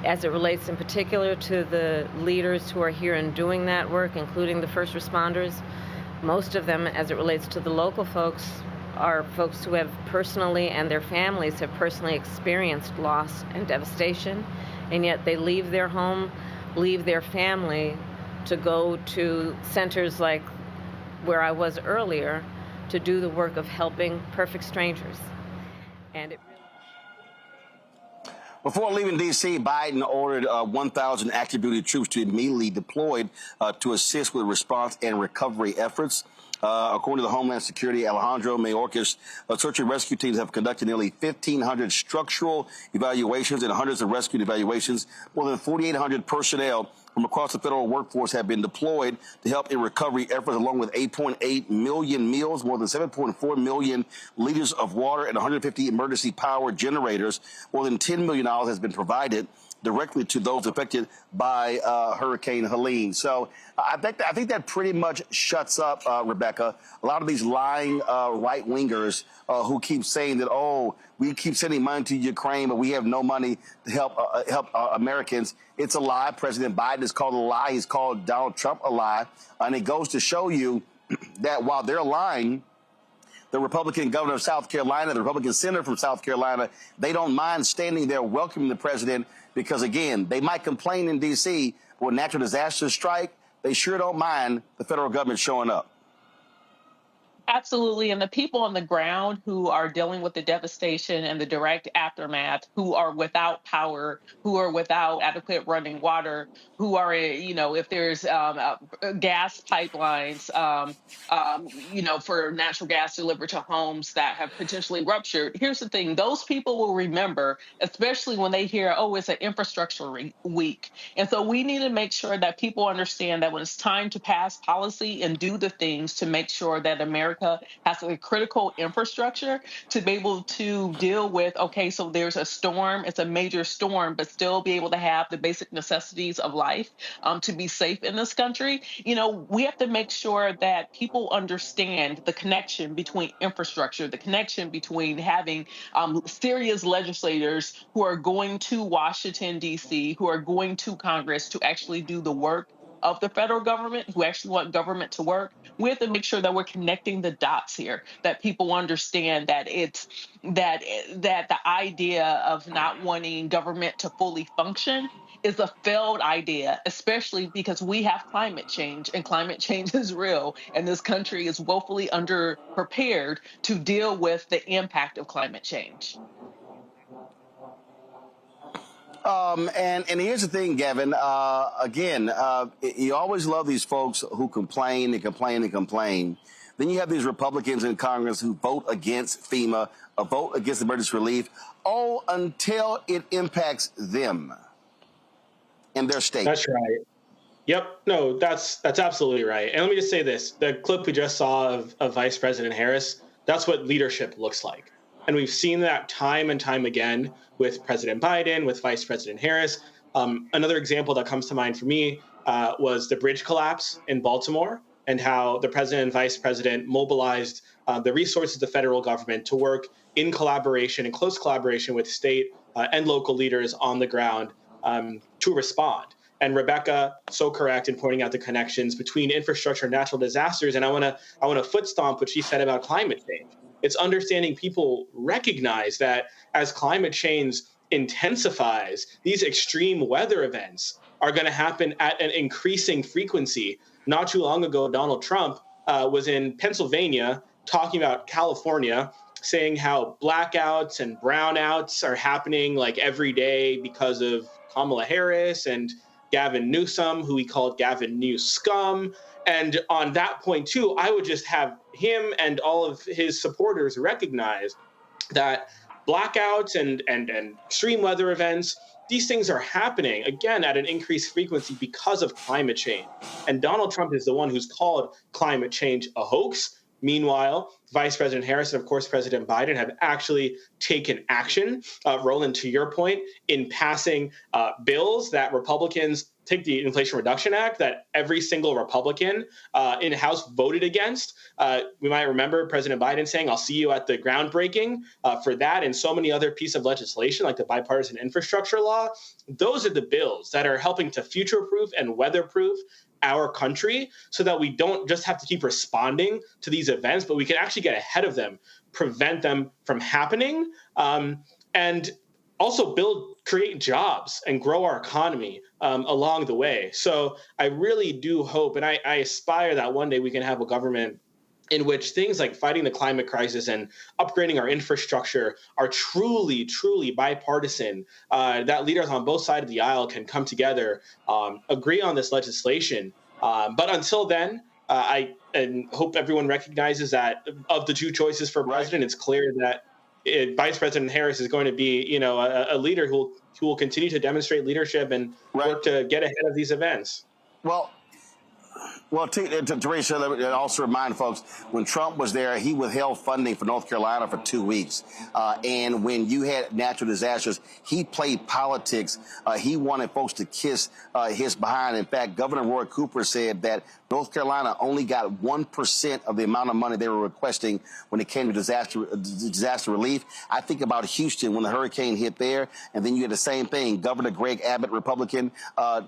As it relates in particular to the leaders who are here and doing that work, including the first responders, most of them, as it relates to the local folks, are folks who have personally, and their families have personally experienced loss and devastation, and yet they leave their home, leave their family to go to centers like where I was earlier to do the work of helping perfect strangers. And it Before leaving D.C., Biden ordered 1,000 active duty troops to immediately deployed to assist with response and recovery efforts. According to the Homeland Security, Alejandro Mayorkas, search and rescue teams have conducted nearly 1,500 structural evaluations and hundreds of rescue evaluations. More than 4,800 personnel from across the federal workforce have been deployed to help in recovery efforts, along with 8.8 million meals, more than 7.4 million liters of water, and 150 emergency power generators. More than $10 million has been provided directly to those affected by Hurricane Helene. So I think that pretty much shuts up, Rebecca, a lot of these lying right-wingers who keep saying that, oh, we keep sending money to Ukraine, but we have no money to help Americans. It's a lie. President Biden is called a lie. He's called Donald Trump a lie. And it goes to show you that while they're lying, the Republican governor of South Carolina, the Republican senator from South Carolina, they don't mind standing there welcoming the president because, again, they might complain in D.C., but when natural disasters strike, they sure don't mind the federal government showing up. Absolutely. And the people on the ground who are dealing with the devastation and the direct aftermath, who are without power, who are without adequate running water, who are, if there's gas pipelines, for natural gas delivered to homes that have potentially ruptured. Here's the thing. Those people will remember, especially when they hear, oh, it's an infrastructure week. And so we need to make sure that people understand that when it's time to pass policy and do the things to make sure that America has a critical infrastructure to be able to deal with, okay, so there's a storm, it's a major storm, but still be able to have the basic necessities of life to be safe in this country. We have to make sure that people understand the connection between infrastructure, the connection between having serious legislators who are going to Washington, D.C., who are going to Congress to actually do the work of the federal government, who actually want government to work. We have to make sure that we're connecting the dots here, that people understand that it's that the idea of not wanting government to fully function is a failed idea, especially because we have climate change, and climate change is real, and this country is woefully underprepared to deal with the impact of climate change. And here's the thing, Gavin. You always love these folks who complain and complain and complain. Then you have these Republicans in Congress who vote against FEMA, or vote against emergency relief, all until it impacts them and their state. That's right. Yep. No, that's absolutely right. And let me just say this. The clip we just saw of Vice President Harris, that's what leadership looks like. And we've seen that time and time again with President Biden, with Vice President Harris. Another example that comes to mind for me was the bridge collapse in Baltimore, and how the president and vice president mobilized the resources of the federal government to work in collaboration, in close collaboration with state and local leaders on the ground to respond. And Rebecca, so correct in pointing out the connections between infrastructure and natural disasters. And I want to foot stomp what she said about climate change. It's understanding people recognize that as climate change intensifies, these extreme weather events are going to happen at an increasing frequency. Not too long ago, Donald Trump was in Pennsylvania talking about California, saying how blackouts and brownouts are happening like every day because of Kamala Harris and Gavin Newsom, who he called Gavin New Scum. And on that point, too, I would just have him and all of his supporters recognize that blackouts and extreme weather events, these things are happening, again, at an increased frequency because of climate change. And Donald Trump is the one who's called climate change a hoax. Meanwhile, Vice President Harris and, of course, President Biden have actually taken action, Roland, to your point, in passing bills that Republicans take the Inflation Reduction Act that every single Republican in the House voted against. We might remember President Biden saying, I'll see you at the groundbreaking for that and so many other pieces of legislation like the bipartisan infrastructure law. Those are the bills that are helping to future-proof and weather-proof our country so that we don't just have to keep responding to these events, but we can actually get ahead of them, prevent them from happening, and also create jobs and grow our economy along the way. So I really do hope, and I aspire that one day we can have a government in which things like fighting the climate crisis and upgrading our infrastructure are truly, truly bipartisan, that leaders on both sides of the aisle can come together, agree on this legislation. But until then, I hope everyone recognizes that of the two choices for president, it's clear that Vice President Harris is going to be, a leader who will continue to demonstrate leadership and work to get ahead of these events. Well, Teresa, let me also remind folks, when Trump was there, he withheld funding for North Carolina for 2 weeks. And when you had natural disasters, he played politics. He wanted folks to kiss his behind. In fact, Governor Roy Cooper said that North Carolina only got 1% of the amount of money they were requesting when it came to disaster relief. I think about Houston when the hurricane hit there, and then you had the same thing. Governor Greg Abbott, Republican,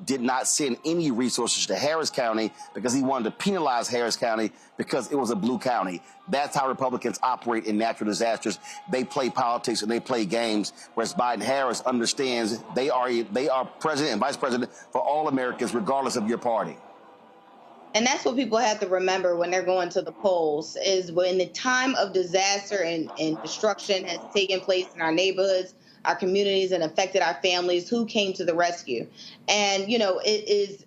did not send any resources to Harris County because he wanted to penalize Harris County because it was a blue county. That's how Republicans operate in natural disasters. They play politics and they play games, whereas Biden-Harris understands they are president and vice president for all Americans, regardless of your party. And that's what people have to remember when they're going to the polls, is when the time of disaster and destruction has taken place in our neighborhoods, our communities, and affected our families, who came to the rescue. And,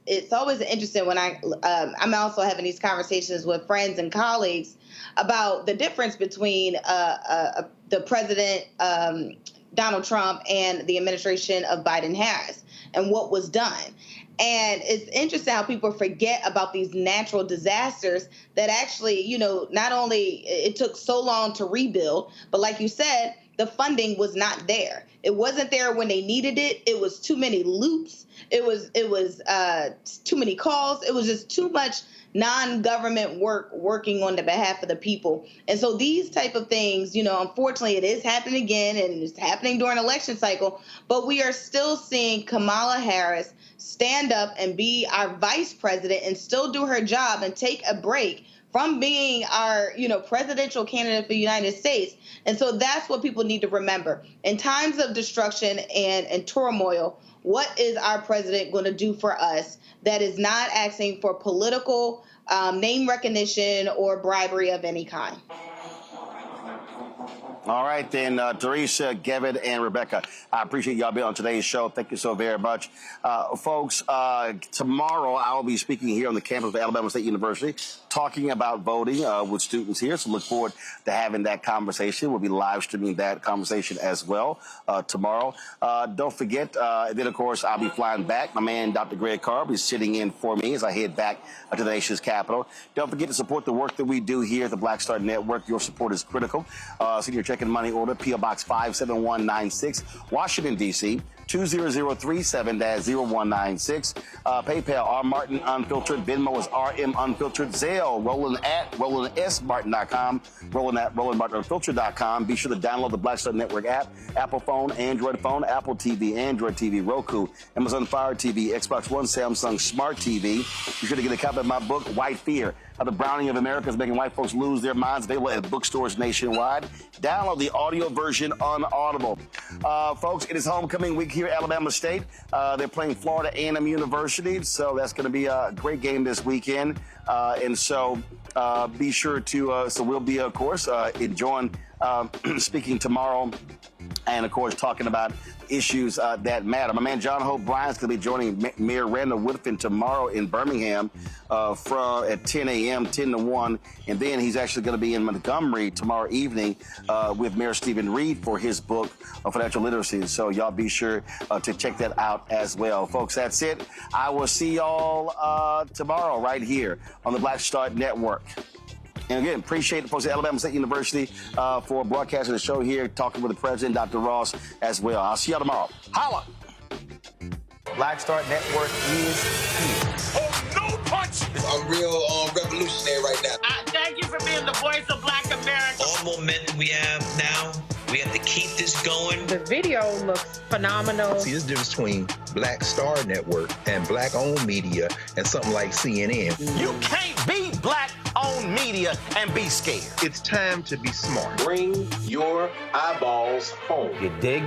it's always interesting when I'm also having these conversations with friends and colleagues about the difference between the president, Donald Trump, and the administration of Biden-Harris and what was done. And it's interesting how people forget about these natural disasters that actually, not only it took so long to rebuild, but like you said, the funding was not there. It wasn't there when they needed it. It was too many loops. It was too many calls. It was just too much non-government working on the behalf of the people. And so these type of things, unfortunately, it is happening again, and it's happening during election cycle, but we are still seeing Kamala Harris stand up and be our vice president and still do her job and take a break from being our, presidential candidate for the United States. And so that's what people need to remember. In times of destruction and turmoil, what is our president going to do for us that is not asking for political name recognition or bribery of any kind? All right, then, Teresa, Gavin, and Rebecca, I appreciate y'all being on today's show. Thank you so very much. Folks, tomorrow I will be speaking here on the campus of Alabama State University, talking about voting with students here. So look forward to having that conversation. We'll be live streaming that conversation as well tomorrow. Don't forget, then, of course, I'll be flying back. My man, Dr. Greg Carr, is sitting in for me as I head back to the nation's capital. Don't forget to support the work that we do here at the Black Star Network. Your support is critical. Send your check and money order, P.O. Box 57196, Washington, D.C., 20037-0196. PayPal, R. Martin Unfiltered. Venmo is RM Unfiltered. Zelle, Roland at RolandSMartin.com. Roland at RolandMartinUnfiltered.com. Be sure to download the Black Star Network app. Apple phone, Android phone, Apple TV, Android TV, Roku, Amazon Fire TV, Xbox One, Samsung Smart TV. Be sure to get a copy of my book, White Fear: How the Browning of America is Making White Folks Lose Their Minds. Available at bookstores nationwide. Download the audio version on Audible. Folks, it is homecoming week here at Alabama State. They're playing Florida A&M University, so that's going to be a great game this weekend. And so be sure to, so we'll be, of course, enjoying speaking tomorrow and, of course, talking about issues that matter. My man John Hope Bryant's going to be joining Mayor Randall Woodfin tomorrow in Birmingham at 10 a.m., 10 to 1. And then he's actually going to be in Montgomery tomorrow evening with Mayor Stephen Reed for his book of financial literacy. So y'all be sure to check that out as well. Folks, that's it. I will see y'all tomorrow right here on the Black Star Network. And again, appreciate the folks at Alabama State University for broadcasting the show here, talking with the president, Dr. Ross, as well. I'll see y'all tomorrow. Holla! Black Start Network is here. Oh, no punch! I'm real revolutionary right now. Thank you for being the voice of Black America. All momentum we have now, we have to keep this going. The video looks phenomenal. See, there's a difference between Black Star Network and Black-owned media and something like CNN. You can't be Black-owned media and be scared. It's time to be smart. Bring your eyeballs home. You dig?